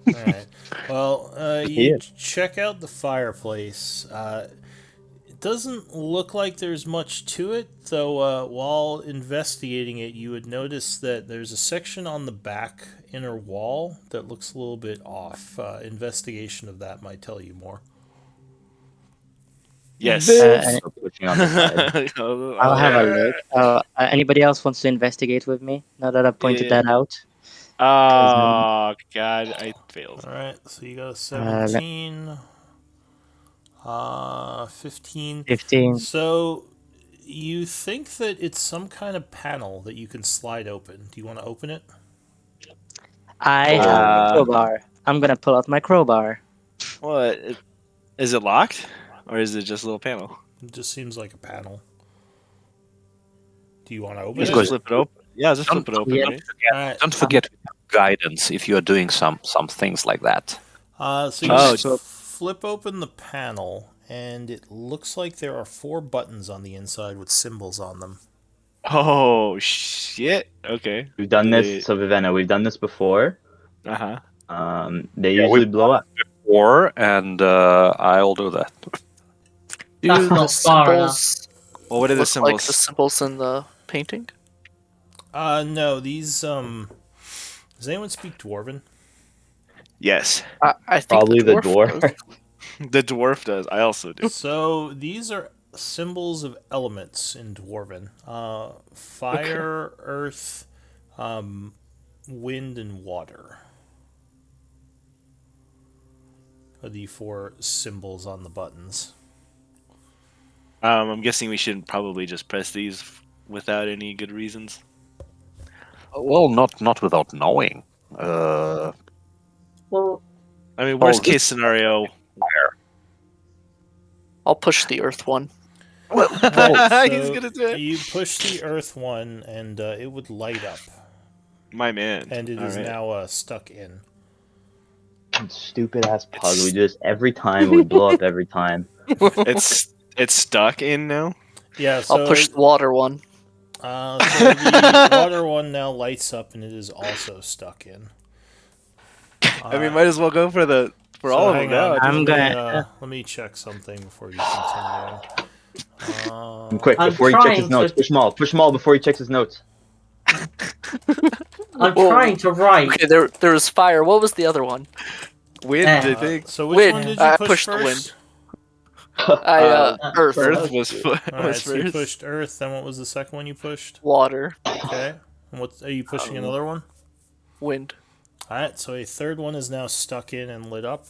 Alright. Well, you check out the fireplace. It doesn't look like there's much to it, though while investigating it, you would notice that there's a section on the back inner wall that looks a little bit off. Investigation of that might tell you more. Yes. Pushing on the side. I'll have a look. Anybody else wants to investigate with me? Now that I've pointed that out. Oh God, I failed. Alright, so you got a 17. 15. 15. So you think that it's some kind of panel that you can slide open. Do you want to open it? I have a crowbar. I'm gonna pull out my crowbar. What? Is it locked, or is it just a little panel? It just seems like a panel. Do you want to open Just it? flip it open. Yeah, just flip it open. Yeah. Right? Alright. Don't forget guidance if you are doing some things like that. So you flip open the panel, and it looks like there are 4 buttons on the inside with symbols on them. Oh shit. Okay. We've done this, so Vivenna, we've done this before. Uh huh. They usually blow up. Or and I'll do that. That's not far enough. Well, what are the Look symbols? like the symbols in the painting? No, these, does anyone speak Dwarven? Yes, I think Probably the dwarf dwarf. does. the dwarf does. I also do. So these are symbols of elements in Dwarven. Fire, earth, wind, and water are the 4 symbols on the buttons. I'm guessing we should probably just press these without any good reasons. Well, not without knowing. Well, I mean, worst this- case scenario. I'll push the earth one. He's So gonna do it. you push the earth one, and it would light up, My man. and it is All right. now stuck in. Stupid ass puzzle. We do this every time. We blow up every time. It's stuck in now. Yeah, so I'll push the water one. So the water one now lights up, and it is also stuck in. I mean, might as well go for all of them hang now. on, I'm let me, gonna- let me check something before you continue. Quick, I'm before he checks his trying notes. to- Push them all. Push them all before he checks his notes. I'm Whoa. trying to write. Okay, there was fire. What was the other one? Wind, I Uh, think. So which Wind. one did you I push pushed the first? Earth. Earth was Alright, so you first. pushed earth. Then what was the second one you pushed? Water. Okay. And what are you pushing? Another one? Wind. Alright, so a third one is now stuck in and lit up.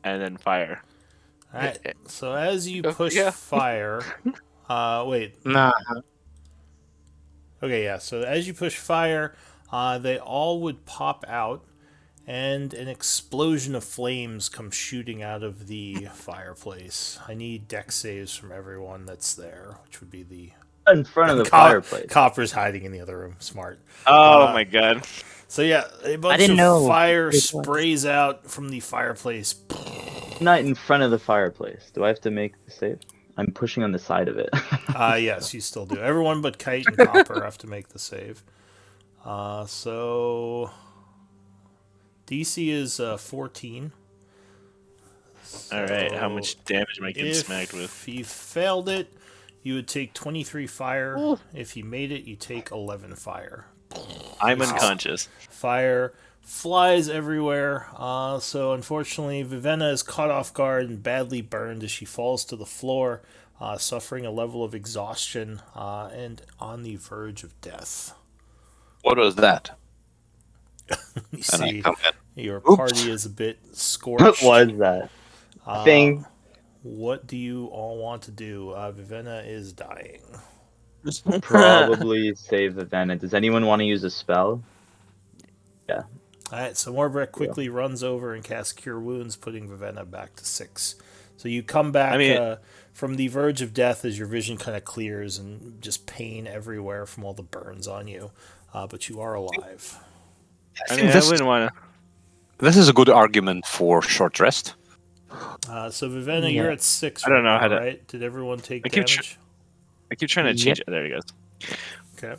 And then fire. Alright, so as you Oh, push yeah. fire, wait. Nah. Okay, yeah. So as you push fire, they all would pop out, and an explosion of flames comes shooting out of the fireplace. I need dex saves from everyone that's there, which would be the In front of the fireplace. Copper's hiding in the other room. Smart. Oh my god. So yeah, a bunch didn't of know fire it was. sprays out from the fireplace. Not in front of the fireplace. Do I have to make the save? I'm pushing on the side of it. Yes, you still do. Everyone but Kite and Copper have to make the save. So DC is 14. All right. How So much damage am I getting smacked with? If you failed it, you would take 23 fire. If you made it, you take 11 fire. I'm unconscious. Fire flies everywhere. So unfortunately, Vivenna is caught off guard and badly burned as she falls to the floor, suffering a level of exhaustion and on the verge of death. What was that? You And I see, come in. your Oops. party is a bit What scorched. was that? Thing. What do you all want to do? Vivenna is dying. Probably save Vivenna. Does anyone want to use a spell? Alright, so Morbrek quickly runs over and casts Cure Wounds, putting Vivenna back to 6. So you come back from the verge of death as your vision kind of clears and just pain everywhere from all the burns on you. But you are alive. I mean, I wouldn't want to. This is a good argument for short rest. So Vivenna, you're at 6 I don't right know how now, to- right? Did everyone take I keep damage? I keep trying to change it. There he goes. Okay.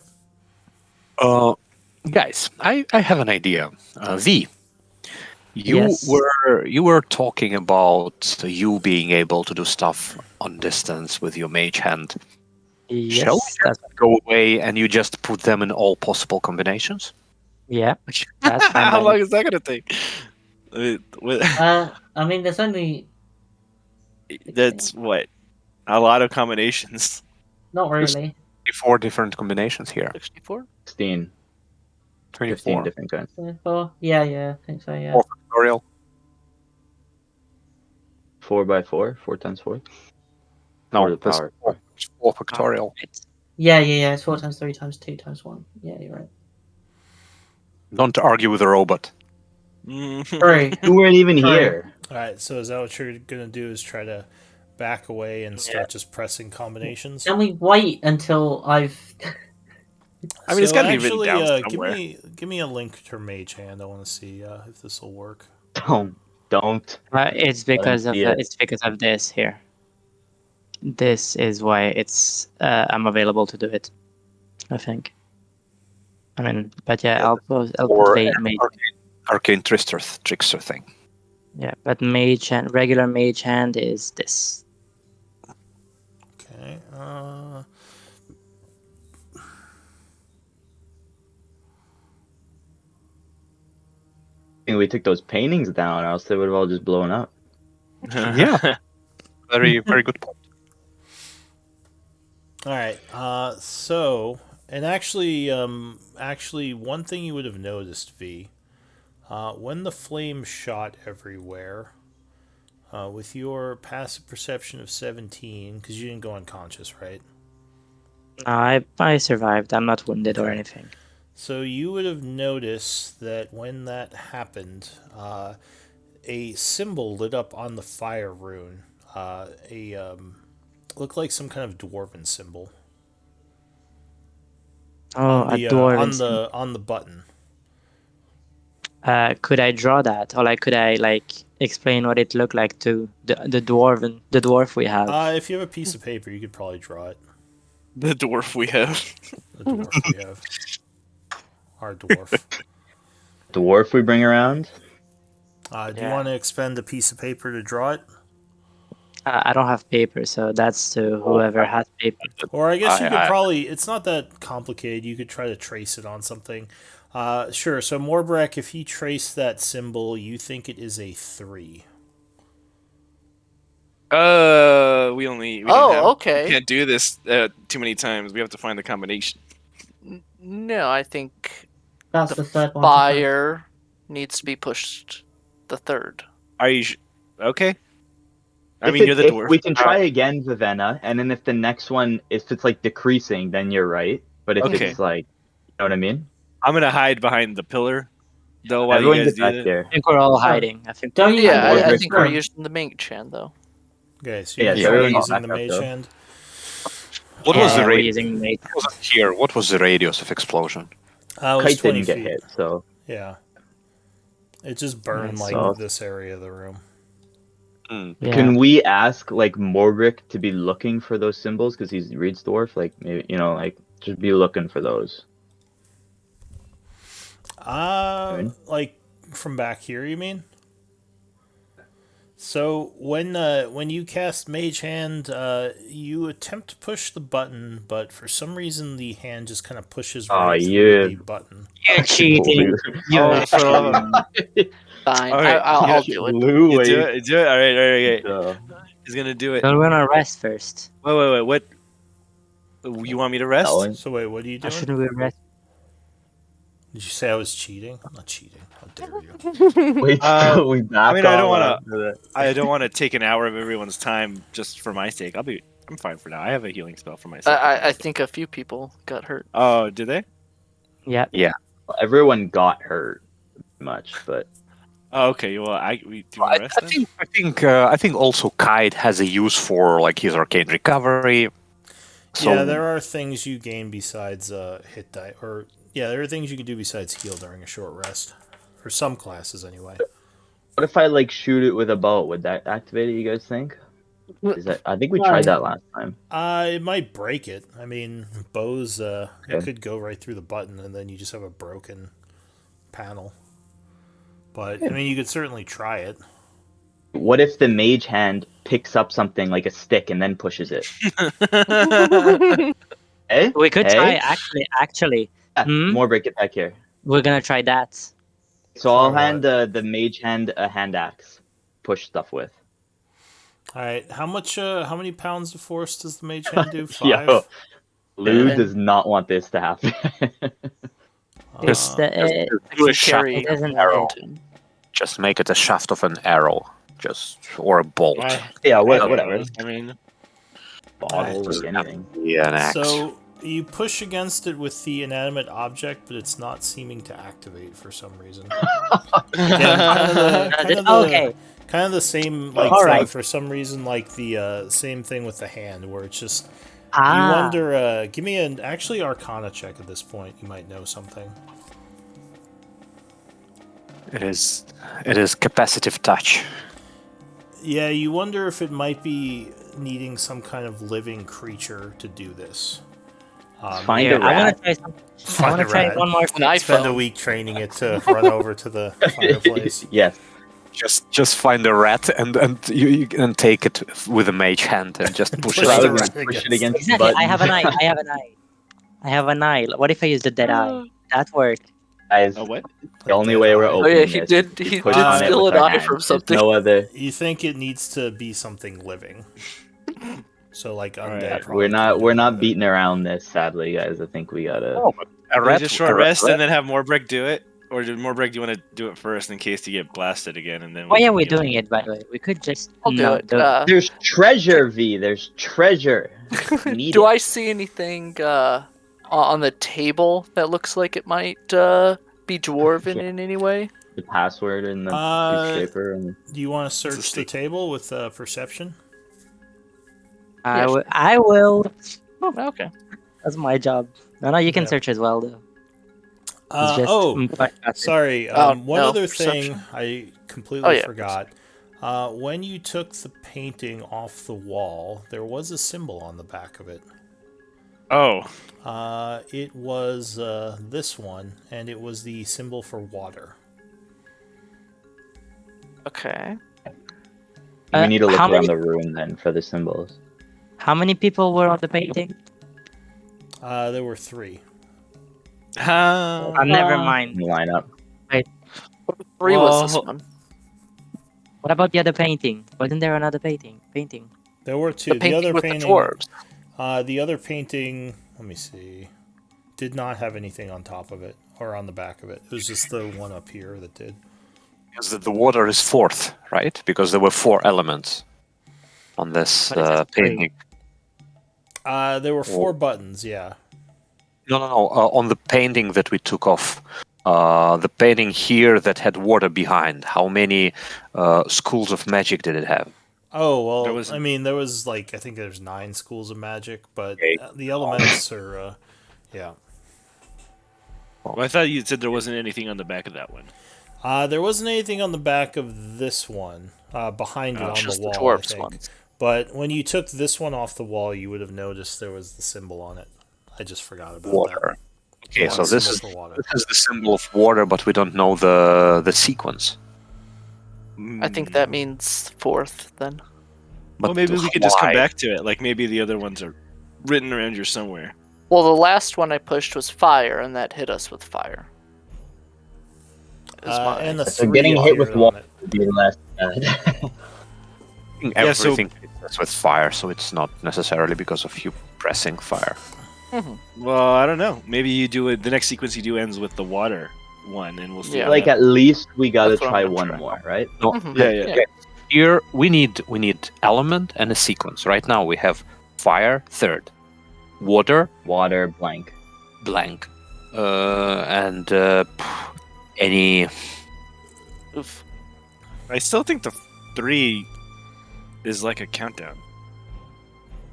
Guys, I have an idea. V, Yes. you were talking about you being able to do stuff on distance with your mage hand. Shall we Yes. That's, go away and you just put them in all possible combinations? yeah. That's fine. How by long me. is that gonna take? I mean, there's only That's what a lot of combinations. not really. 24 different combinations here. 64? 16, 15 24. different kinds. 24? Yeah, I think so. Yeah. 4 factorial. 4 by 4, 4 times 4. No, to the that's power. 4 factorial. Yeah. It's 4 times 3 times 2 times 1. Yeah, you're right. Don't argue with a robot. Three. You weren't even Sorry. here. All right. So is that what you're gonna do? Is try to back away and start just pressing combinations? Can we wait until I've? I mean, it's So gotta be written actually, down give somewhere. me a link to Mage Hand. I want to see if this will work. Don't. It's Let him because of see it. it's because of this here. This is why it's I'm available to do it. I think. I mean, but yeah, I'll Or put mage. arcane trickster thing. Yeah, but mage hand, regular mage hand is this. Okay. I think we took those paintings down, or else they would have all just blown up. Yeah. Very good point. All right. So, and actually, one thing you would have noticed, V, when the flame shot everywhere, with your passive perception of 17, because you didn't go unconscious, right? No, I survived. I'm not wounded or Okay. anything. So you would have noticed that when that happened, a symbol lit up on the fire rune. Looked like some kind of dwarven symbol. Oh, on the, a dwarven. on the button. Could I draw that, or like could I like explain what it looked like to the dwarf we have? If you have a piece of paper, you could probably draw it. The dwarf we have. The dwarf we have. Our dwarf. Dwarf we bring around? Do you want to expend a piece of paper to draw it? I don't have paper, so that's to whoever has paper. Or I guess you could probably... It's not that complicated. You could try to trace it on something. Sure, so Morbrek, if you trace that symbol, you think it is a 3. We Okay. We can't do this too many times. We have to find the combination. No, I think That's the the third one. to press. fire needs to be pushed the third. Are you okay? I If mean, you're the if dwarf. we can try again, Vivenna, and then if the next one, if it's like decreasing, then you're right. But if Okay. it's like, you know what I mean? I'm gonna hide behind the pillar, though, while Everyone you guys get back do that. here. I think we're all hiding. I think. Don't you? Yeah, I Morbrek think we're first. using the mage hand though. Okay, so you Yeah, guys so are everyone using back the up, mage though. hand. What was the we're radius? using mage. Here, what was the radius of explosion? It was Kite 20 didn't get feet. hit, so Yeah. It just burned Yeah, like so- this area of the room. Yeah. can we ask like Morbrick to be looking for those symbols because he reads dwarf? Like maybe like just be looking for those. Like from back here, you mean? So when you cast Mage Hand, you attempt to push the button, but for some reason the hand just kind of pushes right through the button. You're cheating. You're Fine, All right, I'll do it. Blew You do away. it. Do it. All right. He's gonna do it. Well, we're gonna rest first. Wait. What? You want me to rest? Telling. So wait, what are you How doing? shouldn't we rest? Did you say I was cheating? I'm not cheating. How dare you? Wait, we back I mean, I don't all wanna- I don't want to take an hour of everyone's time just for my sake. I'm fine for now. I have a healing spell for myself. I think a few people got hurt. Oh, did they? Yeah. Everyone got hurt, much, but Oh, okay. Well, we do the rest then? I think also Kite has a use for like his arcane recovery. So Yeah, there are things you gain besides hit die, or yeah, there are things you can do besides heal during a short rest, for some classes anyway. What if I like shoot it with a bow? Would that activate it? You guys think? Is that? I think we tried that last time. It might break it. I mean, bows. It could go right through the button, and then you just have a broken panel. But I mean, you could certainly try it. What if the mage hand picks up something like a stick and then pushes it? Eh? We could Eh? try actually. Yeah, Hmm? more break it back here. We're gonna try that. So I'll Try hand the mage hand a hand axe. Push stuff with. All right. How many pounds of force does the mage hand do? 5. Yo, Lou Yeah. does not want this to happen. It's the, Do a Can shaft carry it doesn't arrow. mountain. Just make it a shaft of an arrow, or a bolt. Yeah, I don't whatever. know. I mean, Bottle, Doesn't like have anything. to be an axe. So you push against it with the inanimate object, but it's not seeming to activate for some reason. Again, okay. kind of the same like All thing right. for some reason, like the same thing with the hand, where it's just you Ah, wonder. Give me an actually Arcana check at this point. You might know something. It is capacitive touch. Yeah, you wonder if it might be needing some kind of living creature to do this. Find here, a I wanna rat. try some. I Find wanna a try rat. one more. An Spend a iPhone. week training it to run over to the fireplace. Yes. Just find a rat and you can take it with a mage hand and just push Push it the out. Rather rat than push it against- against the Exactly. button. I have an eye. I have an eye. What if I use the dead eye? That worked. Guys, a what? the only way we're Oh opening yeah, he this did. is to He push did on it steal with an our eye hands. from There's something. no other. You think it needs to be something living? So like undead. Alright. probably We're not couldn't do it. beating around this, sadly, guys. I think we gotta. Oh, but a Can we rat. just short a rest rat- and then have Morbrick do it? Or did Morbrick, do you want to do it first in case you get blasted again? And then Why are can we get doing it, by the way? We could just I'll do not it. There's treasure, V. There's treasure. Need Do it. I see anything on the table that looks like it might be dwarven Yeah. in any way? The password in the newspaper. And... Do you want to search the stick. table with perception? I Yeah, will. I will. Okay. That's my job. No, you can Yeah. search as well, though. It's just, but that's it. Sorry. Oh, One no, other perception. thing I completely Oh, yeah, forgot. When you took the painting off the wall, there was a symbol on the back of it. Oh, It was this one, and it was the symbol for water. Okay. We need to look how around many- the room then for the symbols. How many people were on the painting? There were 3. Never mind. Line up. 3 was this Well- one. What about the other painting? Wasn't there another painting? There were 2. The painting other with painting, the dwarves. The other painting, let me see, did not have anything on top of it or on the back of it. It was just the one up here that did. Because the water is 4th, right? Because there were 4 elements on this But it says 3. painting. There were 4 buttons, yeah. No. On the painting that we took off, the painting here that had water behind. How many schools of magic did it have? Oh, well, There was- I mean, there was like, I think there's 9 schools of magic, but Okay. the elements are, yeah. well, I thought you said there wasn't anything on the back of that one. There wasn't anything on the back of this one, behind it on Just the the wall, I dwarves think. ones. But when you took this one off the wall, you would have noticed there was the symbol on it. I just forgot about Water. Okay, that. so Water this symbol is for water. this is the symbol of water, but we don't know the sequence. I think that means 4th then. But Well, maybe we could just come why? back to it. Like maybe the other ones are written around here somewhere. Well, the last one I pushed was fire, and that hit us with fire. Is my- And the So 3 getting hit with appeared on water it. would be less bad. Yeah, so- Everything hits with fire, so it's not necessarily because of you pressing fire. Well, I don't know. Maybe you do it. The next sequence you do ends with the water one, and we'll see. Yeah. how Like that- at least we gotta That's what I'm try gonna one try. more, right? No, Mhm. Yeah. Yeah. here we need element and a sequence. Right now we have fire 3rd, water Water blank. blank, and any. Oof. I still think the 3 is like a countdown.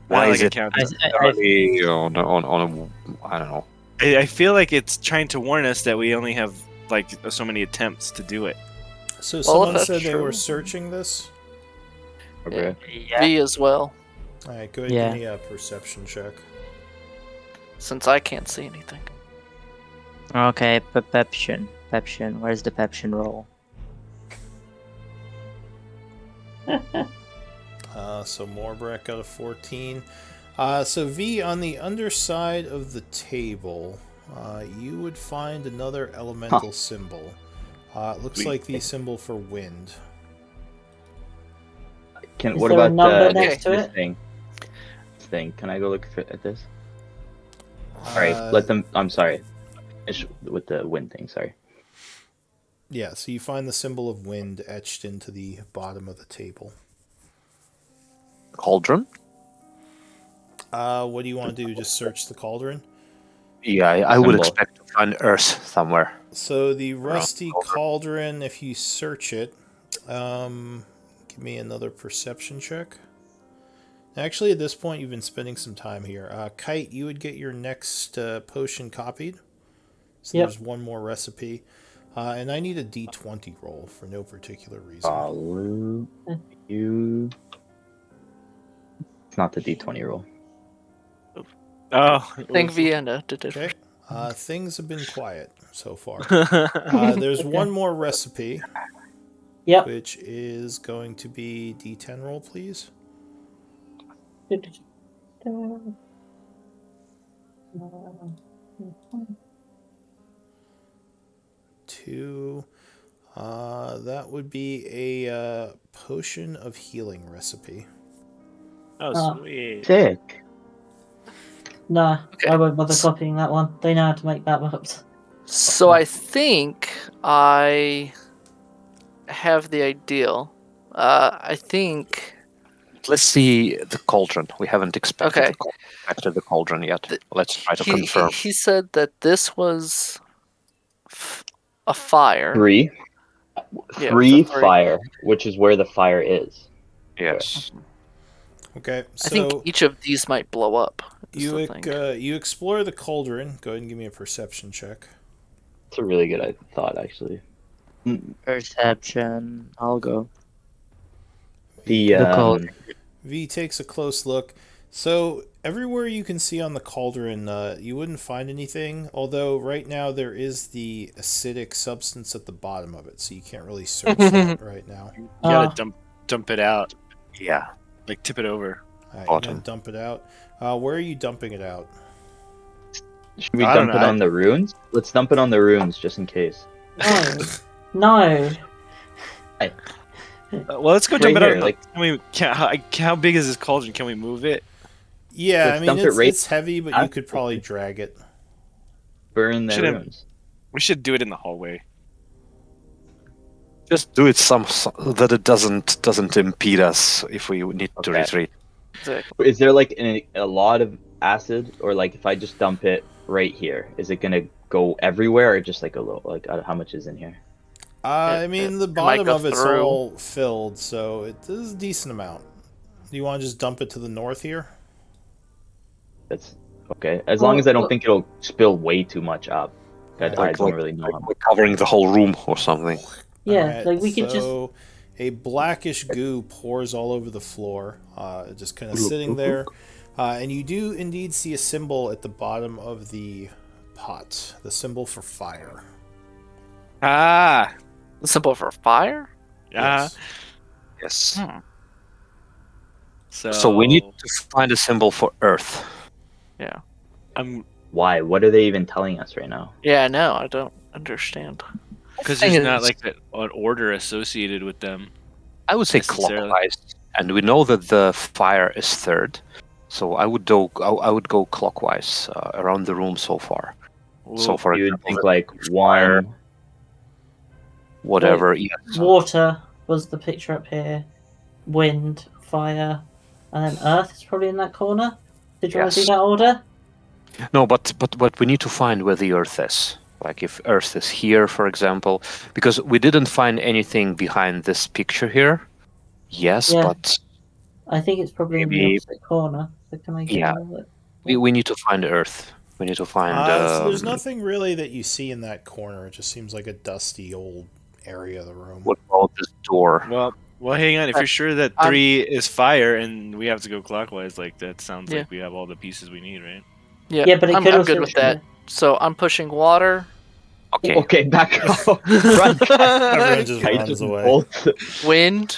Why Not is like a it countdown. early on a I don't know. I feel like it's trying to warn us that we only have like so many attempts to do it. So Well, if someone that's said they true, were then- searching this. Okay. Yeah. V as well, All right, go ahead. Yeah. Give me a perception check. since I can't see anything. Okay, perception. Perception. Where's the perception roll? So Morbreck got a 14. So V, on the underside of the table, you would find another elemental symbol. It looks Sweet. like the symbol for wind. Is What there a about number next this, to this it? thing? This thing. Can I go look at this? Sorry, Uh, let them. I'm sorry. With the wind thing. Sorry. Yeah, so you find the symbol of wind etched into the bottom of the table. Cauldron? What do you want to do? Just search the cauldron? Yeah, I would Symbol. expect to find Earth somewhere. So the rusty cauldron. cauldron, if you search it, give me another perception check. Actually, at this point, you've been spending some time here. Kite, you would get your next potion copied. So Yep. there's one more recipe. And I need a d20 roll for no particular reason. Follow you. It's not the D20 roll. Oh, I think Vienna did it. Okay. Things have been quiet so far. Uh, There's Okay. one more recipe, Yep. which is going to be d10 roll, please. Two. That would be a potion of healing recipe. oh, sweet. Sick. Nah, Okay. I won't bother copying that one. They know how to make that up. So I think I have the ideal. I think Let's see the cauldron. We haven't expected Okay. the cauldron yet. Let's try to he, confirm. he said that this was a fire. Three. Yeah, Three for three. fire, which is where the fire is. Yes. Okay, I think so each of these might blow up. is you the thing. you explore the cauldron. Go ahead and give me a perception check. It's a really good thought, actually. Perception. I'll go. The The cauldron. V takes a close look. So everywhere you can see on the cauldron, you wouldn't find anything. Although right now there is the acidic substance at the bottom of it, so you can't really search that right now. You gotta Ah. dump it out. Yeah. Like tip it over. All right, you're Bottom. gonna dump it out. Where are you dumping it out? Should we I don't dump it know, on the runes? Let's dump it on the runes just in case. No. No. Well, let's go Right dump it out. here, like- How big is this cauldron? Can we move it? Yeah, Let's I mean dump it right it's heavy, but you after. could probably drag it. Burn the Should've- runes. We should do it in the hallway. Just do it so that it doesn't impede us if we need to Okay. retreat. Exactly. Is there like a lot of acid, or like if I just dump it right here, is it gonna go everywhere, or just like a little? Like how much is in here? I mean, the might bottom go of it's through. all filled, so it is a decent amount. Do you want to just dump it to the north here? That's okay, as long as I don't Well- think it'll spill way too much up. I Like- don't like- really know. Like we're covering the whole room or something. Yeah, Alright, like we could just. so a blackish goo pours all over the floor, just kind of sitting there. And you do indeed see a symbol at the bottom of the pot, the symbol for fire. Ah, The symbol for fire? Yes. Yes. Hmm. So we need to find a symbol for Earth. Yeah. I'm Why? What are they even telling us right now? Yeah, I know. I don't understand. because thing there's not is- like an order associated with them. I would say Necessarily. clockwise, and we know that the fire is third, so I would go clockwise around the room so far. So Well, for You'd example, think the like fire, one. whatever. Yes. Water was the picture up here. Wind, fire, and then earth is probably in that corner. Did you want to Yes. do that order? No, but we need to find where the Earth is. Like if Earth is here, for example, because we didn't find anything behind this picture here. Yes, Yeah. but I think it's probably in the Maybe- opposite corner. So can I get Yeah. another look? we need to find Earth. We need to find. So there's nothing really that you see in that corner. It just seems like a dusty old area of the room. What about this door? Well, hang on. If you're sure that 3 is fire and we have to go clockwise, like that sounds Yeah. like we have all the pieces we need, right? Yeah, but it I'm could good also with that. So I'm pushing water, Okay. Okay, back off. Run. Everyone just I runs just away. bolt wind,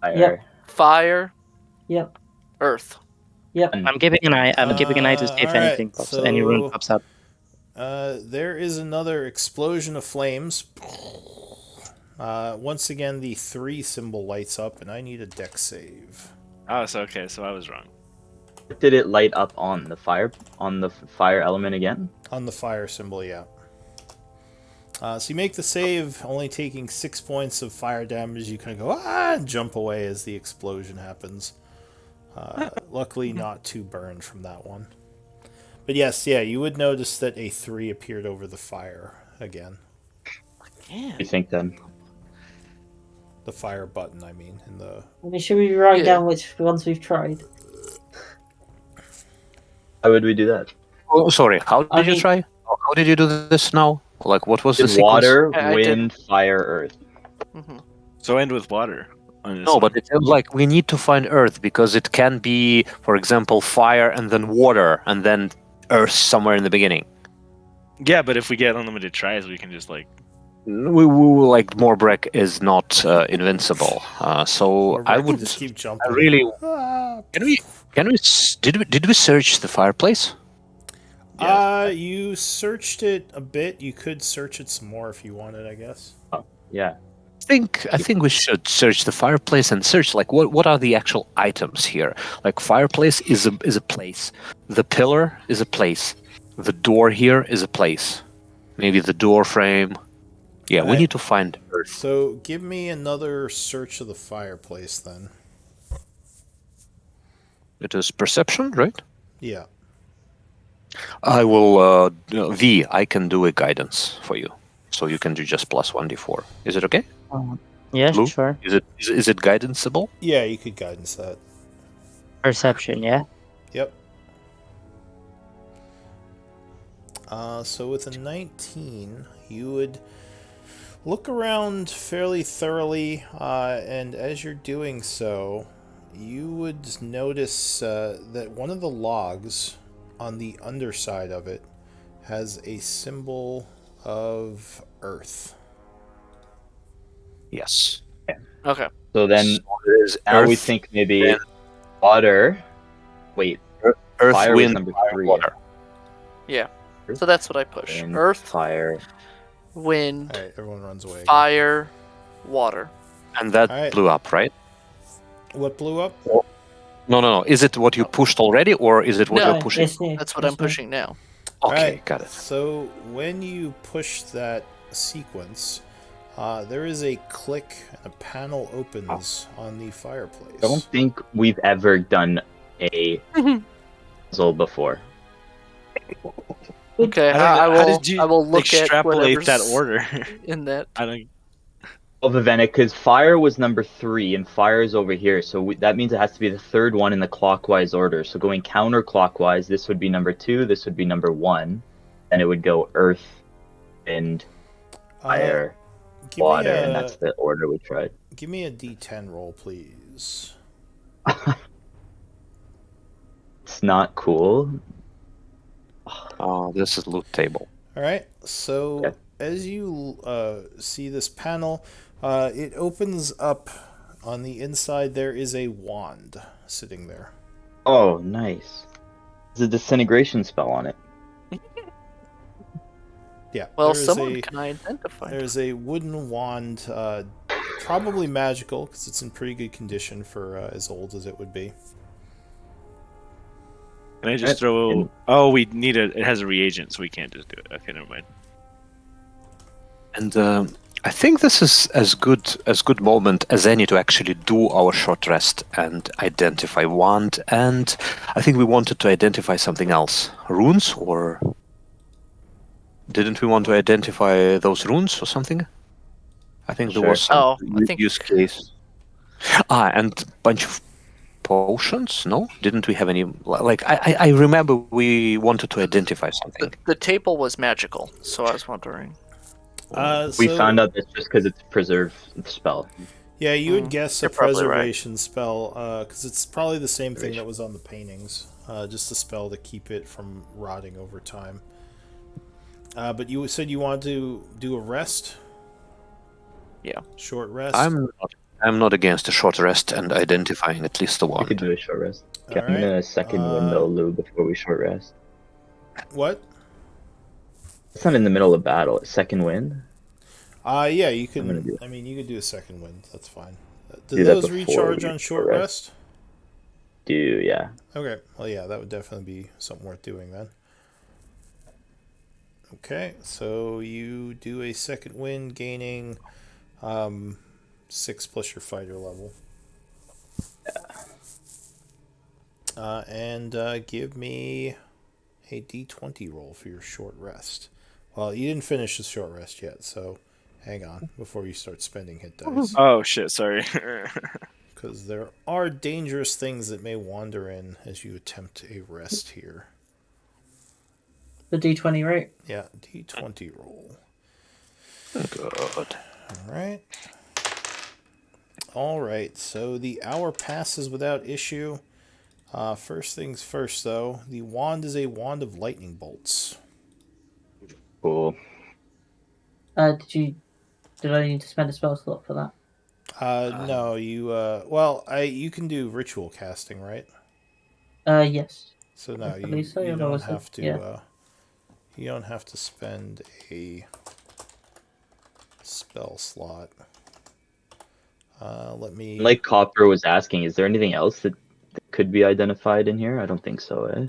fire. fire, Yep. earth. Yep. I'm keeping an eye. I'm keeping an eye to see if Alright, anything pops. Any rune so- pops up. There is another explosion of flames. Once again, the 3 symbol lights up, and I need a dex save. Oh, so okay. So I was wrong. What did it light up on? The fire element again? On the fire symbol, yeah. So you make the save, only taking 6 points of fire damage. You kind of go, and jump away as the explosion happens. Luckily, not too burned from that one. But yes, yeah, you would notice that a 3 appeared over the fire again. You think then? The fire button, I mean, in the... I mean, should we write down which ones we've tried? How would we do that? Oh, sorry. How did you mean- try? How did you do this now? Like, what was the Did sequence? water, I did. wind, fire, earth. So end with water. On this No, one. but it's like we need to find Earth because it can be, for example, fire and then water and then Earth somewhere in the beginning. Yeah, but if we get unlimited tries, we can just like. We like Morbrek is not invincible, so Or I Rick would just keep jumping. I really Ah. did we search the fireplace? You searched it a bit. You could search it some more if you wanted, I guess. Yeah. I think we should search the fireplace and search like what are the actual items here. Like fireplace is a place. The pillar is a place. The door here is a place. Maybe the door frame. Yeah, we Right. need to find Earth. So give me another search of the fireplace then. It is perception, right? Yeah. I will V. I can do a guidance for you, so you can do just plus 1d4. Is it okay? Yeah, Blue? sure. Is it guidanceable? Yeah, you could guidance that. Perception, yeah. Yep. So with a 19, you would look around fairly thoroughly, and as you're doing so, you would notice that one of the logs on the underside of it has a symbol of Earth. Yes. Okay. So then now we think maybe then- water. Wait, Earth, fire was wind, number fire, 3. water. Yeah. So that's what I push. Wind, Earth, fire. wind, Alright, everyone runs away. Again. fire, water. And that Alright. blew up, right? What blew up? No. Is it what you pushed already, or is it what No, you're pushing? It's new. That's what It's I'm new. pushing now. Okay, Alright, got it. So when you push that sequence, there is a click and a panel opens on the fireplace. I don't think we've ever done a puzzle before. Okay, How I will. did you I will look at extrapolate that whatever's order? in that. I don't. Of Vivena, because fire was number 3 and fire is over here, so that means it has to be the third one in the clockwise order. So going counterclockwise, this would be number 2, this would be number 1, and it would go earth, wind, fire, Give me water, a- and that's the order we tried. Give me a D10 roll, please. It's not cool. Oh, this is loot table. All right. So Okay. as you see this panel, it opens up. On the inside, there is a wand sitting there. Oh, nice. There's a disintegration spell on it. Yeah. Well, there is someone can identify. There's a wooden wand, probably magical because it's in pretty good condition for as old as it would be. Can I just It- throw? Oh, we need a. It has a reagent, so we can't just do it. Okay, never mind. And I think this is as good moment as any to actually do our short rest and identify wand. And I think we wanted to identify something else, runes, or didn't we want to identify those runes or something? I think there was Sure. some Oh, I think- use case. And bunch of potions. No, didn't we have any? Like I remember we wanted to identify something. The table was magical, so I was wondering. We So- found out that's just because it's a preserve spell. Yeah, you would guess a You're probably right. preservation spell, because it's probably the same thing that was on the paintings. Just a spell to keep it from rotting over time. But you said you wanted to do a rest? Yeah. Short rest? I'm not against a short rest and identifying at least the We could wand. do a short rest. Okay, I'm Alright. gonna second window Lou before we short rest. What? It's not in the middle of battle. It's second wind. Yeah, you I'm gonna can. do I mean, you could do a second wind. That's fine. Do Do that those before recharge we on short short rest? Yeah. Okay. Well, yeah, that would definitely be something worth doing then. Okay, so you do a second wind, gaining 6 plus your fighter level. And give me a d20 roll for your short rest. Well, you didn't finish the short rest yet, so hang on before you start spending hit dice. Oh shit! Sorry. Because there are dangerous things that may wander in as you attempt a rest here. The D20, right? Yeah, d20 roll. Good. Alright. Alright, so the hour passes without issue. First things first, though. The wand is a wand of lightning bolts. Cool. Did I need to spend a spell slot for that? No, you, you can do ritual casting, right? Yes. So no, I believe so, you or don't was it- have to, yeah. you don't have to spend a spell slot. Let me... Like Copper was asking, is there anything else that could be identified in here? I don't think so, eh?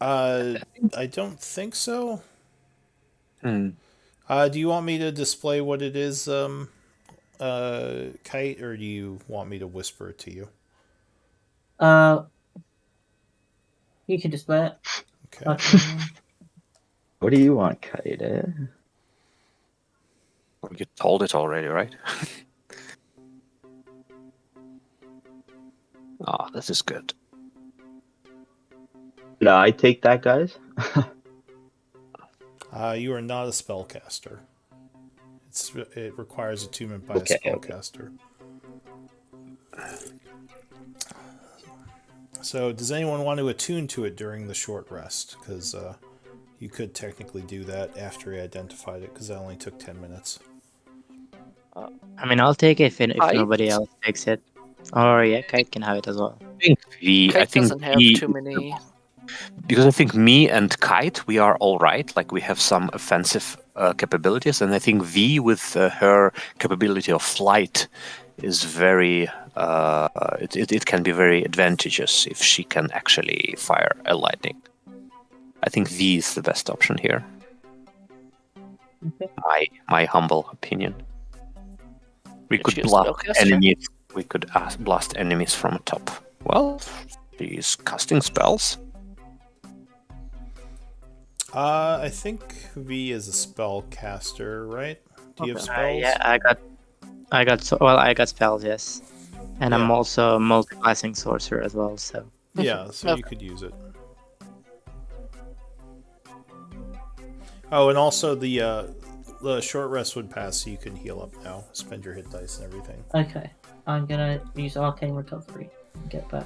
I don't think so. Hmm. Do you want me to display what it is, Kite, or do you want me to whisper it to you? You can display it. Okay. What do you want, Kite? Eh? You told it already, right? Ah, this is good. Did I take that, guys? You are not a spellcaster. It requires attunement by Okay, a spellcaster. So, does anyone want to attune to it during the short rest? Because you could technically do that after he identified it, because that only took 10 minutes. I mean, I'll take it if Kite? nobody else takes it. Or yeah, Kite can have it as well. Kite doesn't have too many. Because I think me and Kite, we are all right. Like we have some offensive capabilities, and I think V with her capability of flight is very. It can be very advantageous if she can actually fire a lightning. I think V is the best option here. My humble opinion. We Did could she have blast spellcaster? enemies. We could blast enemies from top. Well, she's casting spells. I think V is a spellcaster, right? Do you have spells? Yeah, I got spells, yes, and I'm Yeah. also a multi-classing sorcerer as well. So Yeah, so Okay. you could use it. Oh, and also the short rest would pass, so you can heal up now. Spend your hit dice and everything. Okay. I'm gonna use Arcane Recovery and get back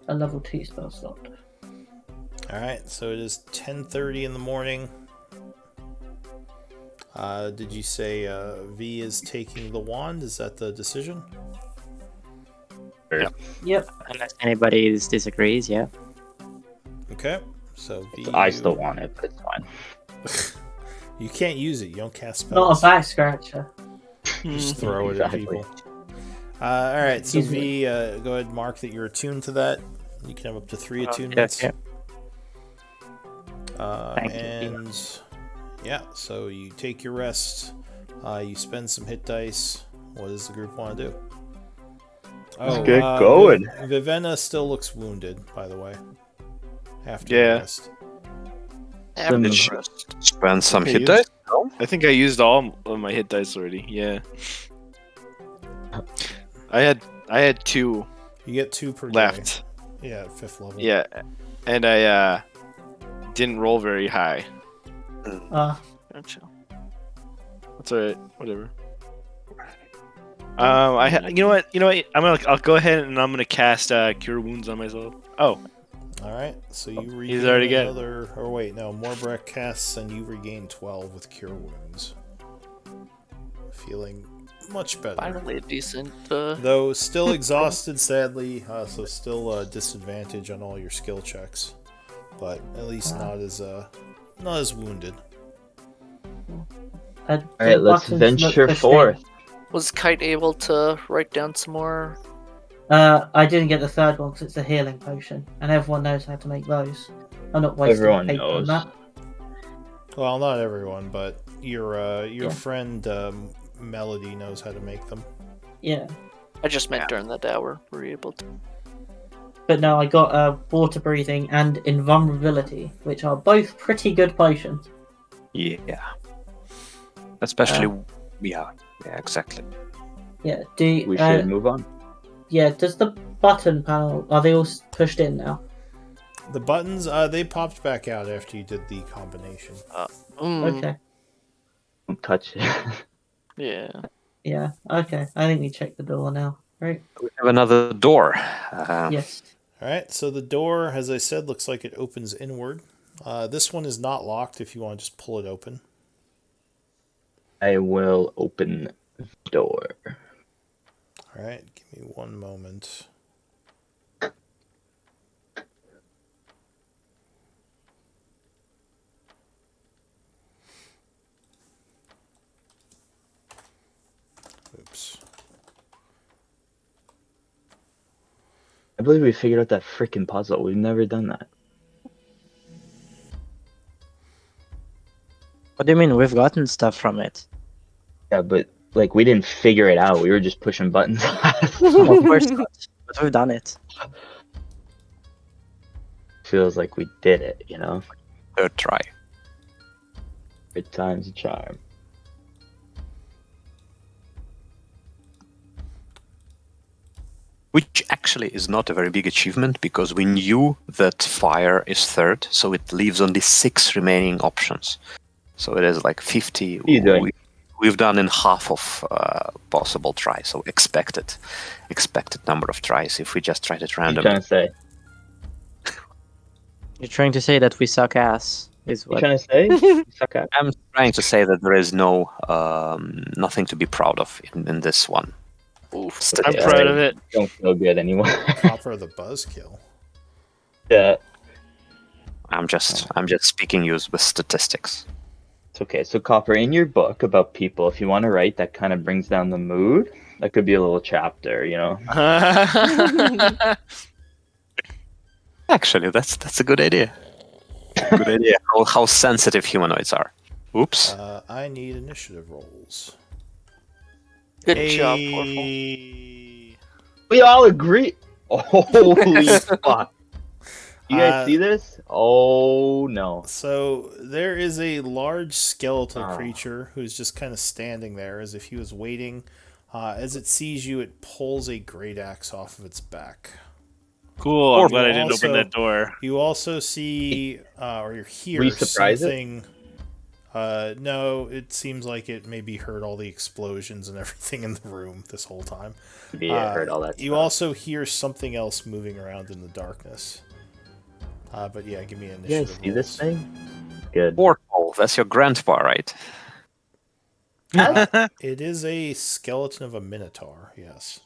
a level 2 spell slot. All right, so it is 10:30 in the morning. Did you say V is taking the wand? Is that the decision? Yep. unless anybody disagrees, yeah. Okay, so V. I still want it, but it's fine. You can't use it. You don't cast Not a spells. back scratcher. Just throw it at Exactly. people. All right, so Excuse me. V, go ahead and mark that you're attuned to that. You can have up to 3 attunements. Okay. Thank you. And yeah, so you take your rest. You spend some hit dice. What does the group want to do? Let's get going. Vivenna still looks wounded, by the way. After Yeah. the rest. After Did the she rest. spend some Okay, hit you- dice? I think I used all of my hit dice already. Yeah. I had 2 You get 2 per left. day. Yeah, at 5th level. Yeah, and I didn't roll very high. Gotcha. That's alright. Whatever. You know what? I'll go ahead and I'm gonna cast Cure Wounds on myself. Oh, All right, so you regain he's already got it. another. Or wait, no, Morbreck casts, and you regain 12 with Cure Wounds. Feeling much better. Finally, a decent. Though still exhausted, sadly, so still disadvantage on all your skill checks, but at least not as wounded. All right, let's venture forth. Was Kite able to write down some more? I didn't get the third one because it's a healing potion, and everyone knows how to make those. I'm not wasting Everyone paper on knows. that. Well, not everyone, but your Yeah. friend Melody knows how to make them. Yeah, I just meant during that hour. Were you able to? but no, I got water breathing and invulnerability, which are both pretty good potions. Yeah. Especially, yeah, exactly. Yeah. We should move on. Yeah. Does the button panel, are they all pushed in now? The buttons, they popped back out after you did the combination. Okay. Don't touch it. Yeah. Yeah. Okay. I think we checked the door now. Right. We have another door. Yes. All right, so the door, as I said, looks like it opens inward. This one is not locked if you want to just pull it open. I will open the door. All right, give me one moment. Oops. I believe we figured out that freaking puzzle. We've never done that. What do you mean? We've gotten stuff from it. Yeah, but like we didn't figure it out. We were just pushing buttons. Of course not. But we've done it. Feels like we did it, you know? Third try. Good time's a charm. Which actually is not a very big achievement because we knew that fire is third, so it leaves only 6 remaining options. So it is like 50. What are you doing? We've done in half of possible tries, so expected number of tries if we just tried it What are you randomly. trying to say? You're trying to say that we suck ass, is What what? you trying to say? You suck at. I'm trying to say that there is nothing to be proud of in this one. Oof. I'm proud of it. Don't feel good anymore. Copper the buzzkill. Yeah, I'm just speaking use with statistics. it's okay. So, Copper, in your book about people, if you want to write that kind of brings down the mood, that could be a little chapter, you know? Actually, that's a good idea. Good idea. How sensitive humanoids are. Oops. I need initiative rolls. Good job, Orphle. Hey. We all agree. Holy fuck. You guys see this? Oh no. So there is a large skeletal Oh. creature who's just kind of standing there as if he was waiting. As it sees you, it pulls a great axe off of its back. Cool. I'm glad I didn't Also- open that door. You also see, or you hear Were you surprised it? something. No, it seems like it maybe heard all the explosions and everything in the room this whole time. Yeah, I heard all that You stuff. also hear something else moving around in the darkness. But yeah, give me an You initiative. guys see this rolls. thing? Good. Portal. That's your grandpa, right? It is a skeleton of a minotaur. Yes.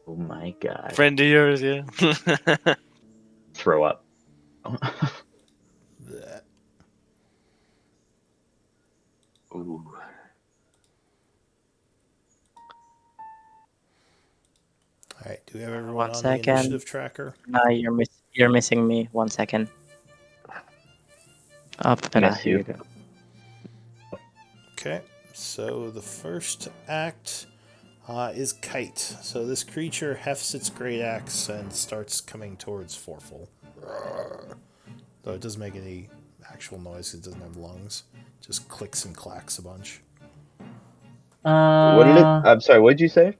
Oh my god. Friend of yours, yeah. Throw up. Blech. Ooh. All right. Do we have everyone One on second. the initiative tracker? No, you're missing me. 1 second. Up and Miss here you. you go. Okay. So the first act is Kite. So this creature hefts its great axe and starts coming towards Forful. Though it doesn't make any actual noise. It doesn't have lungs. Just clicks and clacks a bunch. What did it? I'm sorry. What did you say?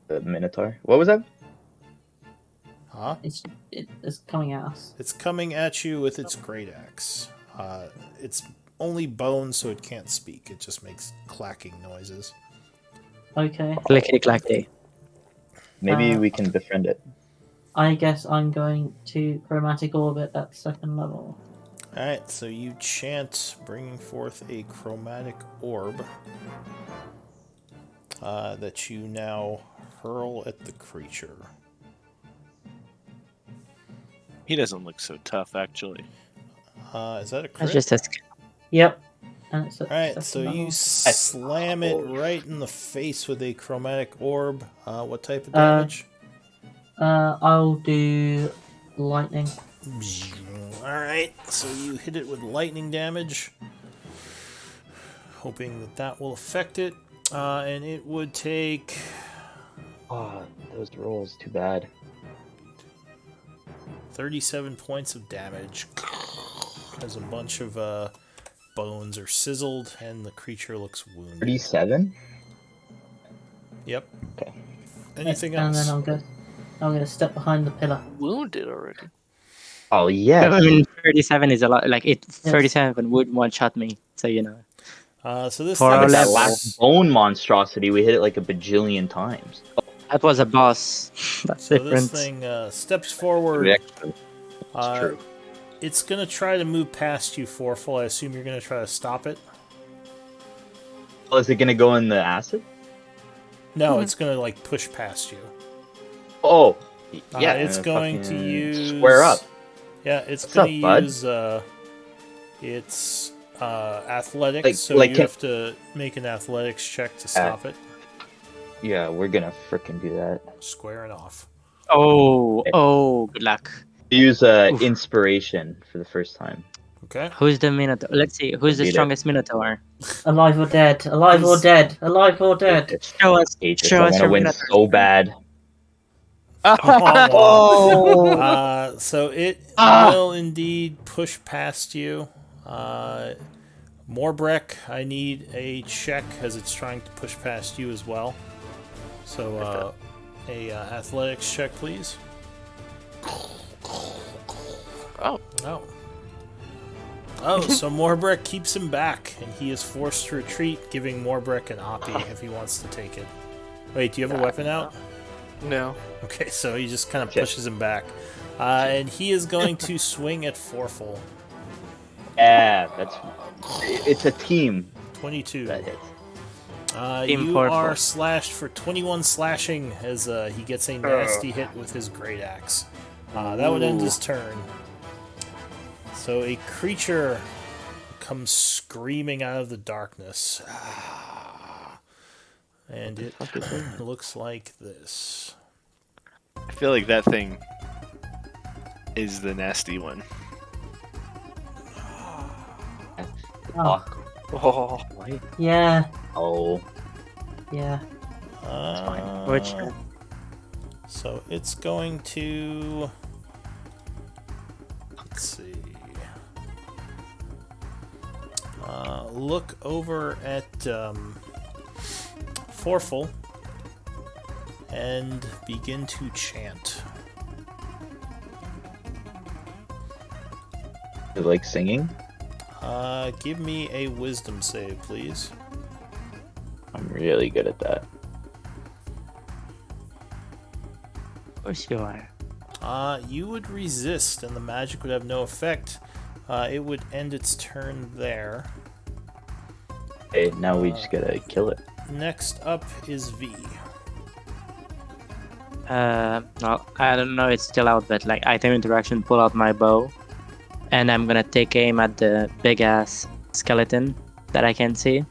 The Minotaur. What was that? Huh? It's coming at us. It's coming at you with its great axe. It's only bone, so it can't speak. It just makes clacking noises. Okay. Clickety clackety. Maybe we can befriend it. I guess I'm going to chromatic orbit at second level. Alright, so you chant, bringing forth a chromatic orb that you now hurl at the creature. He doesn't look so tough, actually. Is that a That's crit? just a Yep. And it's at Alright, so second you level. slam it Holy right in the face with a chromatic orb. What type of Uh, damage? I'll do lightning. Alright, so you hit it with lightning damage, hoping that that will affect it. And it would take Oh, those rolls, too bad. 37 points of damage. As a bunch of bones are sizzled, and the creature looks wounded. 37? Yep. Okay. Anything And else? then I'm gonna step behind the pillar. Wounded already. Oh, I yes. mean, 37 is a lot. Like, 37 would one-shot me, so you know. So this For thing our But that level. last bone monstrosity, we hit it like a bajillion times. That was a boss. That's so different. this thing steps forward. Reaction. Uh, true. It's gonna try to move past you, Forful. I assume you're gonna try to stop it. Oh, is it gonna go in the acid? No, it's gonna like push past you. Oh, yeah. it's and going to fucking use square up. Yeah, it's What's gonna up, bud? use its athletics. Like- so like you can- have to make an athletics check to stop it. Yeah, we're gonna frickin' do that. Square it off. Oh, good luck. Use Oof. inspiration for the first time. Okay. Who's the Minotaur? Let's see. Who's the Beat it. strongest Minotaur? Alive or dead? Alive or Who's- dead? Alive or dead? Show us. Hate this. Show I us want to your win Minotaur. so bad. Oh. So it will indeed push past you. Morbrek, I need a check as it's trying to push past you as well. So a athletics check, please. Oh. Oh. Oh, so Morbrek keeps him back, and he is forced to retreat, giving Morbrek an Oppie if he wants to take it. Wait, do you have a weapon out? No. Okay, so he just kind of Shit. pushes him back. And he is going to swing at Forful. Yeah, it's a team 22. that hits. Team You Forful. are slashed for 21 slashing as he gets a nasty hit with his great axe. That would end his turn. So a creature comes screaming out of the darkness. And it looks like this. I feel like that thing is the nasty one. Oh, Oh. yeah, Oh, yeah. Which So it's going to. Let's see. Look over at Forful and begin to chant. you like singing? Give me a wisdom save, please. I'm really good at that. of course you are. You would resist, and the magic would have no effect. It would end its turn there. Okay, now we just gotta kill it. Next up is V. Well, I don't know. It's still out, but like item interaction, pull out my bow, and I'm gonna take aim at the big ass skeleton that I can see,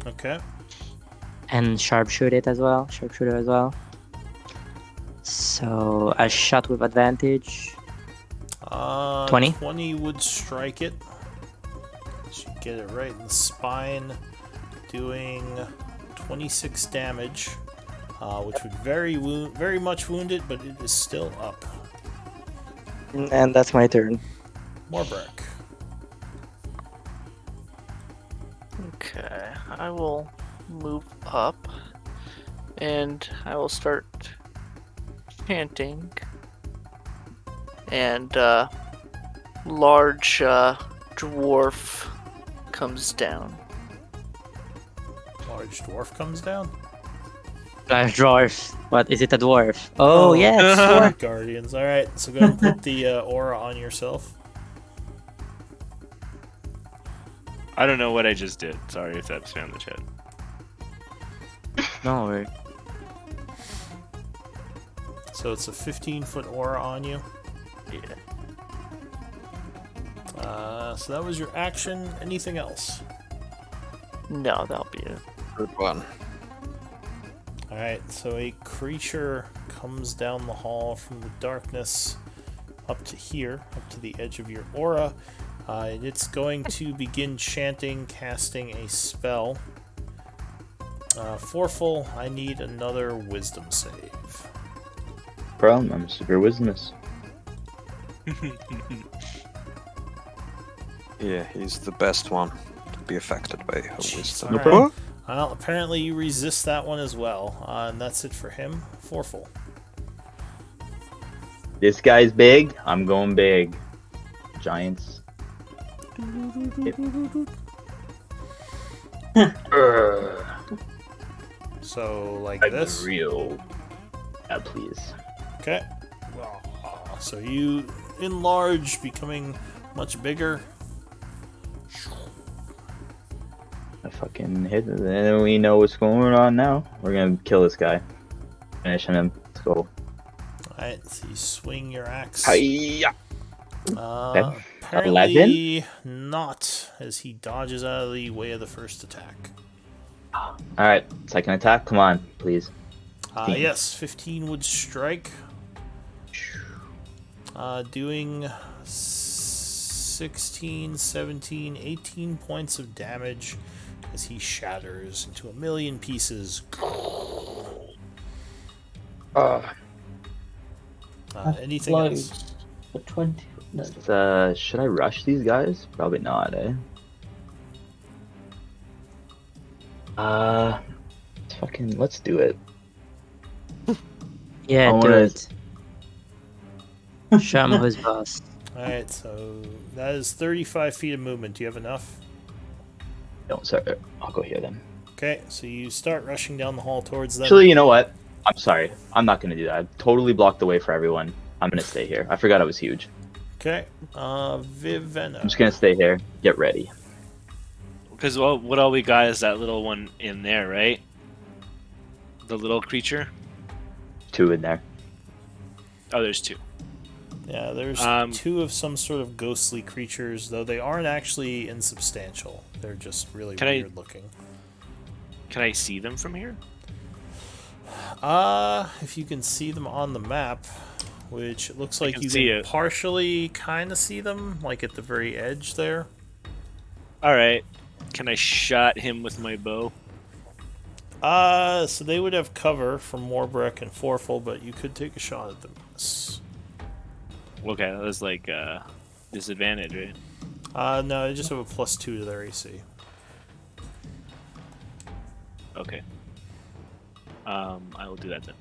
Okay. and sharpshoot it as well. Sharpshooter as well. So a shot with advantage. 20? 20 would strike it. Should get it right in the spine, doing 26 damage, which would very much wound it, but it is still up. And that's my turn. Morbrek. Okay, I will move up and I will start chanting. And large dwarf comes down. Large dwarf comes down. Large dwarf. What is it? A dwarf? Oh yeah, it's dwarf. Guardians. All right, so go ahead and put the aura on yourself. I don't know what I just did. Sorry if that's in the chat. No worry. So it's a 15-foot aura on you. Yeah. So that was your action. Anything else? No, that'll be it. Good one. All right. So a creature comes down the hall from the darkness up to here, up to the edge of your aura. And it's going to begin chanting, casting a spell. Forful, I need another wisdom save. Problem, I'm super wisdomous. Yeah, he's the best one to be affected by her Jeez, wisdom. all right. problem. Well, apparently you resist that one as well. And that's it for him. Forful. This guy's big. I'm going big. Giants. So, like I'm this. real. Yeah, please. Okay. So you enlarge, becoming much bigger. I fucking hit it. And we know what's going on now. We're gonna kill this guy. Finishing him. Let's go. Alright, so you swing your axe. Hiya! Okay. Apparently not, as he dodges out of the way of the first attack. Alright, second attack. Come on, please. 15. Yes, 15 would strike. Doing 16, 17, 18 points of damage as he shatters into a million pieces. Anything else? Blows for 20. No. Should I rush these guys? Probably not, eh? Let's do it. Yeah, I do wanna- it. Show him who's boss. Alright, so that is 35 feet of movement. Do you have enough? Don't start. I'll go here then. Okay, so you start rushing down the hall towards them. Actually, you know what? I'm sorry. I'm not gonna do that. I've totally blocked the way for everyone. I'm gonna stay here. I forgot I was huge. Okay, Vivenna. I'm just gonna stay here. Get ready. Because what all we got is that little one in there, right? The little creature. 2 in there. Oh, there's 2. Yeah, there's 2 of some sort of ghostly creatures, though they aren't actually insubstantial. They're just really weird looking. Can I see them from here? If you can see them on the map, which it looks like can you see can it. partially kind of see them, like at the very edge there. All right. Can I shot him with my bow? So they would have cover from Morbreck and Forful, but you could take a shot at them. Yes. Okay, that was like disadvantage, right? No, they just have a +2 to their AC. Okay. I will do that then.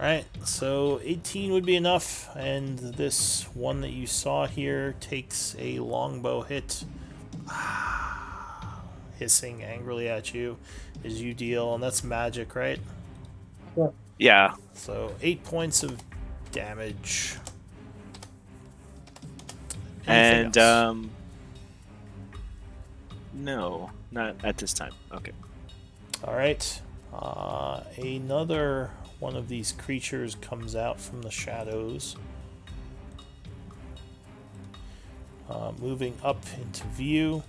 Alright, so 18 would be enough, and this one that you saw here takes a longbow hit, hissing angrily at you as you deal, and that's magic, right? Yeah. So 8 points of damage. And Anything else? no, not at this time. Okay. Alright, another one of these creatures comes out from the shadows. Moving up into view.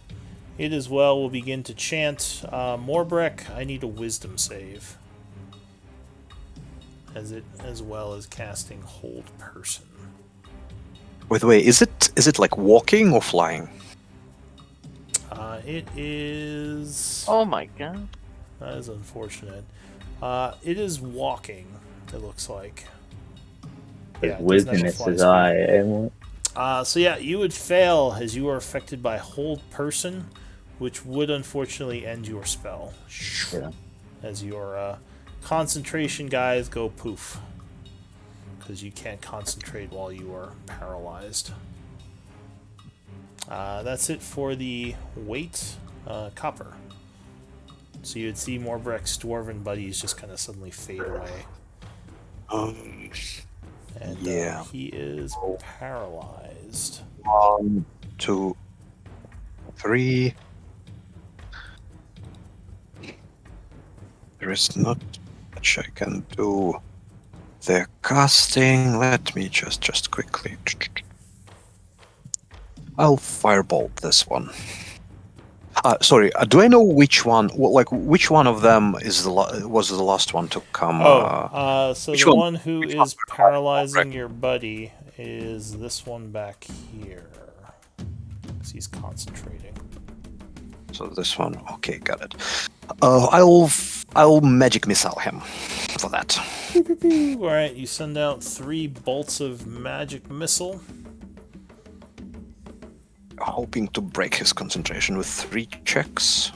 It as well will begin to chant, Morbreck, I need a wisdom save. As well as casting Hold Person. Wait, is it like walking or flying? It is... Oh my god. That is unfortunate. It is walking, it looks like. Yeah, it doesn't have a Wisdomous fly as speed. I am. So yeah, you would fail as you are affected by Hold Person, which would unfortunately end your spell. Yeah. As your concentration guys go poof. Because you can't concentrate while you are paralyzed. That's it for the weight copper. So you'd see Morbreck's dwarven buddies just kind of suddenly fade away. And Yeah. he is paralyzed. 1, 2, 3. There is not much I can do. The casting. Let me just quickly. I'll firebolt this one. Sorry. Do I know which one? Which one of them is was the last one to come? So which the one? one who Which one's is the paralyzing your buddy is this one back here. 'Cause he's concentrating. So this one. Okay, got it. I'll magic missile him for that. All right, you send out 3 bolts of magic missile. Hoping to break his concentration with 3 checks.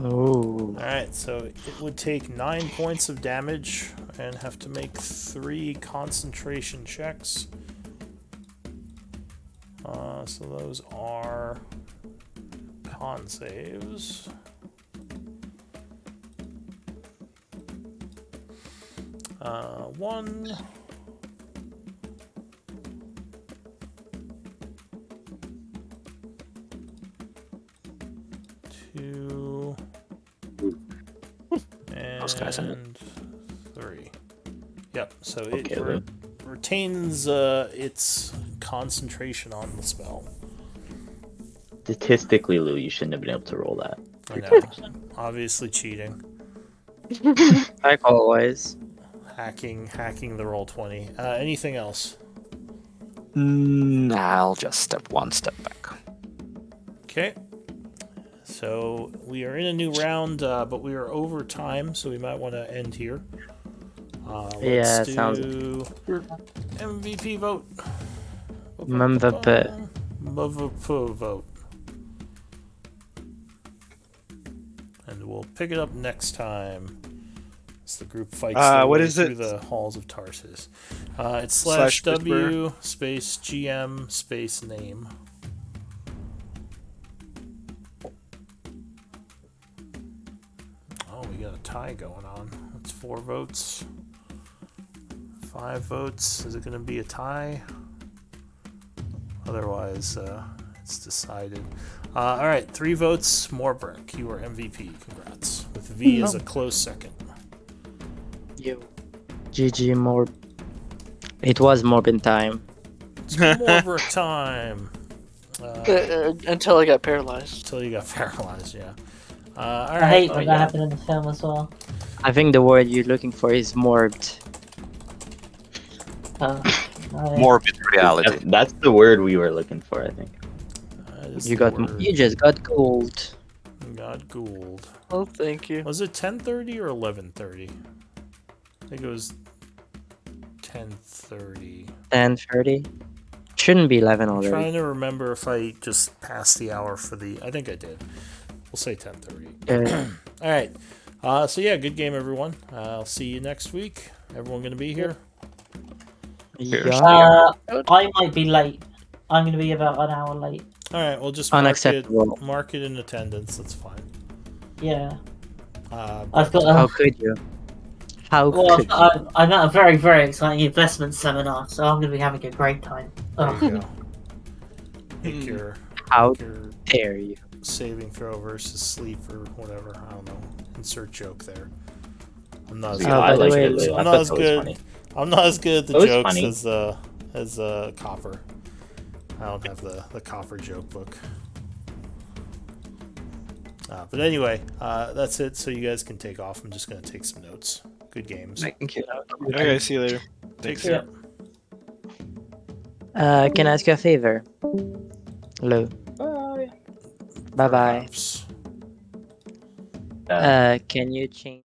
Oh. Alright, so it would take 9 points of damage and have to make 3 concentration checks. So those are con saves. One. Two. Those guys in it. And 3. Yep, so Okay, it then. retains its concentration on the spell. Statistically, Lou, you shouldn't have been able to roll that. I know. Obviously cheating. Like always. Hacking the roll 20. Anything else? I'll just step back. Okay. So we are in a new round, but we are over time, so we might want to end here. Yeah, Let's sounds do MVP vote. MVP. MVP vote. And we'll pick it up next time. As the group fights their what way is it? through the halls of Tarsus. It's Slash /W space GM space name. Oh, we got a tie going on. That's 4 votes. 5 votes. Is it going to be a tie? Otherwise, it's decided. All right, 3 votes. Morbreck, you are MVP. Congrats. With V as a close second. Yo. GG Morb. It was Morbin time. It's Morbreck time. Until I got paralyzed. Until you got paralyzed, yeah. All I right. hate that that happened in the film as well. I think the word you're looking for is morbed. Morbid reality. That's the word we were looking for, I think. You just got gold. Got Gould. Oh, thank you. Was it 10:30 or 11:30? I think it was 10:30. 10:30. Shouldn't be 11 I'm already. trying to remember if I just passed the hour for the. I think I did. We'll say 10:30. All right. So yeah, good game, everyone. I'll see you next week. Everyone gonna be here? Yeah. I might be late. I'm going to be about an hour late. All right. We'll just Unacceptable. mark it in attendance. That's fine. Yeah. Uh, I've got How could you? How Well, could you? I'm at a very, very exciting investment seminar, so I'm going to be having a great time. there Oh. you go. Make your How make your dare you? saving throw versus sleep or whatever. I don't know. Insert joke there. I'm not as Oh, by the way, Lou. I'm I not thought as that was good. funny. I'm not as good at the That was jokes funny. as Copper. I don't have the Copper joke book. But anyway, that's it. So you guys can take off. I'm just gonna take some notes. Good games. Thank you. Okay, see you later. Take Thanks. care. Can I ask you a favor? Hello. Bye bye. Perhaps. Can you change?